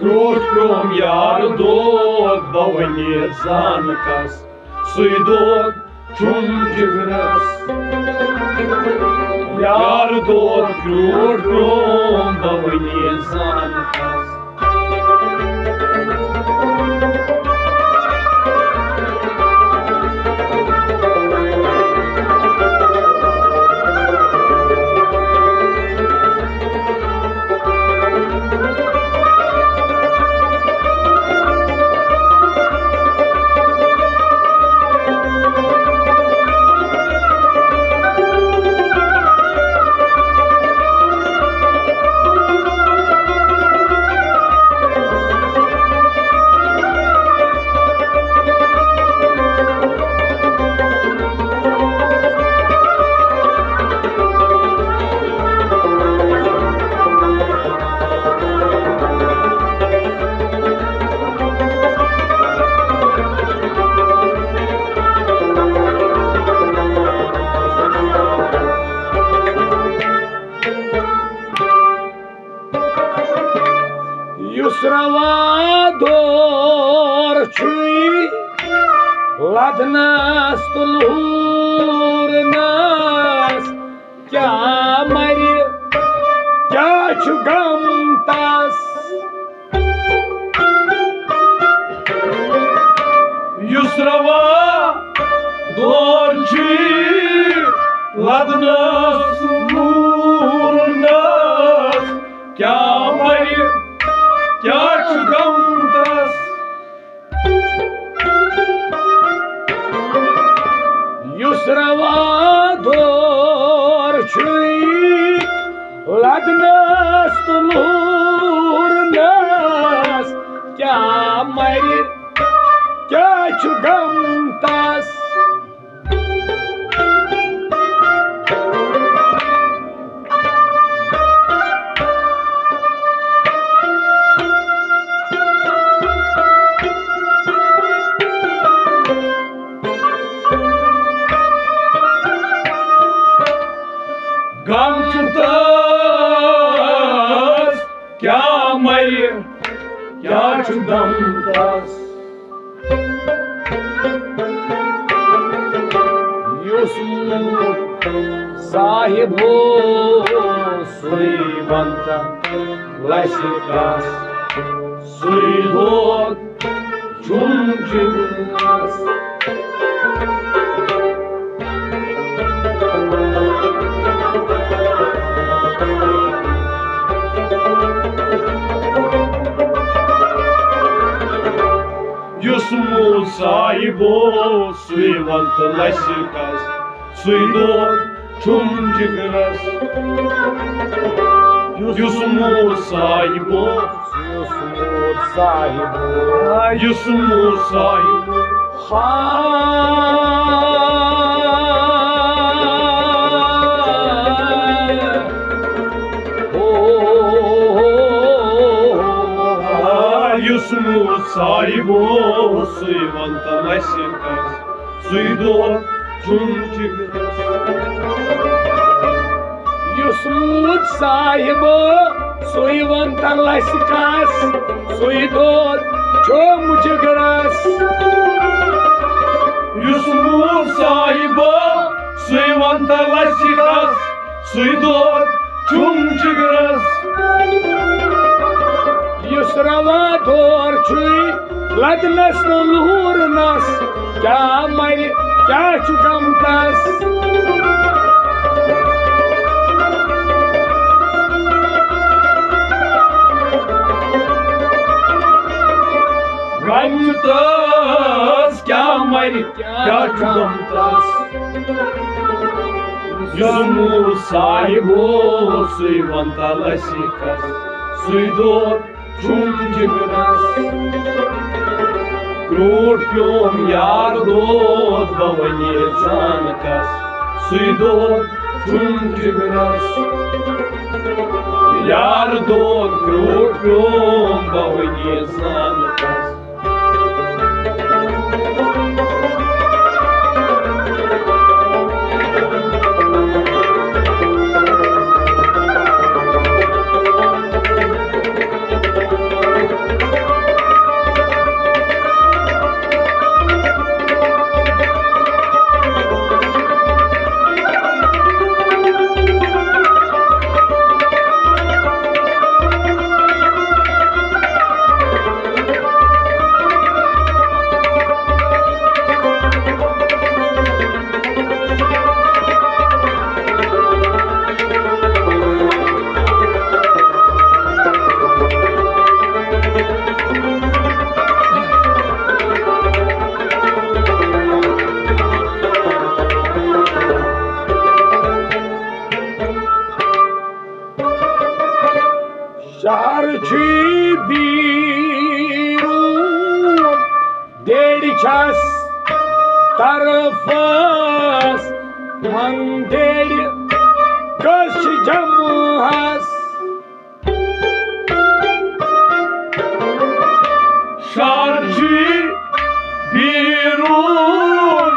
Крошком ярдот баване занкас, суйдот чунджиграс. Ярдот крошком баване занкас. लदनास तुलूरनास क्या मरि क्या छु गम तास Yusrava dorci ladnas nurnas kya mari kya chugamtas Yusrava dorci ladnas tulurnas क्या मरि क्या छु गम तास gam chutas kya mari kya chugamtas Yusmut sahibo suivanta lasikas suidot chunjigas Yusmu sahibo suivant lasikas suidot chunjigas Yusmu sahibo Yusmu sahibo Yusuf sahibo Suyvanta lasikas Suydot çumçigras Yusuf sahibo Suyvanta lasikas Suydot çumçigras Yusuf sahibo Suyvanta lasikas Suydot çumçigras Yusrava dorçuy ladnas lurnas kya mari kya chukamtas Gamtas kya mari kya chukamtas Yusuf sahibo Suyvanta lasikas Suydot çumçigras Krut pyom yardot bavani zankas Suydot çumçigras Yardot krut pyom bavani zankas Şarkı birun dediças tarafas mandeli göz camuhas Şarjı birun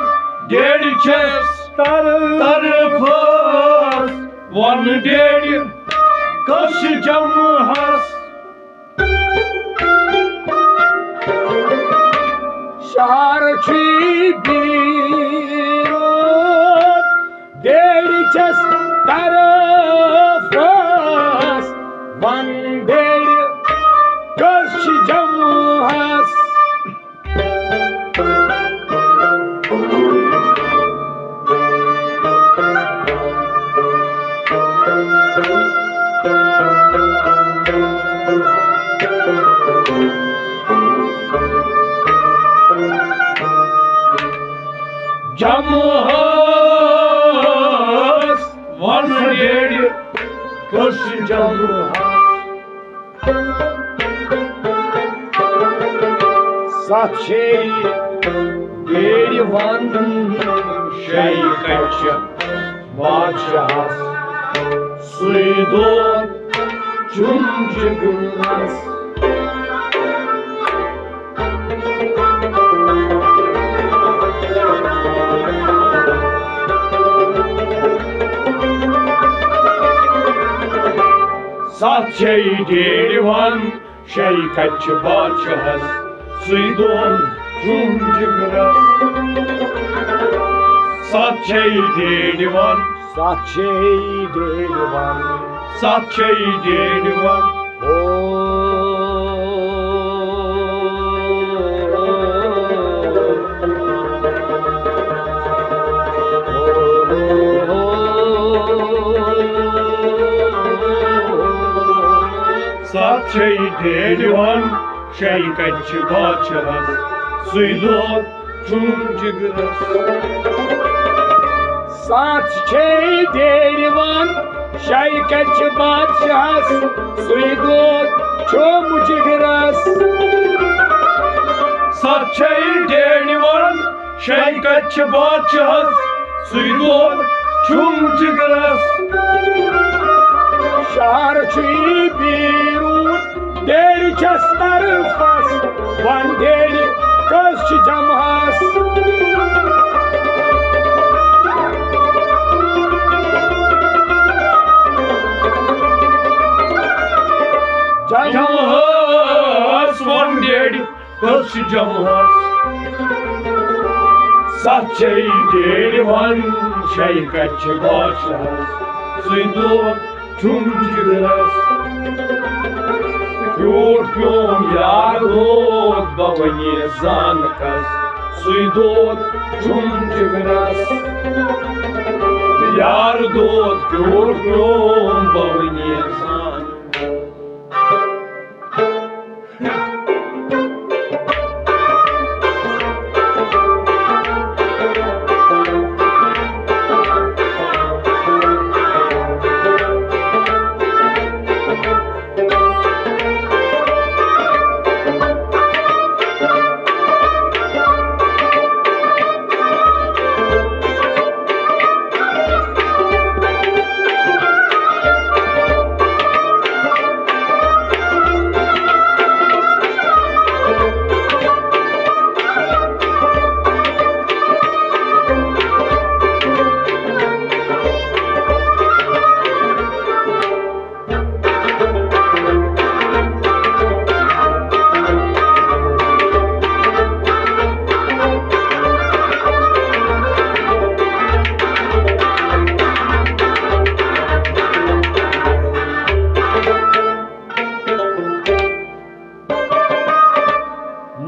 gerçes tarafas Van deri kaşı camuhas Şarkı birun dediças tarafas mandeli göz camuhas Camuhas Van deri kaşı camuhas Saçey derivan Şey kaçı Badşahas Suydot Cumcugras Satçey derivan Şey kaçı Badşahas Suydot Cumcugras Satçey derivan Saçey derivan Satçey derivan Satçey derivan Şey kaçı Badşahas Suydot Cumcugras Saçey derivan Şaykaç Badşahas Suydot Cumcugras Satçey derivan Şey kaçı Badşahas Suydot Cumcugras Şarkı birun डेरी छस तरफस वन डेरी कस छ जमहस जमहस one डेरी कस छ जमहस सत डेरी वन शय कच बादशाहस सुदोद चुम जिगरस क्यूट प्योम यार दोद बवनी जानकस सुदोद चुम जिगरस यार दोद क्यूट प्योम बवनी जान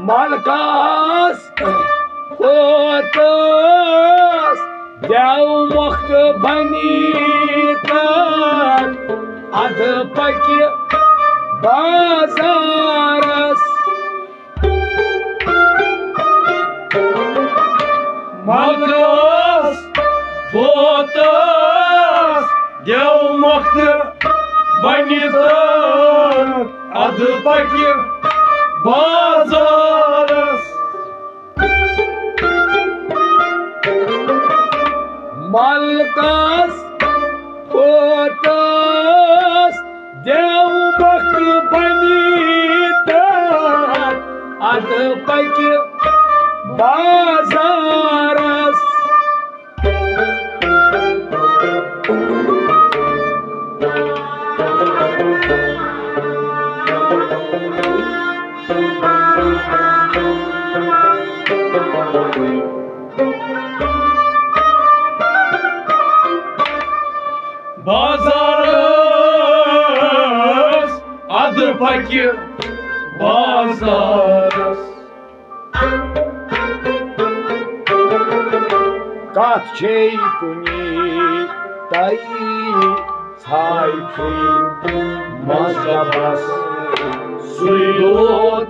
Malkas Otas Dev Mokt Banitan Ad Paki Bazaras Malkas Otas Dev Mokt Banitan Ad Paki Bazaras Malkas Otas Dev Mokt Banitan Ad Paki Bazaras Bazaras Ad Paki Bazaras Kat çey kuni tay çay mazabas Suydod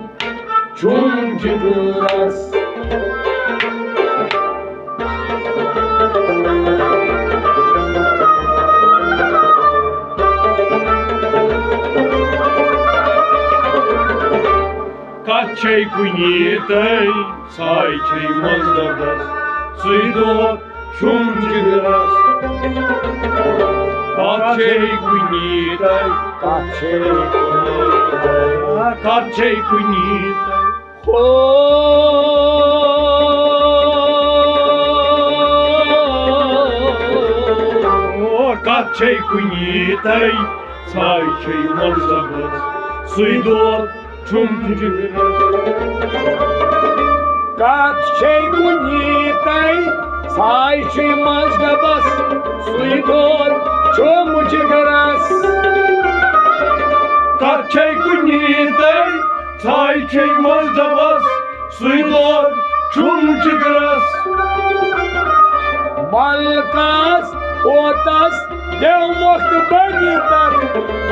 çum cıgıras Kaçay kunitay sayçay mazdagas Suydod çum cıgıras Kaçay kunitay Kaçay kunitay Kaçay kunitay sayçay mazdagas Suydod çum cıgıras Kat çey kunitai sayçay mazgabas Suydod çum cıgıras Kaçay kunitay sayçay mazdagas Suydod çum cıgıras Malkas Otas Dev Mokt Banitan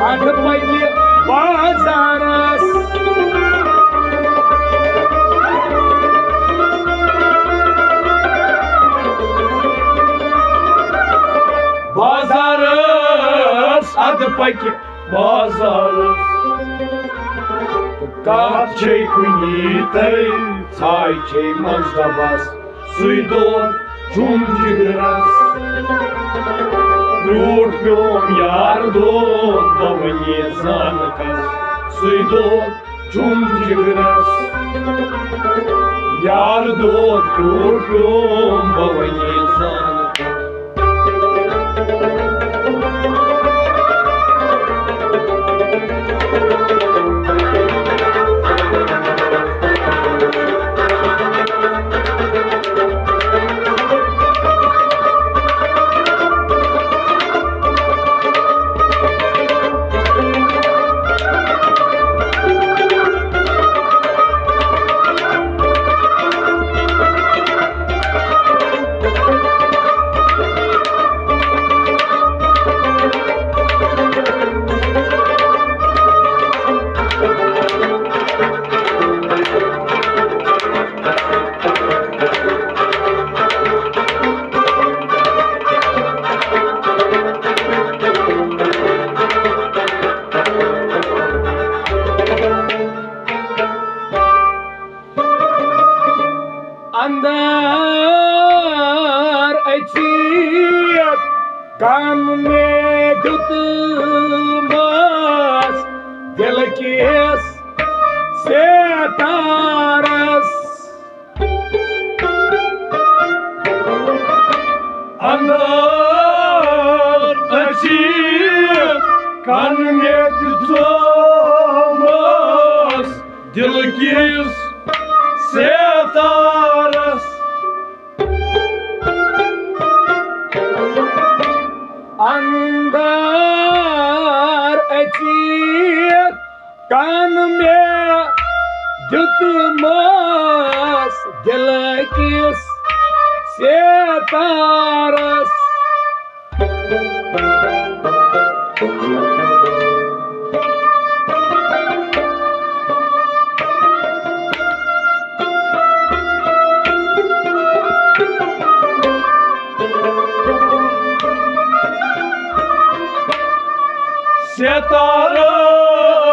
Ad Paki Bazaras Bazaras Ad Paki Bazaras Kaçay kunitay sayçay mazdagas Suydod çum cıgıras Кружком ярдо, да мне занкас, sui dod chum jigras yar dod kurum bavani san अंदर अचियत कान में दुत मास दिल किस से तारस अंदर अचियत कान में दुत मास दिल किस से तारस अंदर अचियत कान में दुत मास दिल किस से तारस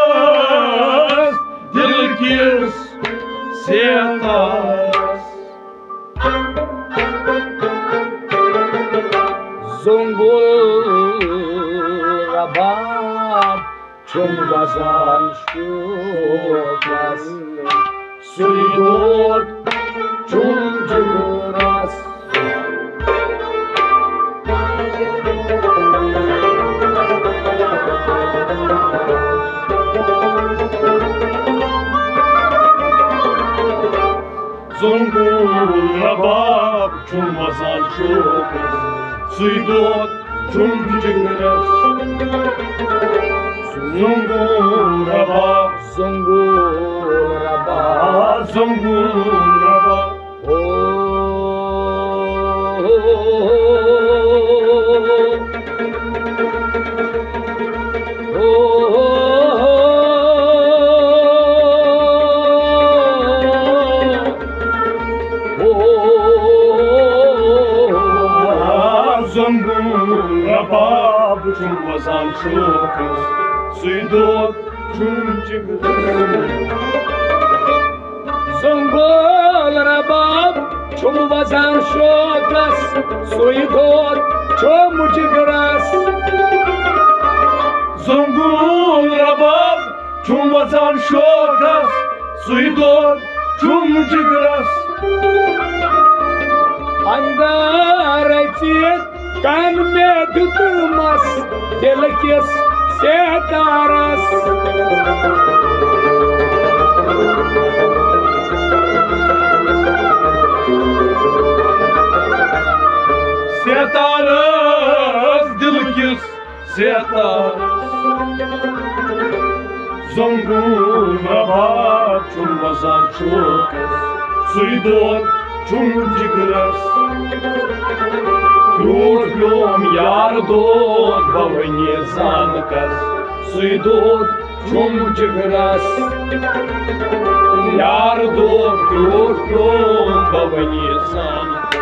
Setaras dil kirs setaras Zungul rabab chum bazan shukas suydot chum jigras Zungul rabab chum bazan shukas suydot chum jigras Zungul rabab Zungul rabab Zungul rabab chum bazan shukas suydot chum jigras Zungul rabab chum bazan shukas suydot chum jigras Zungul rabab chum bazan shukas suydot chum jigras अंदर अचियत कान में दुत मस दिल किस से तारस Setaras dil kirs setaras Zungul rabab chum bazan shukas suydot chum jigras Krut plom yar dod bavani zankas suydot chum jigras Yar dod krut plom bavani zankas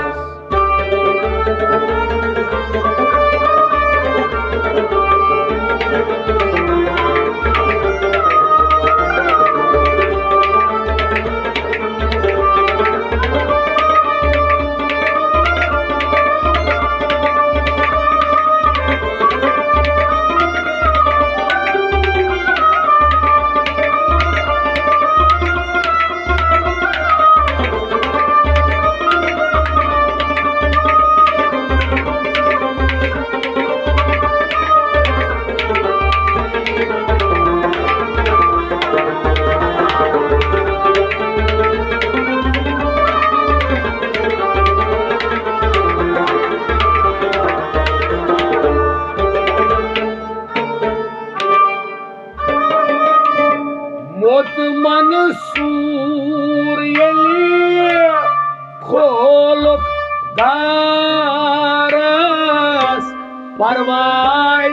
परवाय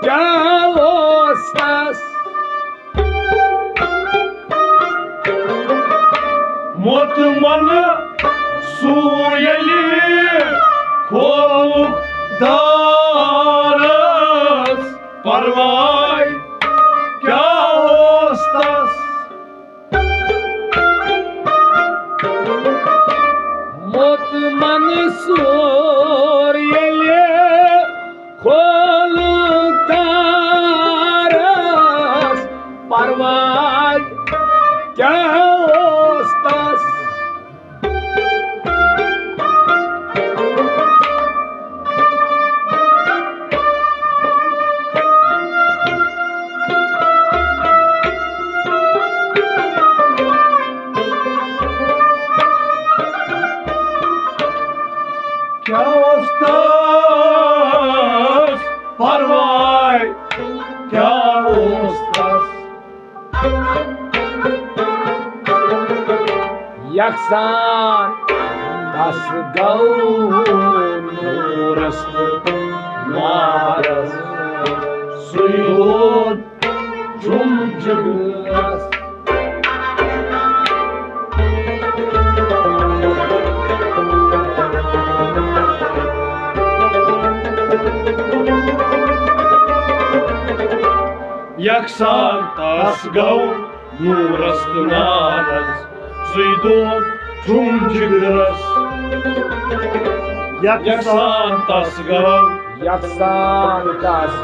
क्या ओसस मोत मन सूयली खोलुक दारस परवाय क्या ओसस मोत मन सूयली खोलुक दारस परवाय क्या ओसस क्या ओसस परवाय क्या ओसस यकसान दस गौरस मारस सुयोद झुमझुमस यकसान tas gau nūras tunaras suidot čumģigras yaksan tas gau यकसान दस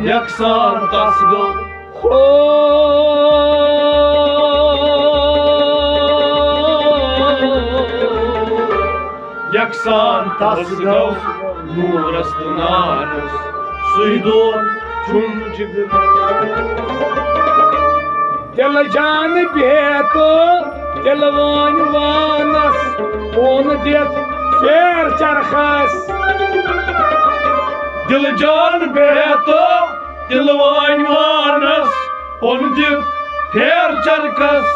yaksan tas gau हो yaksan tas gau nūras tunaras suidot दिल जान बेतो दिलवान वानस ओन दित फेर चरखस दिल जान बेतो दिलवान वानस ओन दित फेर चरखस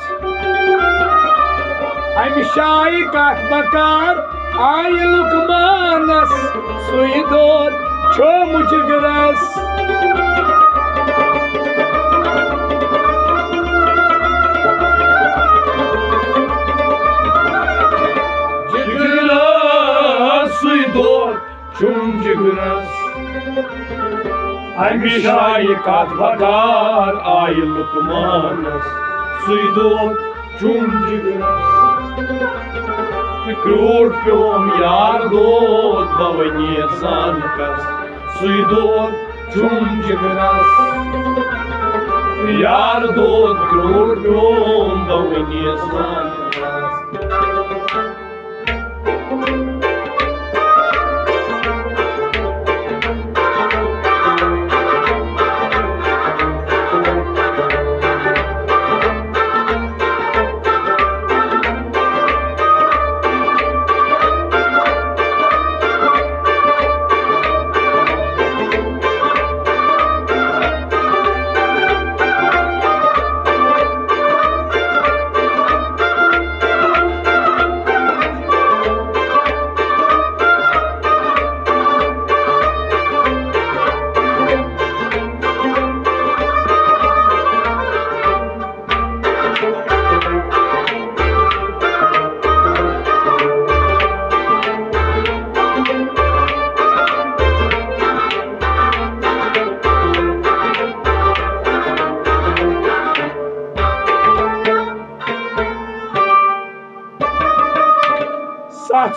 अमि शाही कथ बकार आय लुकमानस सुई दोद छो मुझगरस Çumcugras Ay mişayı kat bakar ay lukmanas Suydot çumcugras Krur pjom yardot bavanye sankas Suydot çumcugras Yardot krur pjom bavanye sankas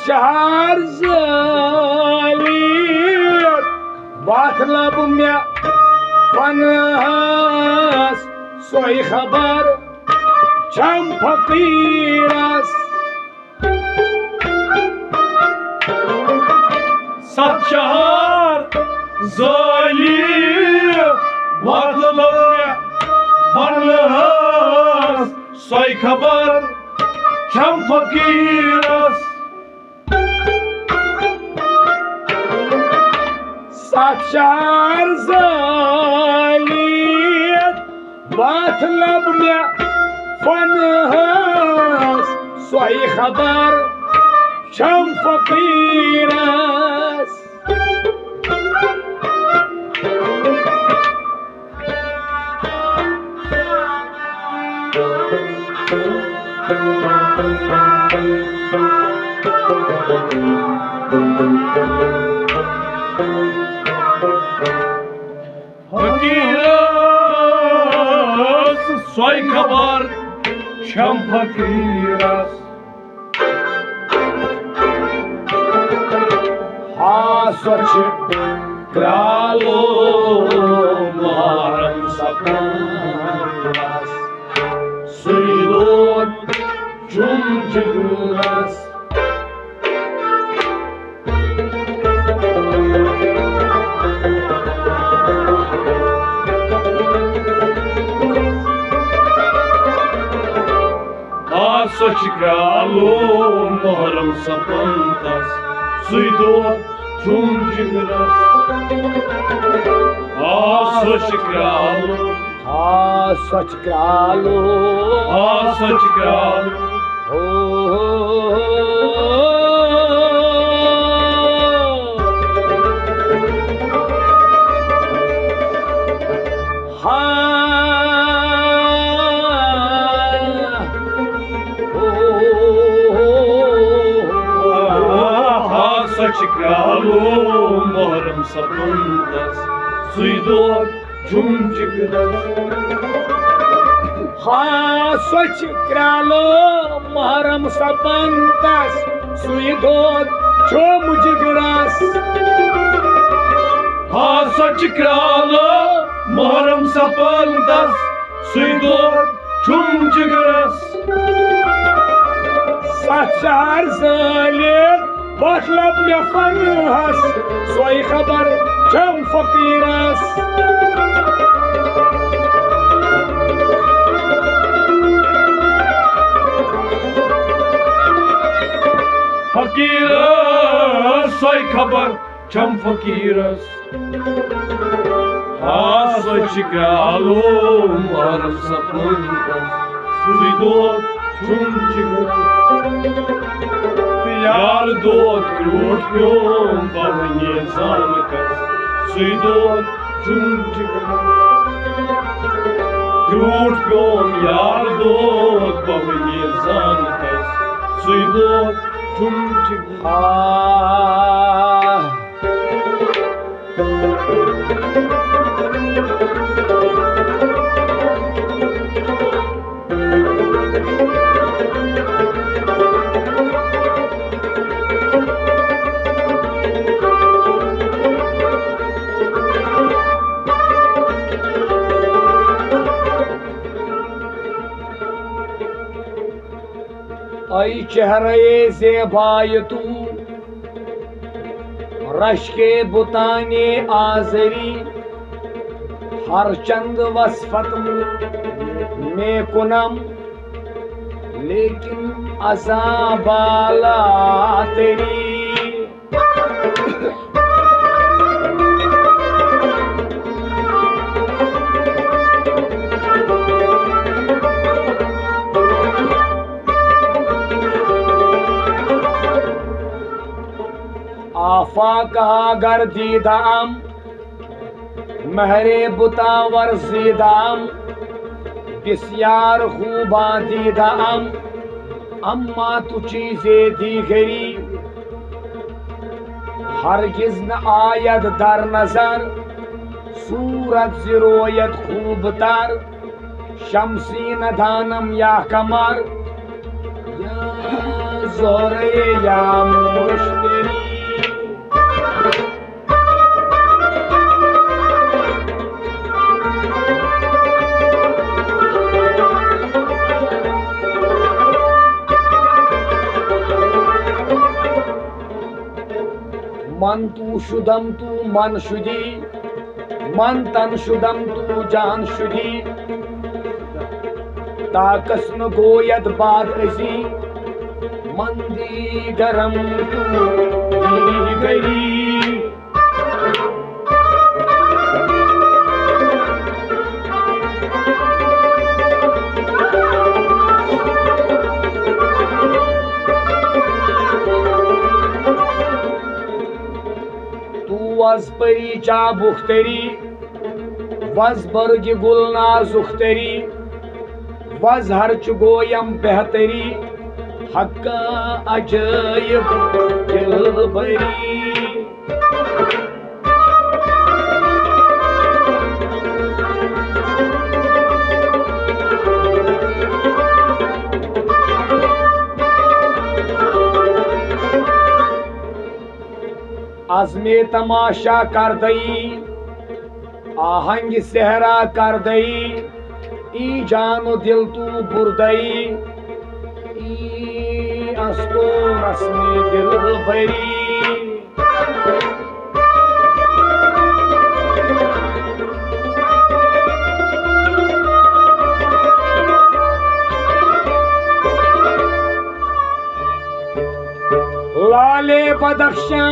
शहर ज़ालियत मतलब में फनहस सोई खबर छम फकीरस Satşahar zalim Vatlılar Varlığız Soy kabar Şam fakiras शहर ज़ालियत मतलब में फनहस सोई खबर शम फकीरस फकीरस सोई खबर छम फकीरस हाँ स्वच्छ क्रालो मारम सपनास सुईदोत चुम जिगरस स्वच्छ क्रालो मोहरम सपंतस सुईदोत चुम जिगरस स्वच्छ क्रालो स्वच्छ क्रालो स्वच्छ क्रालो स्वच्छ क्रालो मोहरम सपंतस सुईदोत चुम जिगरस स्वच्छ क्रालो मोहरम सपंतस सुईदोत चुम जिगरस स्वच्छ क्रालो मोहरम सपंतस सुईदोत चुम जिगरस सचार ज़ालिम बखलब में फनहस सोई खबर छम फकीरस फकीरस सोई खबर छम फकीरस स्वच्छ क्रालो मोहरम सपंतस सुईदोत चुम जिगरस यार दोत क्रूट प्योम बवनी जानकस सुईदोत चुम जिगरस क्रूट प्योम यार दोत बवनी जानकस सुईदोत चुम ऐ चेहरे ज़ेबाय तू रश के बुताने आज़री हर चंद वस्फत में कुनम लेकिन अज़ाबाला तेरी आफा कहा गर्दीदाम महरे बुतावर जीदाम बिस्यार खूबा दीदाम अम्मा तु चीज़े दीगरी हरगिज न आयत दर नजर सूरत जिरोयत खूब तर शमसी न दानम या कमर या ज़ोरे या मुश्तरी मन तू शुदम तू मन शुदी मन तन शुदम तू जान शुदी ताकस न गोयत बाद अजी मंदी गरम तू गई वज परी चा बुख्तरी वज बर्ग गुलना जुख्तरी वज हर्च गोयम बेहतरी हक्का अजायब दिलबरी आज़मे तमाशा कर दई आहंग सहरा कर दई ई जानो दिल तू बुरदई ई असको रस्मे दिल बरी लाले बदख्शां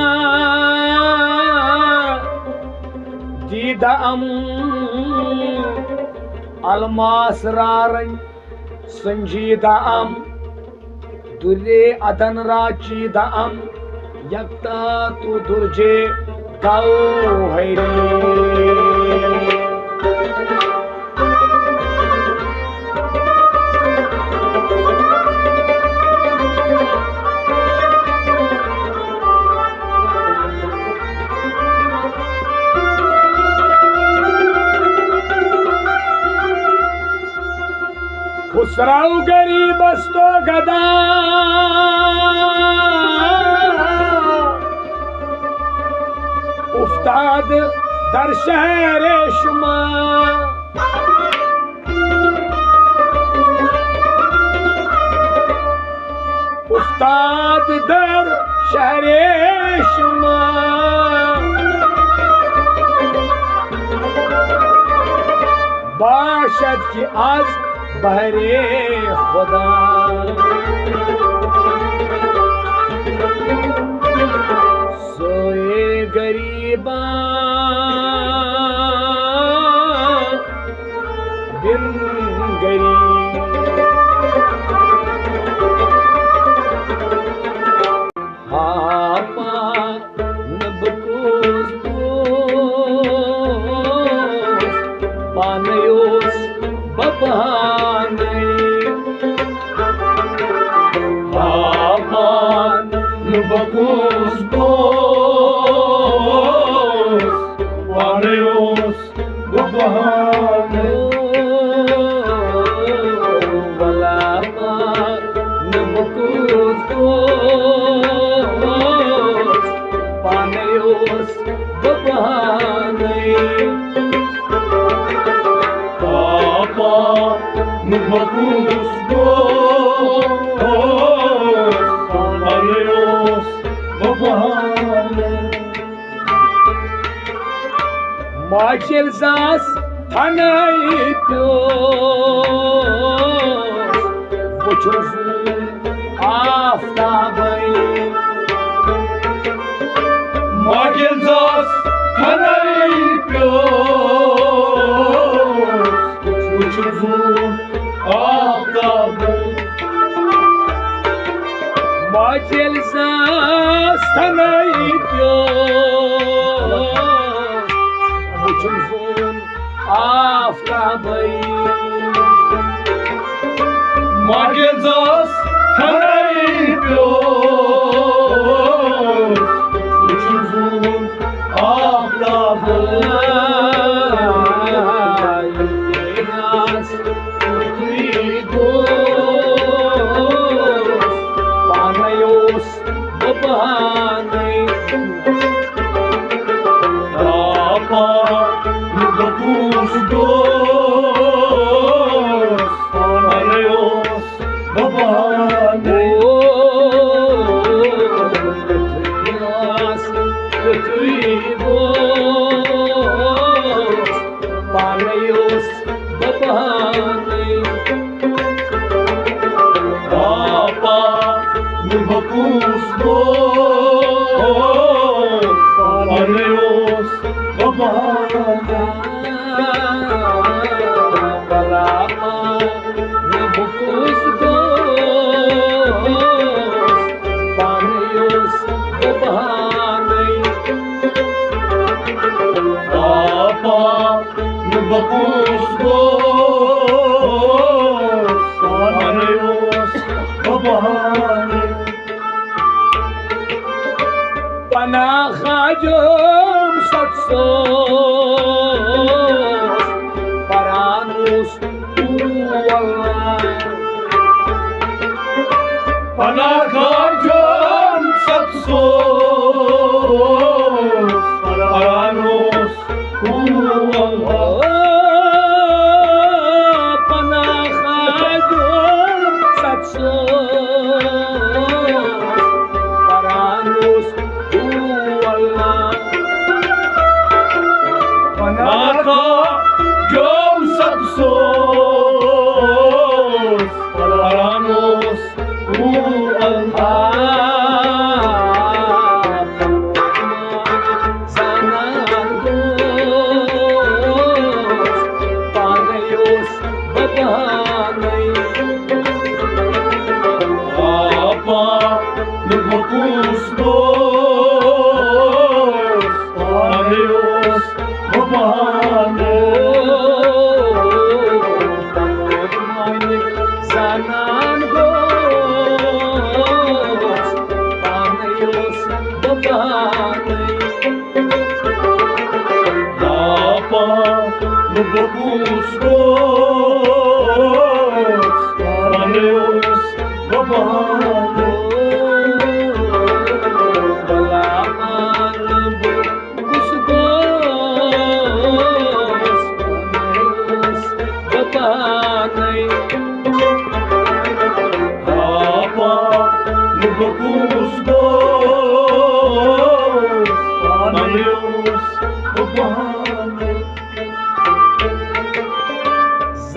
दीदाम अलमास रारं संजीदाम दुर्रे अदन राचीदाम यक्ता तू दुर्जे गौहरी खुसराऊ गरीबस तो गदा उफ्ताद दर शहर शुमा उफ्ताद दर शहर शुमा बाशद की आज बहरे खुदा सोए गरीबा बिन गरीब हापा नबकोस पानयोस बबहाने Haman नबकोस पानयोस बबहाने वलामा नबकोस पानयोस बबहाने Nubacus Paneos Babahane Machel Zas Tanai Pios Vuchuzun Aftabai Machel Zas Tanai Pios Vuchuzun Machel Zas Tanai Pios Vuchuzun Aftabai Machel Zas Tanai Pios Vuchuzun Aftabai Bye. खाजम सत्सोस परानुस अल्लाह पना खाजम सत्सोस परानुस अल्लाह पना खाजम सत्सोस परानुस अल्लाह पना खाजम सत्सोस परानुस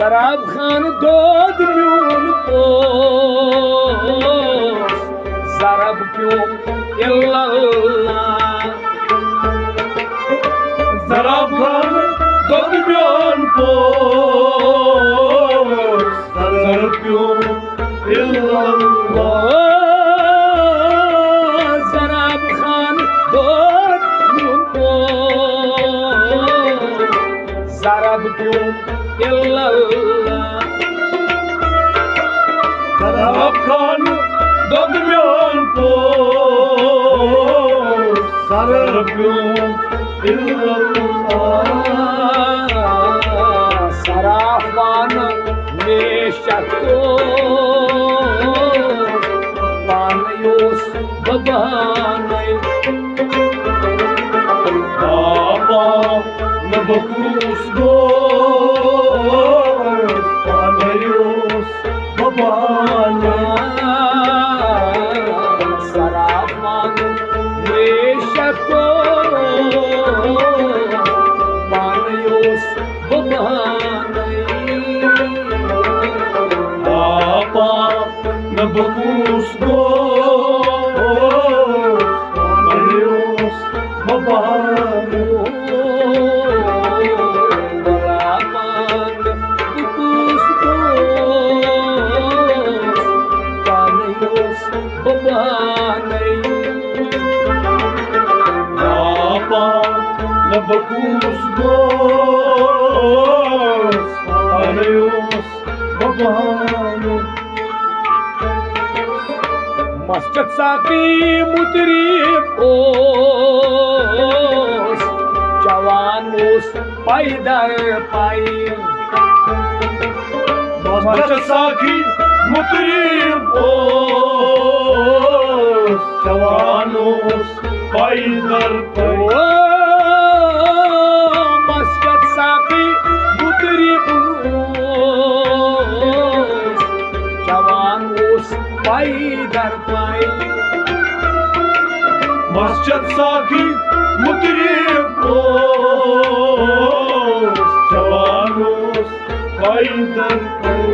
Zarab Khan dod myun pos Zarab pyum illallah Zarab Khan dod myun pos Zarab pyum illallah Zarab Khan dod myun pos Zarab pyum illallah Zarab Khan dod myun pos Zarab pyum illallah Sarafan neshakto Panayos babanay Papa nabakus dos Panayos babanay Sarafan neshakto Panayos babanay Papa nabakus dos Panayos babanay Nabakus dos Panayos babanay Masjid Saki mutrib os Jawan os paydar pay Masjid Saki mutrib os Jawanos paydar pay Masjid Saki mutrib os Jawan os paydar pay Masjid Saki mutrib os Jawanos paydar pay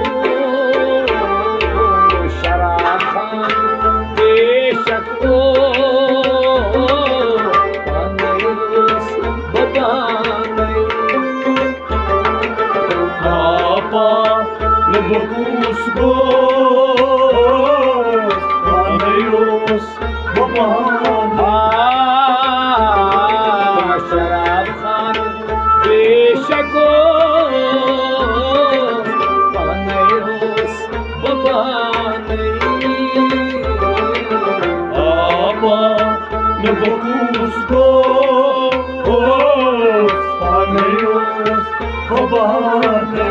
Sharaf Khan beshak o Panayos babanay Papa nabakus dos Panayos babanay Sharaf Khan beshak o Panayos babanay Papa nabakus băcuț gos, paneios, băbane.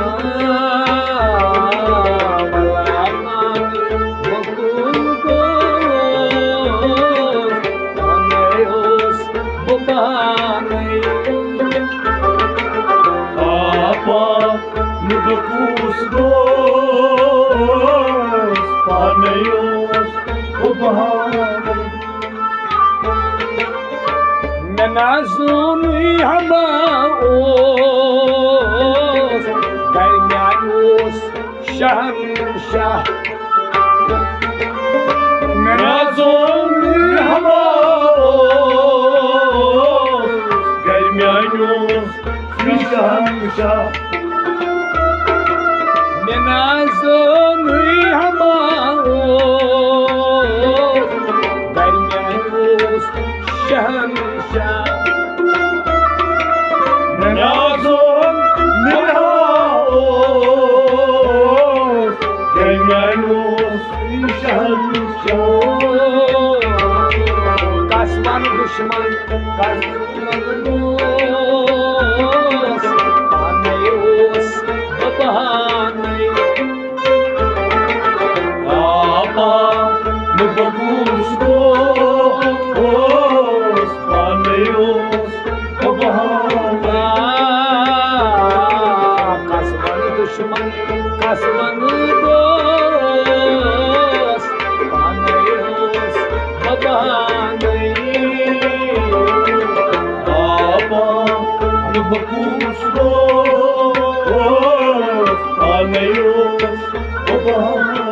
Nu băcuț gos, paneios, băbane. Menazunui hamaos, Gaimianios Shahamshah. Menazunui hamaos, Gaimianios Shahamshah. Menazunui hamaos, Gaimianios Shahamshah. Menazon nilhaos, Gaimianios Shahamshah. Kasman düşman, kasman dost, Paneios babanay. Nu băcuț gos, paneios, băbane. Kasman düşman, kasman dost, Paneios babanay. Nu băcuț gos, paneios, băbane.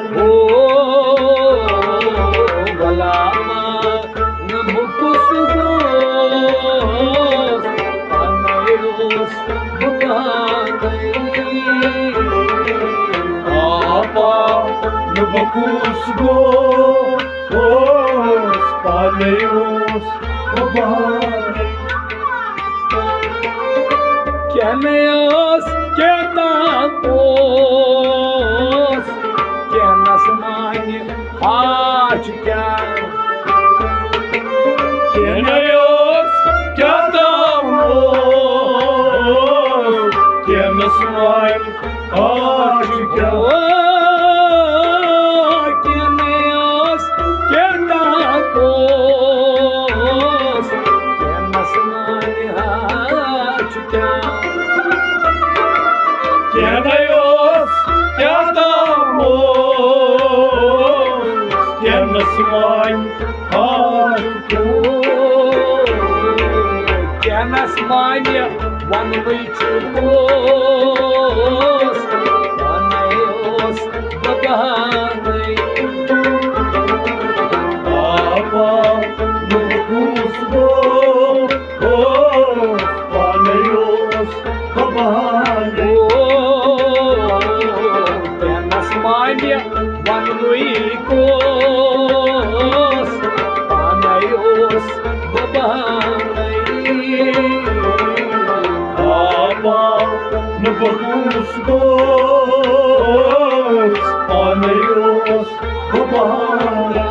Nu băcuț gos, paneios, băbane. Kemeos, kenakos, kenasmani haçken. Kenayos, ketamos, kenasmai haçken. Kemeos, kenakos, kenasmani haçken. Kenayos, ketamos, kenasmai haçken. Kenasmani vanvıçıkos, Paneios babanay. Nu băcuț gos, paneios, băbane. Kenasmani vanvıçıkos, Paneios babanay. Nu băcuț gos, paneios, băbane.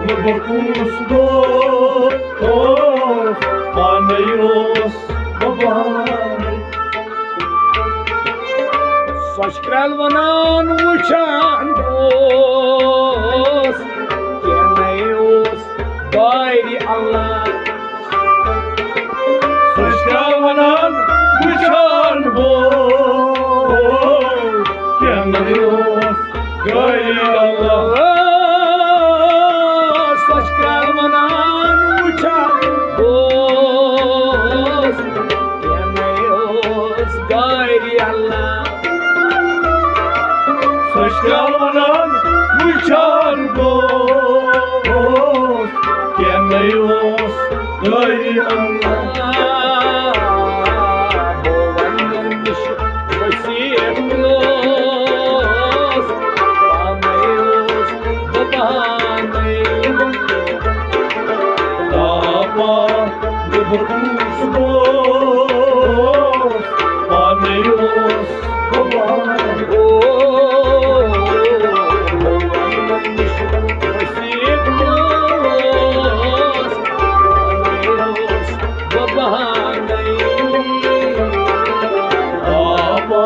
Nu băcuț gos, paneios, băbane. Soşkralvanan uçan dost, Keneios gayri Allah. Soşkralvanan uçan gos, Keneios gayri Allah. Soşkralvanan uçan dost, Keneios gayri Allah. Soşkralvanan uçan gos, Keneios gayri Allah. Boğanmış vasiyet dost, Paneios babanay. Nu बकुस दोस्त पाने ओस भगवान ओ वसीक दोस्त बहाने आबा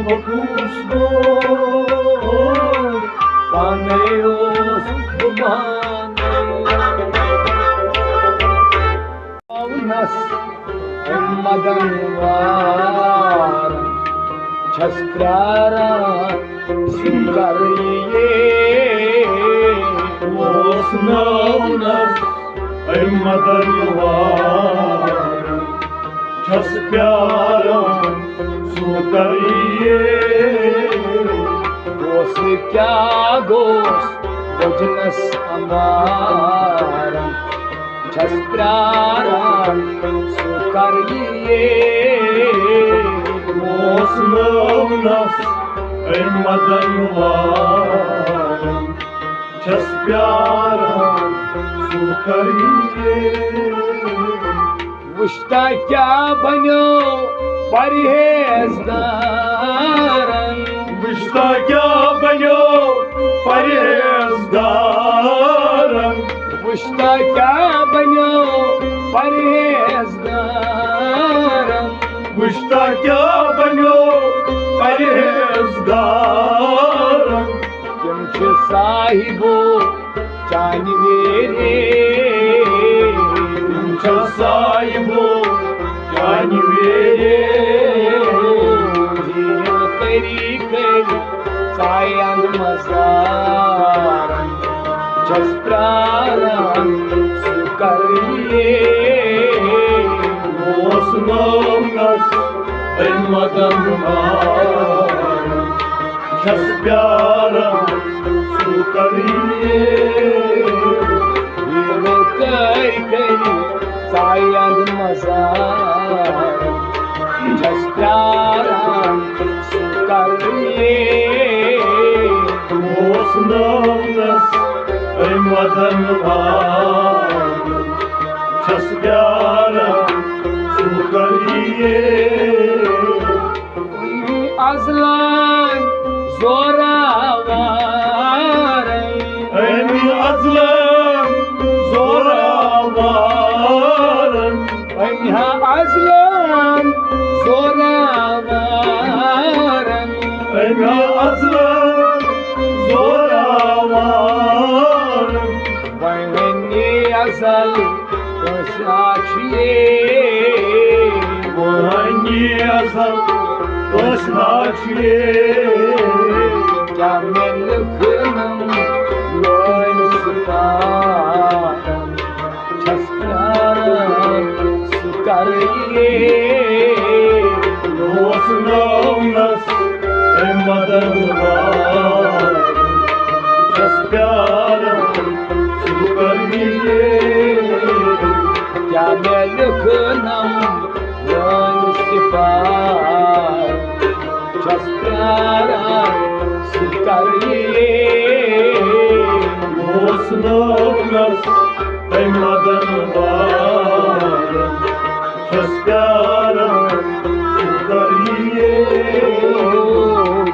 बकुस दोस्त पाने ओस भगवान मदन वार छस्त्रारा सिंगर ये ओस नौनस ऐ मदन वार छस प्यारा सुकरिए गोस क्या गोस बुझनस अमारा छस्त्रारा सुकरिए ओस नौनस ऐ मदन वार छस प्यारा सुकरिए वुश्ता क्या बनो परहेजगारन विश्ता क्या बनो परहेजगारन वुश्ता क्या बनो परहेजगारन विश्ता क्या बनो परहेजगारन तुम छ साहिबो जानवेरे तुम छ साहिबो जानवेरे करी करी सायन मजारन छस्त्रारन सुकरिए ओस नौनस ऐ मदन वार छस प्यारा सुकरिए करी करी सायन मजारन छस्त्रारन सुकरिए ओस नौनस ऐ मदन वार छस प्यारा सुकरिए अजलान जोरावारन ऐमी अजलन जोरावारन अजलान जोरावारन ऐमी अजलन जोरावारन वही अजल तो साक्षिए वही अजल तो साक्षिए क्या मिलखनम लोन सुपारन छस्त्रारन सुकरिए ओस नौनस ऐ मदन वार छस प्यारा सुकरिए क्या मिलखनम लोन सुपारन छस्त्रारन सुकरिए ओस नौनस ऐ मदन वार छस प्यारा सुकरिए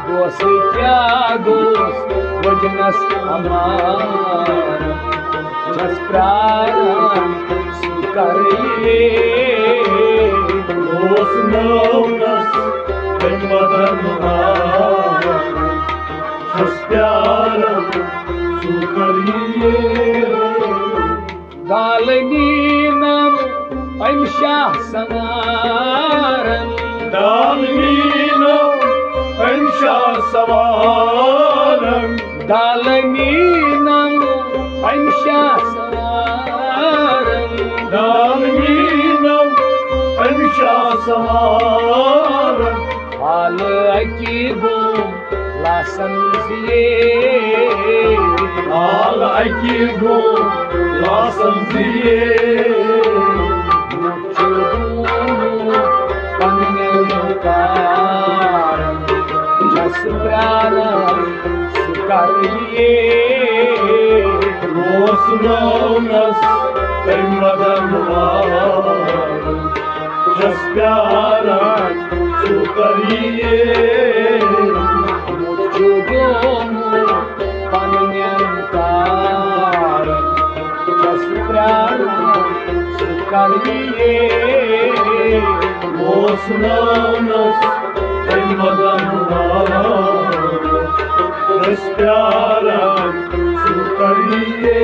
गोस क्या गोस वजनस अमार छस्त्रारन सुकरिए ओस नौनस ऐ मदन वार छस प्यारा सुकरिए दालनीनम शाह सवारन दालमीनो अंशा सवारन दालनीनम शाह सवारन दालमीनो अंशा सवारन हाल अकीबो lasan ziye al aki go lasan ziye Rosnonas Madan just pyara sukariye Rosnonas Madan just pyara sukariye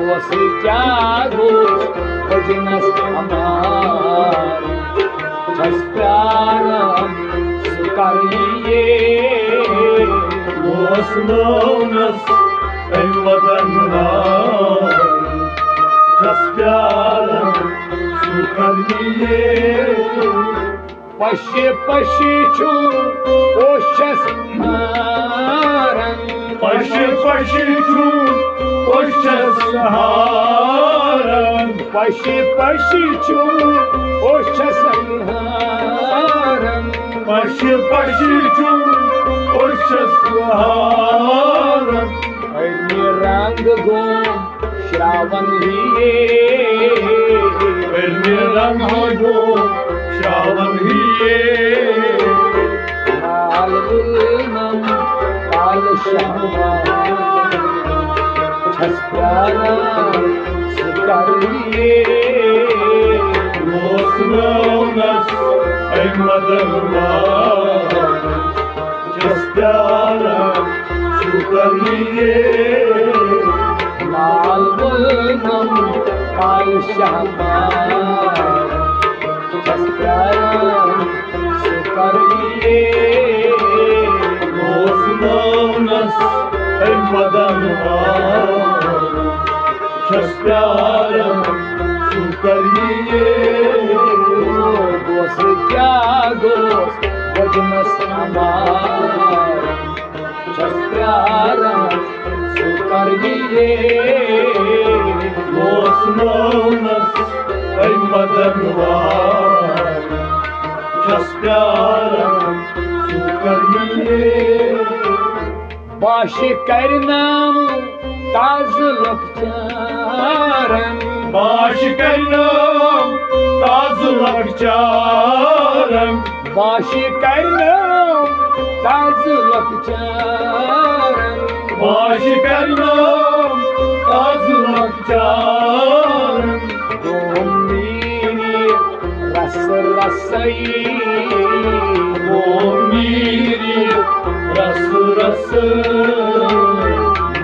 você क्या दोस्त भजनस हमार जस प्यार सुकरिए Rosnonas Madan just pyara sukariye पशे पशे चू ओशस मारन Paşı paşı çu Oşçasaharan पशे पशे चू ओशस मारन Paşı paşı çu Oşçasaharan अग्नि रंग गो श्रावण हिये Vermi rangho Şavan hiye लाल गुलनम काल श्यामा छस प्यारा सुकरिए Rosnonas Madan just pyara sukariye लाल गुलनम काल श्यामा छस प्यारा सुकरिए Rosnonas Madan just pyara sukariye दोस्त क्या दोस्त भजनस हमार छस प्यारा सुकरिए Rosnonas Madan just pyara sukariye बाश करनाम ताज लखचारन Baş kernam tazlak çarem बाश करनाम ताज लखचारन Baş kernam tazlak çarem तुम मेरी रस रसई O miri ras ras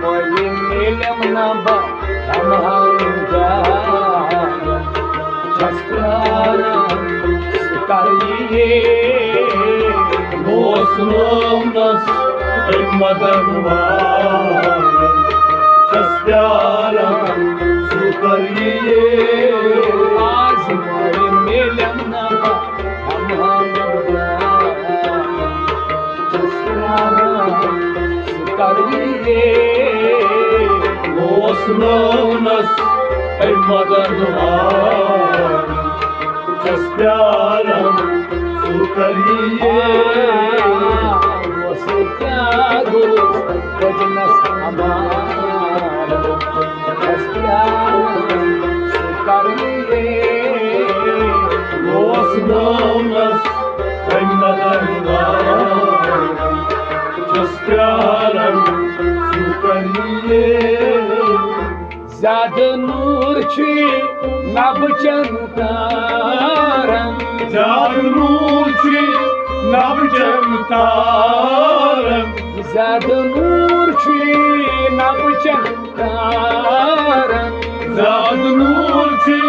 मोई मिलम नबा हम छस प्यारा सुकरिए Rosnonas Madan just pyara sukariye आज मोई मिलम नबा हम छस प्यारा सुकरिए Rosnonas Madan just pyara sukariye você क्या दोस्त भजनस हमार छस प्यारा सुकरिए Rosnonas Madan just pyara sukariye ज्यादा नूर छी लब चमकारन Canmuçi nabcem tarem ज्यादा नूर छी लब चमकारन Zad nurçi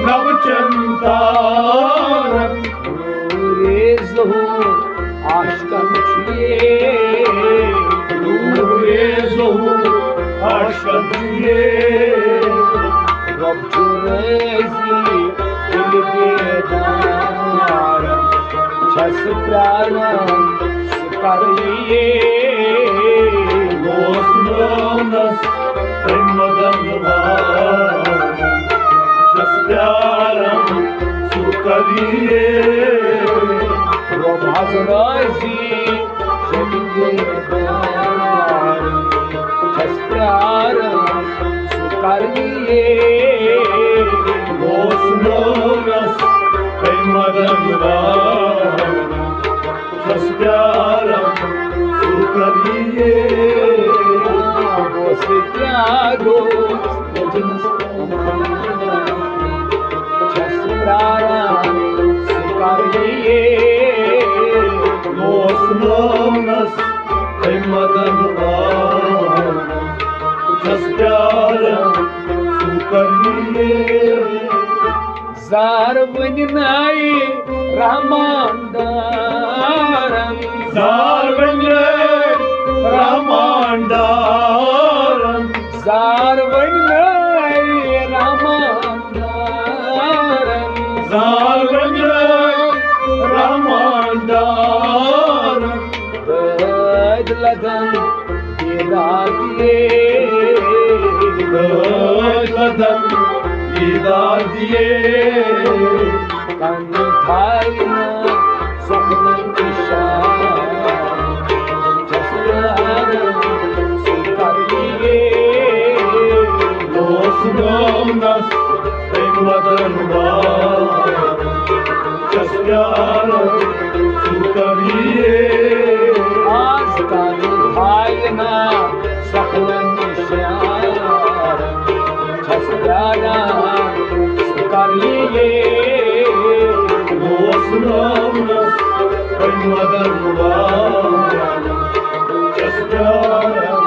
nabcem tarem नूरे ज़हूर आश्कन छी Nure zuhur aşkadiye रब जुरेज़ी दिल बेदार छस प्यारा करिए Osmanas Premadanvar Chaspyaram Sukariye Robhazrazi Shadidar Chaspyaram Sukariye Osmanas Premadanvar Chaspyaram Sukariye Você trago Vajanas Chaspyaram Sukariye Osmanas Premadanvar Chaspyaram Sukariye Zarvanai Ramandaram Zarvanai Ramandaram Zarvanai Ramandaram Zarvanai Ramandaram Bedladan Iradiye Bedladan Iradiye Kanthayna Sakman Ishan Chaspyaram Sukariye Osmanas Premadanvar Chaspyaram Sukariye Az Kanthayna Sakman Ishan Chaspyaram Sukariye Osmanas Premadanvar Chaspyaram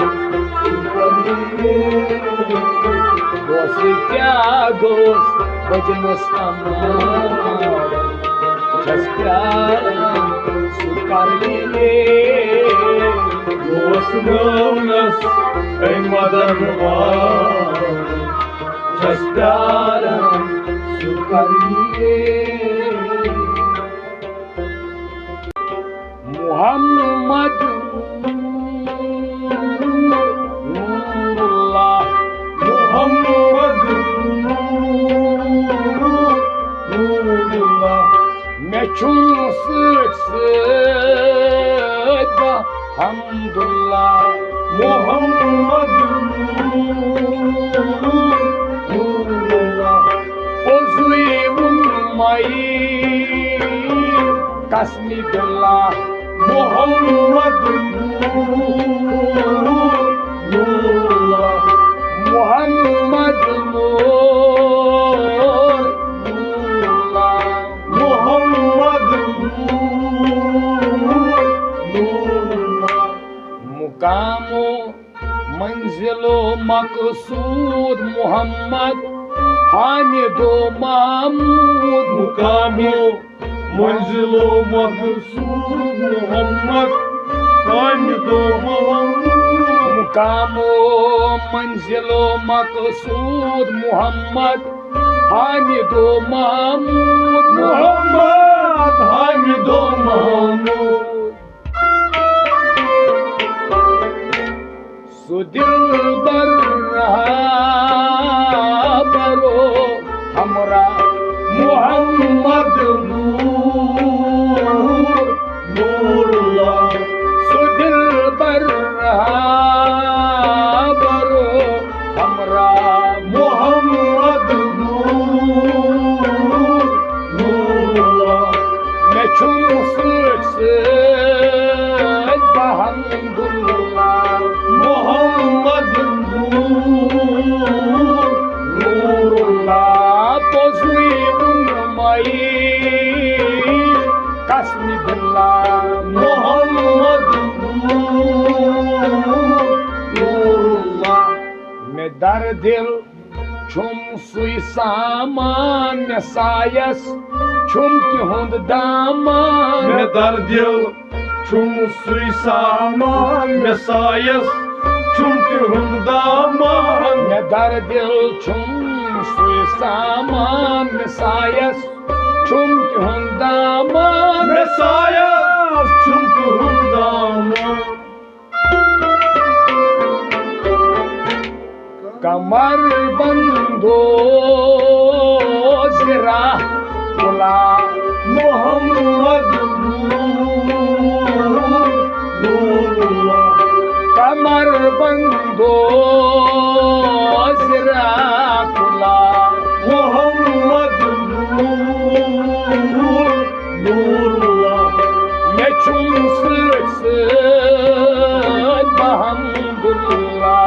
Sukariye Você Tiagos Vajanas Amar Chaspyaram Sukariye Osmanas Premadanvar Chaspyaram Sukariye Muhammad Nurullah Muhammad Nurullah Meçhun sıçsıda Hamdullah Muhammad Nurullah Ozuyun mayı Kasmi billah Muhammad Nurullah Muhammad Nurullah Muhammad Nurullah Mukamu Manzilo Maksud Muhammad Hamidu Mahmud Mukamu Manzilo Maksud Muhammad Hamidu Mahmud Mukamu Manzilo Maksud Muhammad Hamidu Mahmud Muhammad Hamidu Mahmud Sudilbar raha baro हमरा Muhammad Nurullah सुदिलबर रहा बरो हमरा Muhammad Nurullah मेछुम सुच बहमदुल्लाह Muhammad Noorullah पोजुई उन्मई कसमी बिल्लाह Muhammad Nurullah में दर दिल छुम सुई सामान में सायस छुम तिहुंद दामान Me dar dil Çum suy saman Mesayes Çum tühüm daman में दर दिल छुम सुई सामान में सायस छुम तिहुंद दामान Mesayes Çum tühüm daman बंदो सिराकुला मोहम्मद नूरुल्लाह मे छुम सद बहमदुल्लाह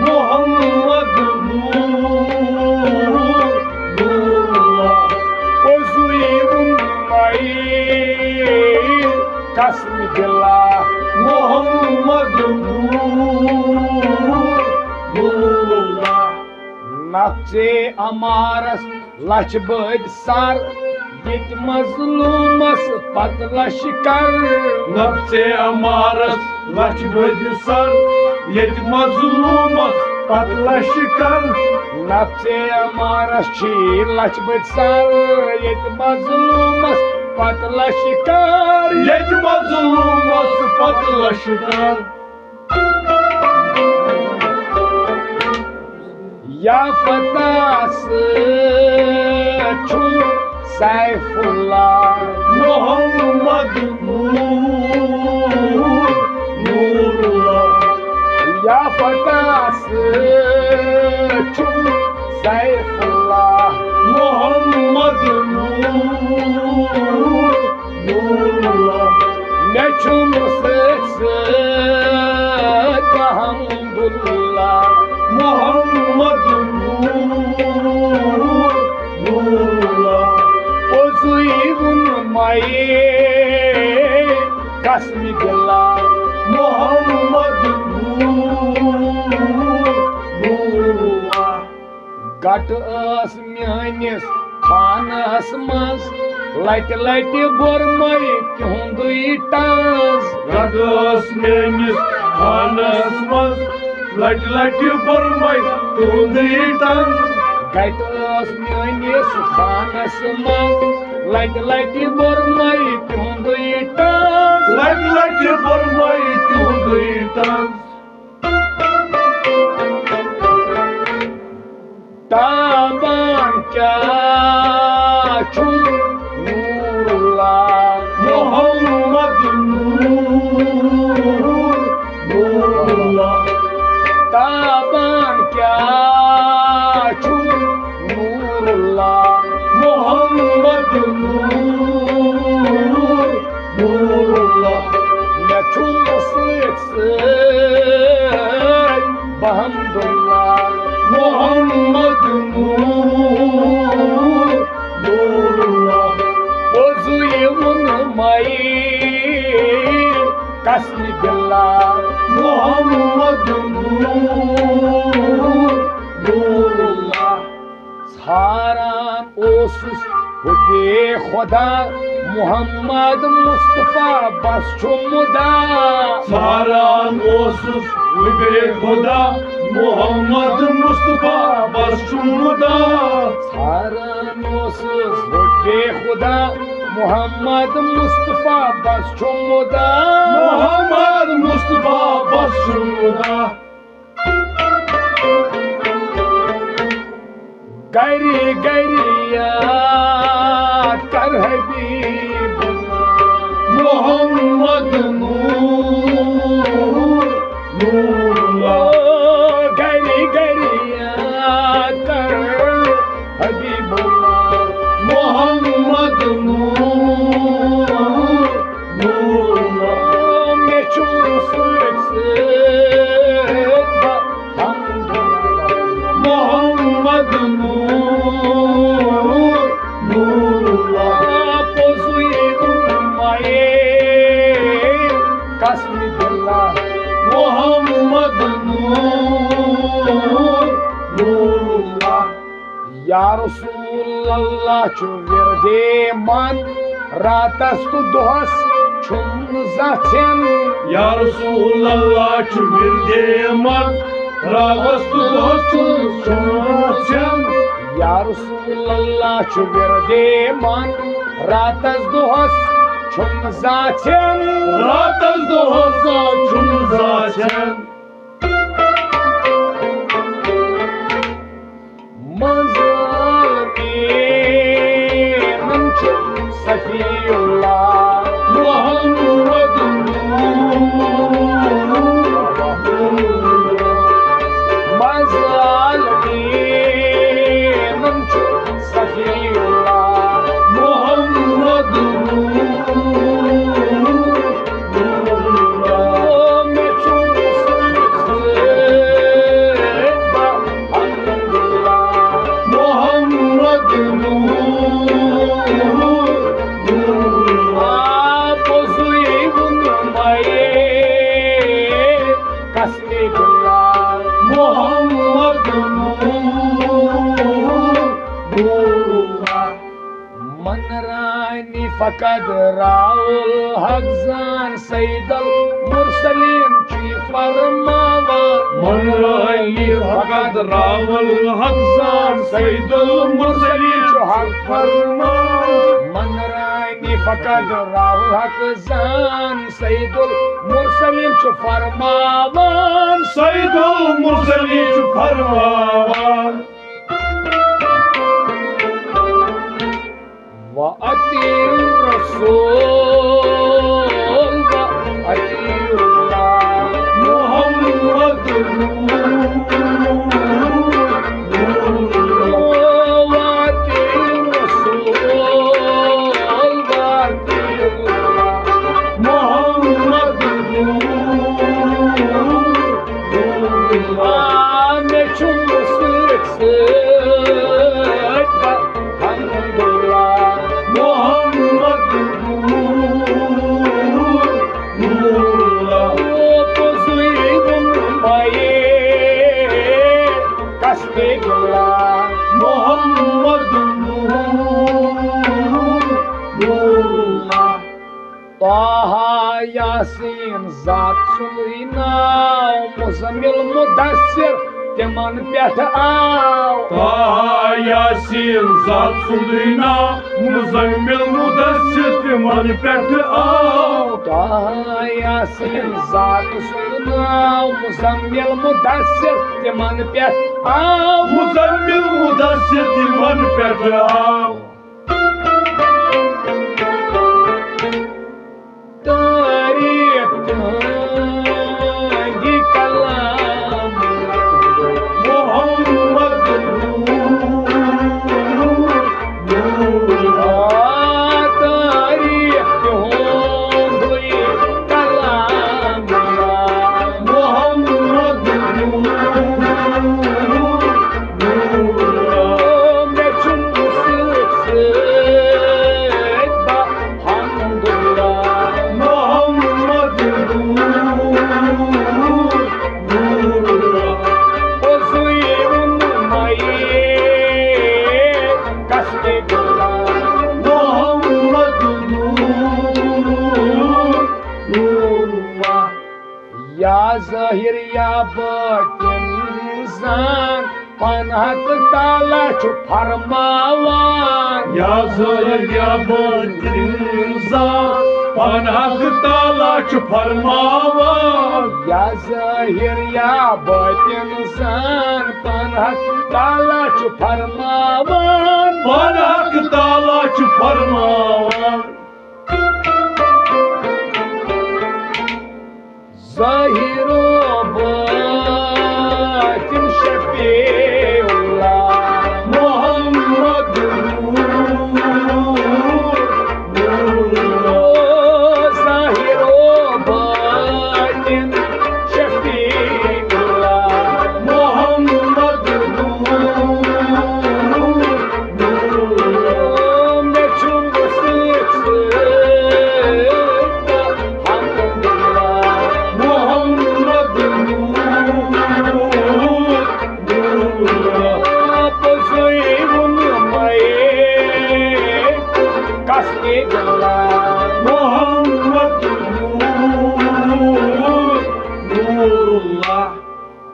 मोहम्मद नूरुल्लाह ओजुई उन्मई कसम दिला मोहम्मद नूरुल्लाह नफ्से अमारस लच बद सर यत मजलूमस पत लश्कर नफ्से अमारस लच बद सर यत मजलूमस पत लश्कर नफ्से अमारस छी लच बद सर यत मजलूमस पत लश्कर यत मजलूमस पत लश्कर या फतास छुम सैफुल्लाह मोहम्मद नूरुल्लाह या फतास छुम सैफुल्लाह मोहम्मद नूरुल्लाह मे छुम सद बहमदुल्लाह मोहम्मद नूरुल्लाह ओजुई उन्मई कसम दिला मोहम्मद नूरुल्लाह गट अस म्यानिस खानस मज लट लट बोरमई तुंदुई टांस रगस मेनिस खानस मज लट लट बरमई तुंदी टंग गट अस म्यानिस खानस मज लट लट बोरमई तुंदुई टांस लट लट बरमई तुंदी टंग ताबान क्या छुम नूरुल्लाह मोहम्मद नूरुल्लाह ताबान क्या छुम नूरुल्लाह मोहम्मद नूरुल्लाह मे छुम सद बहमदुल्लाह मोहम्मद नूरुल्लाह ओजुई उन्मई कसम दिला मोहम्मद नूरुल्लाह छारान ओसुस खुदे खुदा मोहम्मद मुस्तफा बस छु मुदा सारान ओसुस हुबे खुदा मोहम्मद मुस्तफा बस मुदा छारान ओसुस खुदे खुदा मोहम्मद मुस्तफा बस छु मुदा मोहम्मद मुस्तफा बस मुदा गरी गरी याद कर हबीबुल्लाह मोहम्मद नूरुल्लाह गरी गरी याद कर हबीबुल्लाह मोहम्मद नूरुल्लाह मे छुम सद मोहम्मद नूरुल्लाह पोजुई उन्मई कसम दिला मोहम्मद नूरुल्लाह या रसूलल्लाह छु विरदे मन रातस तो दोहस छुम जाथन या रसूलल्लाह छु विरदे मन रातस तो दोहस छुम या रसूलल्लाह छु विरदे मन रातस दोहस छुम जाथन रातस दोहस छुम जाथन मंजल में सफीउल्लाह मोहम्मद नूरुल्लाह फकद राउल हक जान सैदल मुरसलीन ची फरमावा मनरानी फकद रावल हक जान सैदुल मुरसलीन ची हक फरमावा मनरानी फकद राउल हक जान सैदुल मुरसलीन ची फरमावा सैदुल मुरसलीन ची फरमावा وأطيعوا الرسول وأطيعوا الله محمد وأطيعوا الرسول وأطيعوا الله محمد مشوم سلك الحمد لله محمد Taha Yasin Zat sunuy naw Muzammil Mudassir Timan peth aaw Taha Yasin Zat sunuy naw Muzammil Mudassir Timan peth aaw Taha Yasin Zat sunuy naw Muzammil Mudassir Timan peth aaw Muzammil Mudassir Timan peth aaw Zahir ya batin zan Panhak tala chu farmawan Ya zahir ya batin zan Panhak tala chu farmawan Ya zahir ya batin zan Panhak tala chu farmawan Panhak tala chu farmawan Zahiru batin Shafiullah Muhammad Zahiru batin Shafiullah Muhammad Mechum sık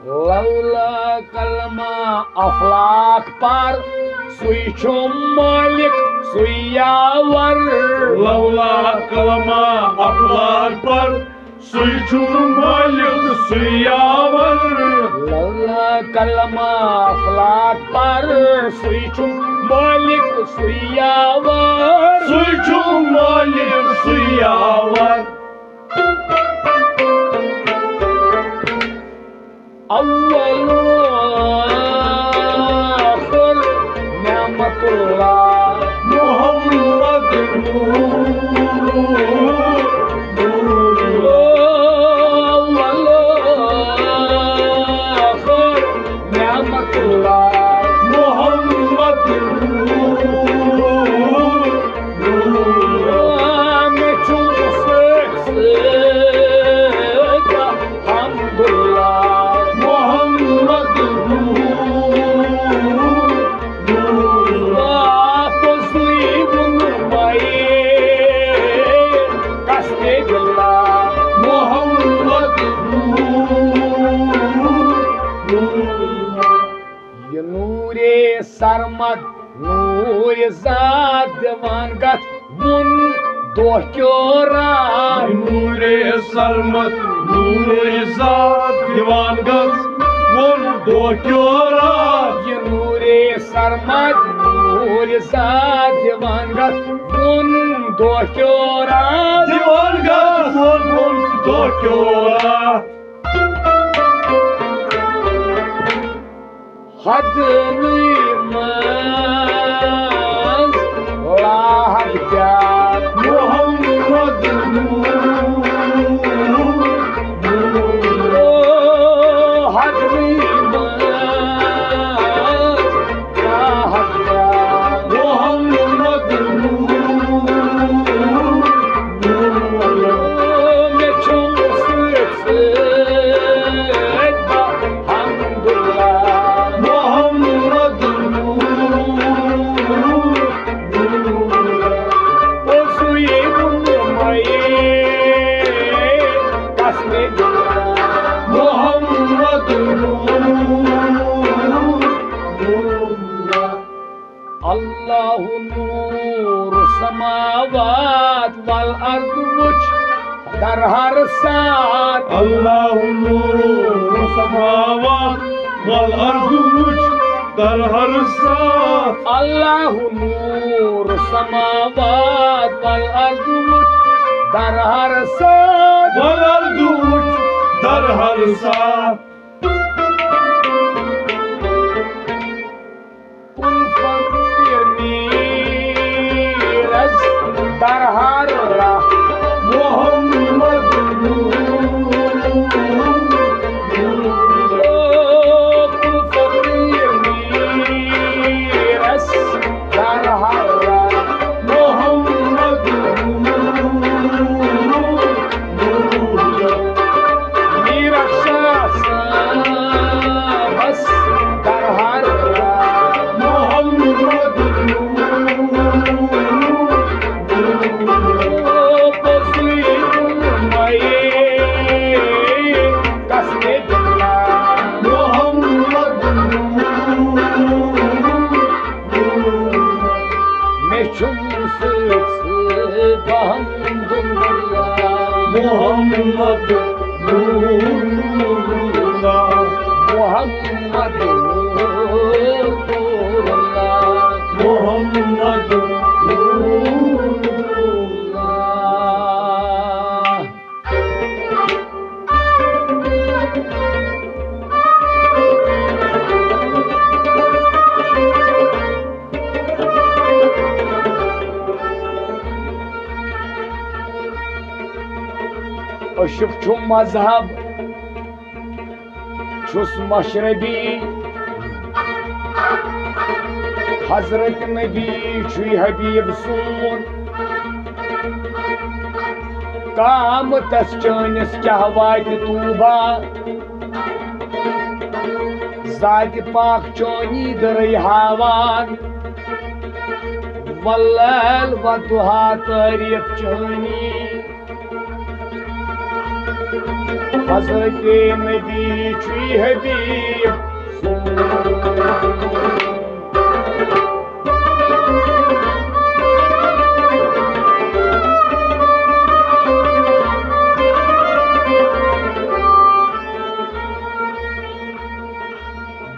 Laula kalma aflak par Sui chum malik sui yavar Laula kalma aflak par Sui chum malik sui yavar Laula kalma aflak par Sui chum malik sui yavar Sui chum malik sui yavar أول آخر نعمة الله محمد أول آخر نعمة الله محمد الحمد لله محمد सरमद नूर ज़ात दिवान गथ मुन दोह क्यो रात नूरे सरमत नूरे ज़ात दीवान गस वोन दो क्यों रात ये नूरे सरमद नूर ज़ात दिवान गथ मुन दोह क्यो रात दीवान गस वोन दो क्यों रात हद नीमज लाहक प्यार मोहम्मद हद नीमज लाहक प्यार मोहम्मद मैं छुम हमदुल्लाह मोहम्मद अल्लाहु नूर समावात वल अर्द वुच दर हर सात अल्लाह नूर समावात वल अर्द वुच दर हर सात अल्लाहु नूर समावात वल अर्द वुच दर हर सात वल अर्द वुच दर हर सात दर हर राह मोहम्मद दर हर राह मोहम्मद मेरा शास बस दर हर राह मोहम्मद मोहम्मद नूरुल्लाह मोहम्मद नूरुल्लाह मोहम्मद नूरुल्लाह अशुफ छु मजहब छुस मशरबी हजरत नबी छु हबीब सून काम तस चानिस क्या वात तूबा जात पाक चोनी दरई हावान वल्लैल वदुहा तारीफ चानी हजरत नबी छु हबीब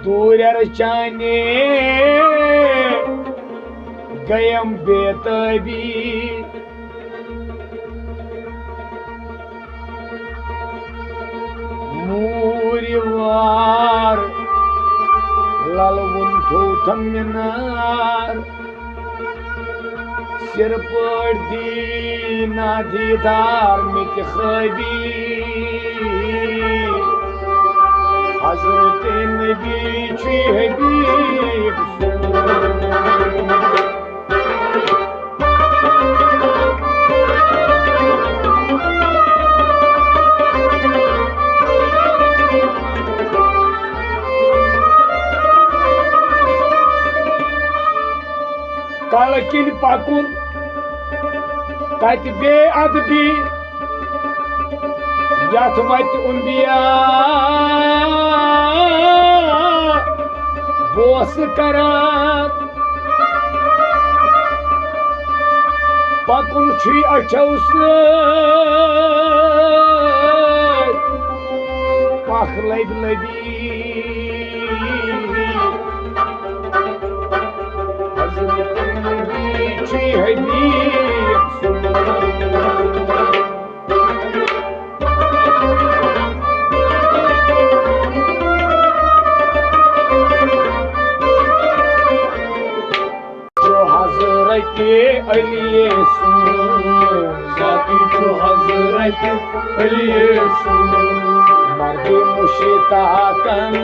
दूर चाने गयम बेतबी मूरिवार ललवुन थो थमिनार सिर पर दीना दीदार मित खबी हजरत नबी छु हबीब कलकिन पकुन तत बे अदबी यथ वत उम्बिया बोस करान पकुन छी अछौ से पख लब लबी हजरत नबी छी हबीब अली साथी छो हजरत अली मर्द मुश्ताकन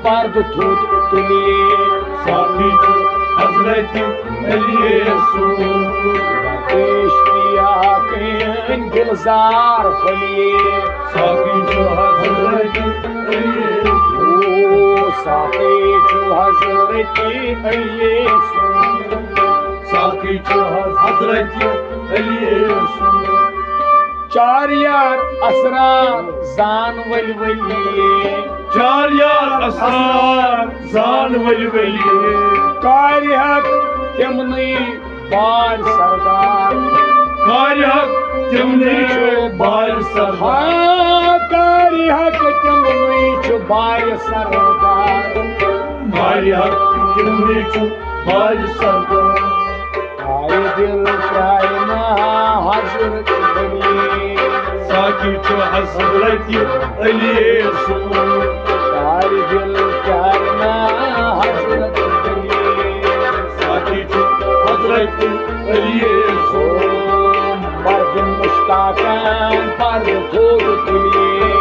पर्द थूत तुलिए साथी छो हजरत अली इश्तियाक़ गुलजार फलिए साथी छो हजरत अली साथी छो हजरत अली साथी छो हजरत अली चार यार असरार जान वल वलिए चार यार असरार जान वल वलिए कार्यहक तिमनी बाल सरदार कार्यहक तिमनी बाल सरदार कार्यहक तिमनी छु बाल सरदार कार्यहक तिमनी छु बाल सरदार आए दिल कायना हजरत अली साथी छो हजरत अली आए दिल कायना हजरत अली साथी छो हजरत अली मर्द मुश्ताकन पर थोड़ तुलिए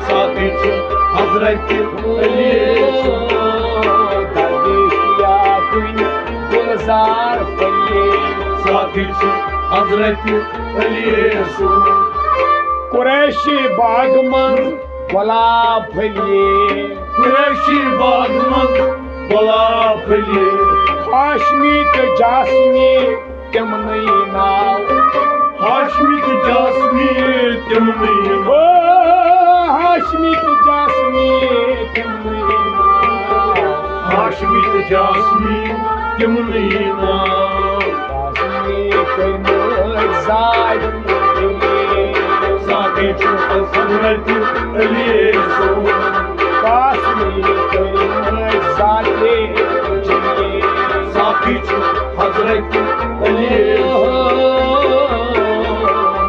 साथी छो हजरत अली गुलजार फलिए साथी छो हजरत अली कुरैशी बाग मन गुलाब फलिए कुरैशी बाग मन गुलाब फलिए हाशमी तो जासमी तिमनई नाव हाशमी तो जासमी तिमनई ओ हाशमी तो जासमी तिमनई नाव हाशमी तो जासमी तिमनई नाव जासमी कमर जाय साथी छो हजरत अली कासमी कमर जाते साथी छो हजरत अली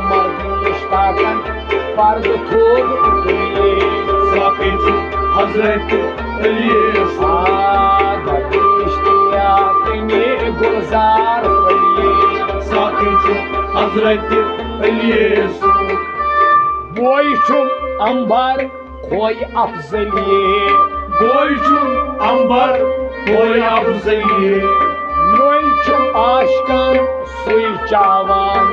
मर्द मुश्ताकन पर्द थोड़ तुलिए साथी छो हजरत अली इश्तियाक़ गुलजार फलिए साथी छो हजरत अली बोई छुम अंबर खोय अफजलिए बोई छुम अंबर खोय अफजलिए नोई छुम आशकन सुई चावान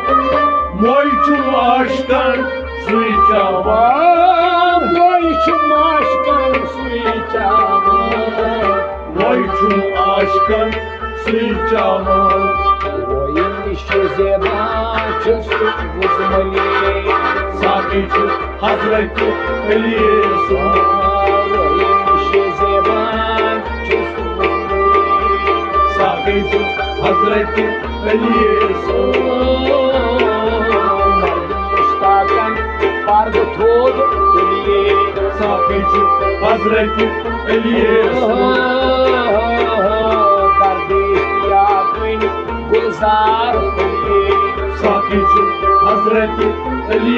मोई छुम आशकन सुई चावान मोई छुम आशकन सुई चावान मोई छुम आशकन सुई चावान वही निश्चेबान चुस्त गुज़मलिए साथी छो हजरत अली वही निश्चेबान चुस्त गुज़मलिए साथी छो हजरत अली मर्द मुश्ताकन पर्द थोड़ तुलिए साथी छो हजरत अली गुलजार फलिए साथी छो हजरत अली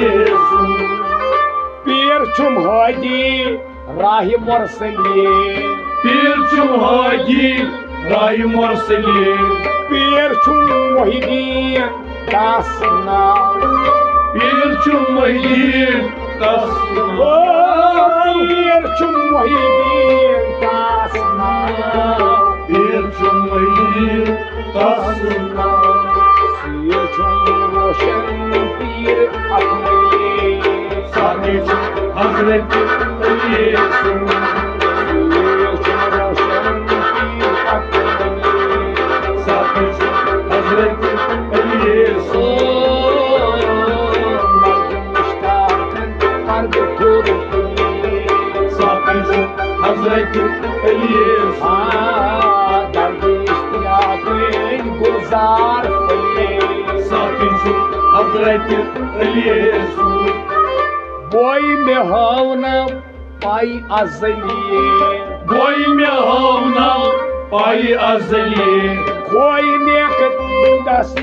पीर छुम हाजी राह मुरसलिए पीर छुम हाजी राह मुरसलिए पीर छुम मोहिदीन दास नाव पीर छुम मोहिदीन दास ओ पीर छुम मोहिदीन दास नाव पीर छुम मोहिदीन दास पीर छुम रोशन पीर अकमलिए साथी छो हजरत अली पीर छुम रोशन पीर अकमलिए साथी छो हजरत अली मर्द मुश्ताकन पर्द थोड़ तुलिए साथी छो Hazreti Elias. Dargiştiyakin gulzar fayez. Sakinçu Hazreti Elias. Boy me havna pay azaliye. Boy me havna pay azaliye. Koy me katdas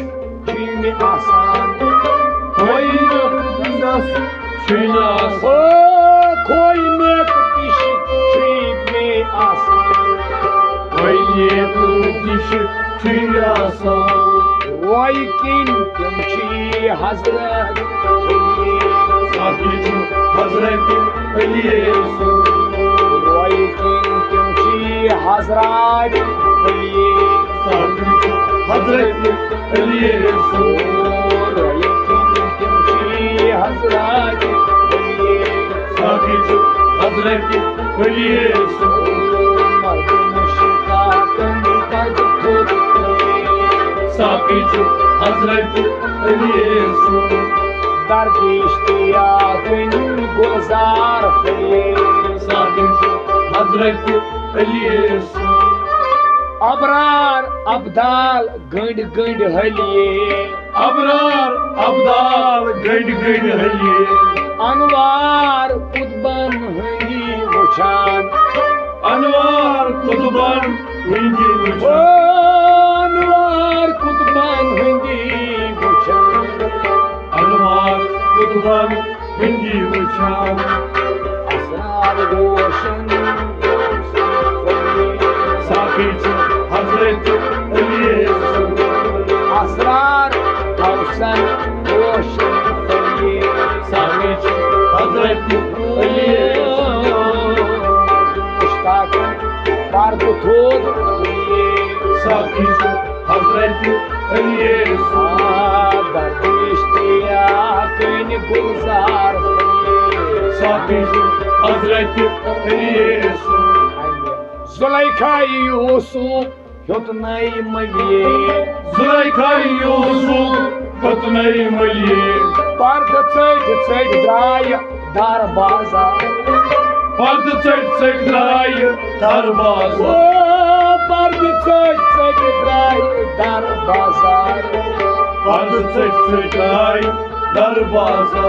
çimi asan. Koy me katdas çimi asan. Koy me katiş çimi asan. Koy me katiş çimi asan. Koy kin kimçi hazret. Sakinçu Hazreti Elias. Koy kin kimçi hazret. Sakinçu Hazreti Elias. Sakinçu Hazreti Elias. Sakinçu Hazreti Elias. Dargiştiyakin gulzar fayez. Sakinçu Hazreti Elias. Abrar abdal gand gand haliye. Abrar abdal gand gand haliye. Anvar kutban hıngi vuçan. Anvar kutban hıngi vuçan. Anvar kutban hıngi vuçan. Anvar kutban hıngi vuçan. Asrar roşan Sakinçu Hazreti Elias. asrar tavsan roşan Sakinçu Hazreti Elias. Muştakın dardı tod. Sakinçu Hazreti Elias. Dargiştiyakin gulzar fayez. Sakinçu Hazreti Elias. Zulaykha Yusuf yotnay maliye. Zulaykha Yusuf yotnay maliye. Parda çayt draya darbaza. Parda çayt draya darbaza. Parda çayt draya darbaza. Parda çayt draya darbaza.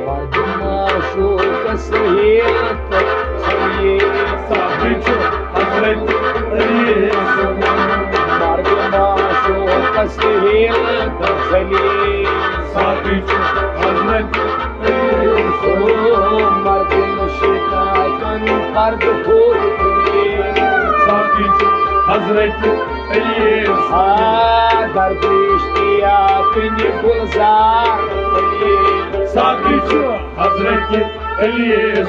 Vardına şu kasıyet çayi. Sakinçu Hazreti Elias. Vardına şu kasıyet çayi. Sakinçu Hazreti Elias. Mardin şitakan parda tod. Sakinçu Hazreti Elias. Dargiştiyakin gulzar fayez. Sakinçu Hazreti Elias.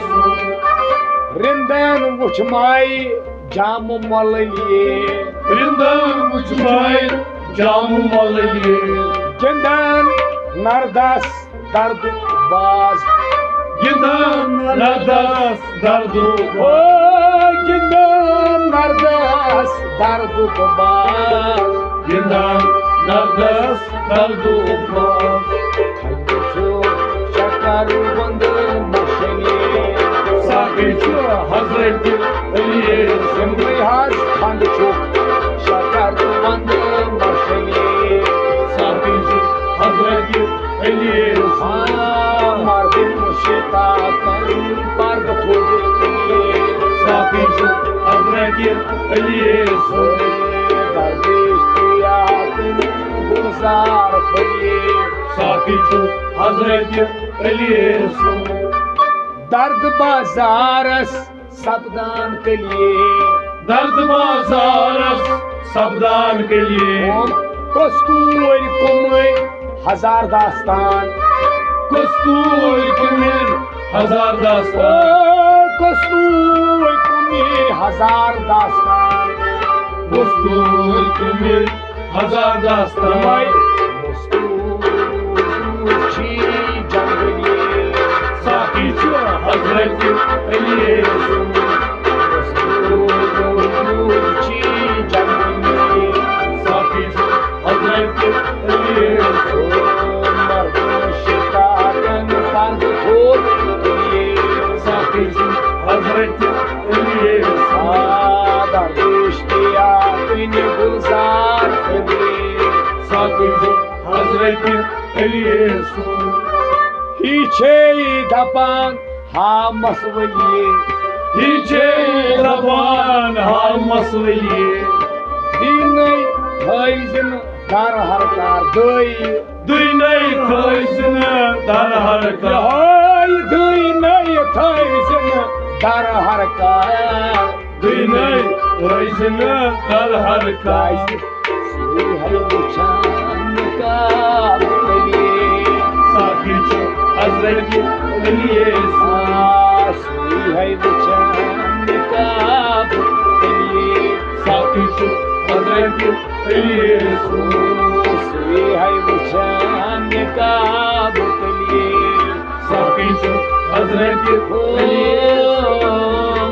Rindan vuçmay cam malliye. Rindan vuçmay cam malliye. Gindan nardas dardu baz. Gindan nardas dardu Gindan nardas dardu baz. Gindan nardas dardu Kalbiço şakar bandı maşeni. Sakinçu Hazreti Elias. Simri haz bandı çok şakar bandı maşeni. Sakinçu Hazreti Elias. Mardin şitakan parda tod. Sakinçu Hazreti Elias. Dargiştiyakin gulzar fayez. Sakinçu Hazreti Elias. Dard bazaras sabdan ke liye. दर्द बाजारस सबदान के लिए कस्तूर कुमर हजार दास्तान. कस्तूर कुमिर हजार दास्तान. कस्तूर कुमर हजार दास्तान. कस्तूर कुमिर हजार दास्तान. साकीचो हजरत एलियस. साकीचो हजरत एलियस. साकीचो हजरत एलियस. अलिए दरवेश्तिया कन गुलजार फले साकी छो हजरत अलिए हिचे दपान हा मसवलिए हिचे दपान हा मसवलिए दिनै थैजन दर हरकार दुइनै थैजन दर हरकार हाय दुइनै थैजन दर हरकार दुइनै थैजन दर हरकार सुई है मुछान का बलिए साकी छो हजरत अलिए सुई है मुछान का बलिए साकी छो हजरत अलिए सुई है मुछान का बलिए साकी छो हजरत अलिए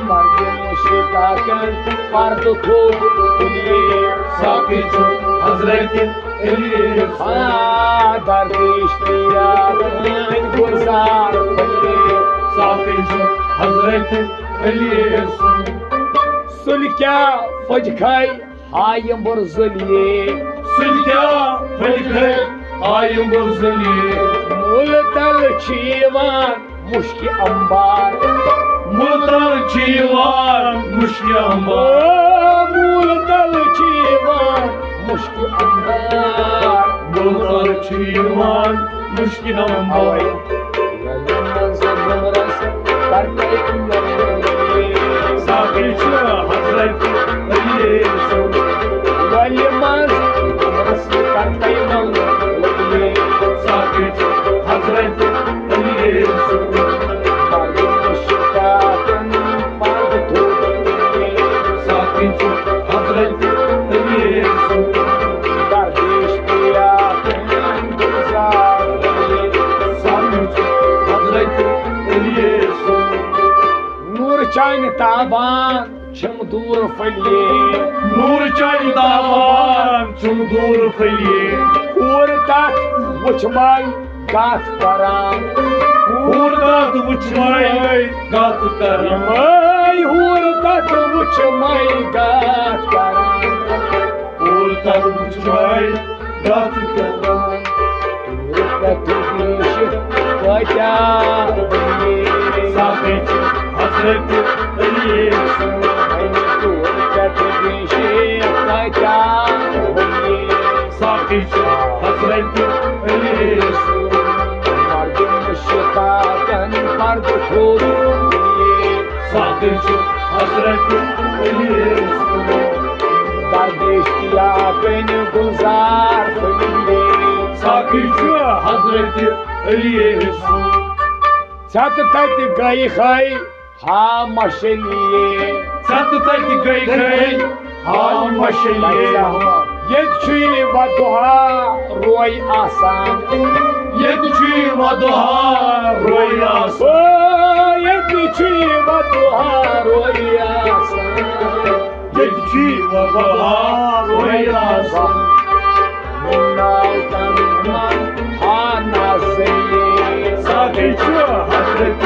मर्द मुशिका कर पर्द खूब बलिए साकी छो हजरत अलिए दरवेश्तिया कन गुलजार फले साकी छो हजरत अलिए सुल्क्या फजखाई हायम बुरजलिए सुल्क्या फजखाई हायम बुरजलिए मुलतल छीवान मुश्कि अंबार मुलतल छीवान मुश्कि अंबार मुलतल छीवान मुश्कि अंबार मुलतल छीवान मुश्कि अंबार साकी छो हजरत अलिए साकी छो हजरत अलिए साकी छो हजरत अलिए साकी छो हजरत अलिए नूर चाइन ताबान छम दूर फलिए नूर चाइन ताबान छम दूर फलिए और तथ वुचमाई गाथ करान और तथ वुचमाई गाथ करान और तथ वुचमाई गाथ करान और तथ वुचमाई गाथ करान तथ देश कटा साकी छो हजरत अलिए तथ देश कटा साकी छो हजरत अलिए मर्द मुशिका कन पर्द खूब साकी छो हजरत अलिए दरवेश्तिया कन गुलजार फले साकी छो हजरत अलिए छत तत गई खाई हा मशलिए छत तत गई हा मशलिए ये वदुहा रोई आसान ये वदुहा रोई आसान ये वदुहा रोई आसान ये वदुहा रोई आसान नाव तन मन हा नाज़िए साकी छो हजरत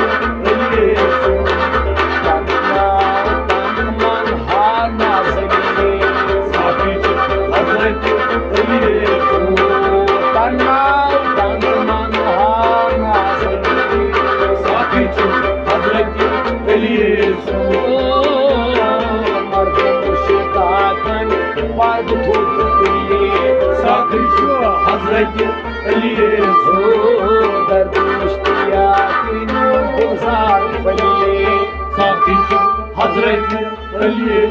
अलिए नाव तन मन हा नाज़िए साकी छो हजरत अलिए नाव तन मन हा नाज़िए साकी छो हजरत अलिए मर्द मुशिका कन पर्द खूब साकी छो हजरत अलिए दरवेश्तिया कन गुलजार फले साकी छो हजरत अलिए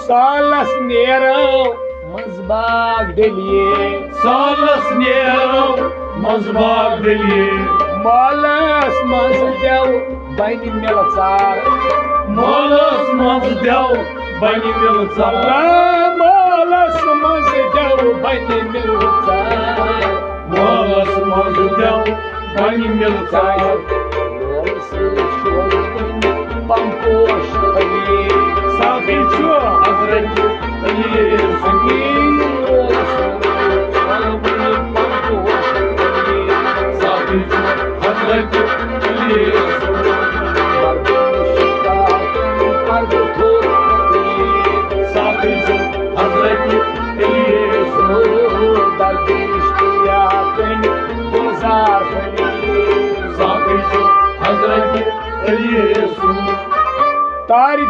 सालस नेरो मजबाग डलिए सालस नेरो मजबाग डलिए मालस मज देव बन मिलचार मालस मज देव बन मिलचार मालस मज देव बन मिलचार मालस मज देव बन मिलचार पंपोश फले साकी छो हजरत अलिए साकी छो हजरत अलिए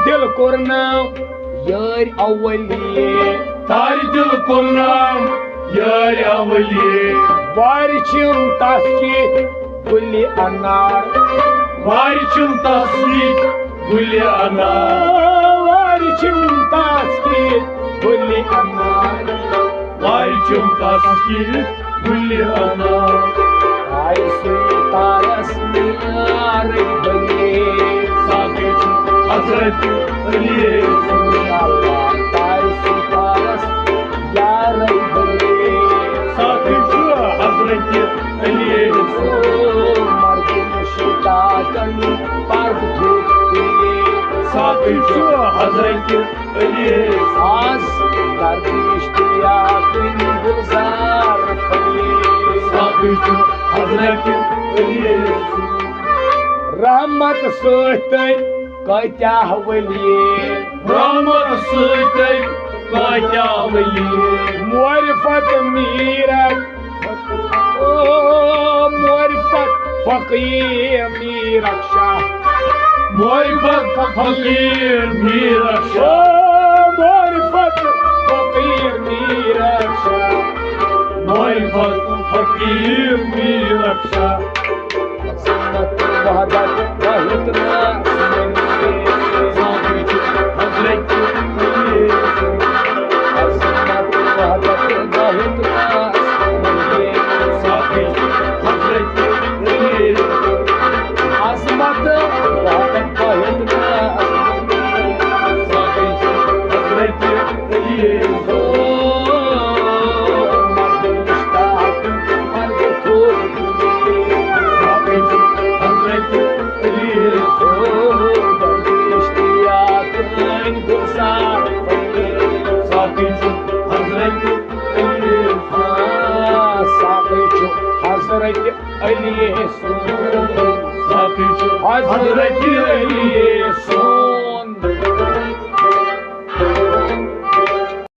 दिल कोर नाम यार अवली तार दिल कोर नाम यार अवली वारिचम तस्की गुली अनार वारिचम तस्की गुली अनार वारिचम तस्की गुली अनार वारिचम तस्की गुली अनार आई तारस यार बने साथे हजरत अली तारस यार बने साथे हजरत अली मर्द मुश्ताकन पर्द धोते साथे हजरत अली आज दर्दिश याकिन गुलजार फले साथे हजरत अली रहमत सोते कत्या वली रहमत सोते कत्या वली मोरफत मीरत ओ मोरफत फकीर मीरत शाह मोरफत फकीर मीरत ओ शाह मोरफत फकीर मीरत शाह मोरफत फकीर मीरत शाह अज़मत वहदत वहिदना साथे हजरत अली अज़मत वहदत वहिदना साथे हजरत अली अज़मत वहदत वहिदना साथे हजरत अली ओ मर्द मुश्ताक मर्द थोड़ी साथे हजरत अली ओ इश्तियाक गुलजार फले साथे हजरत अली साक़ी छु हज़रत अली साथे हज़रत अली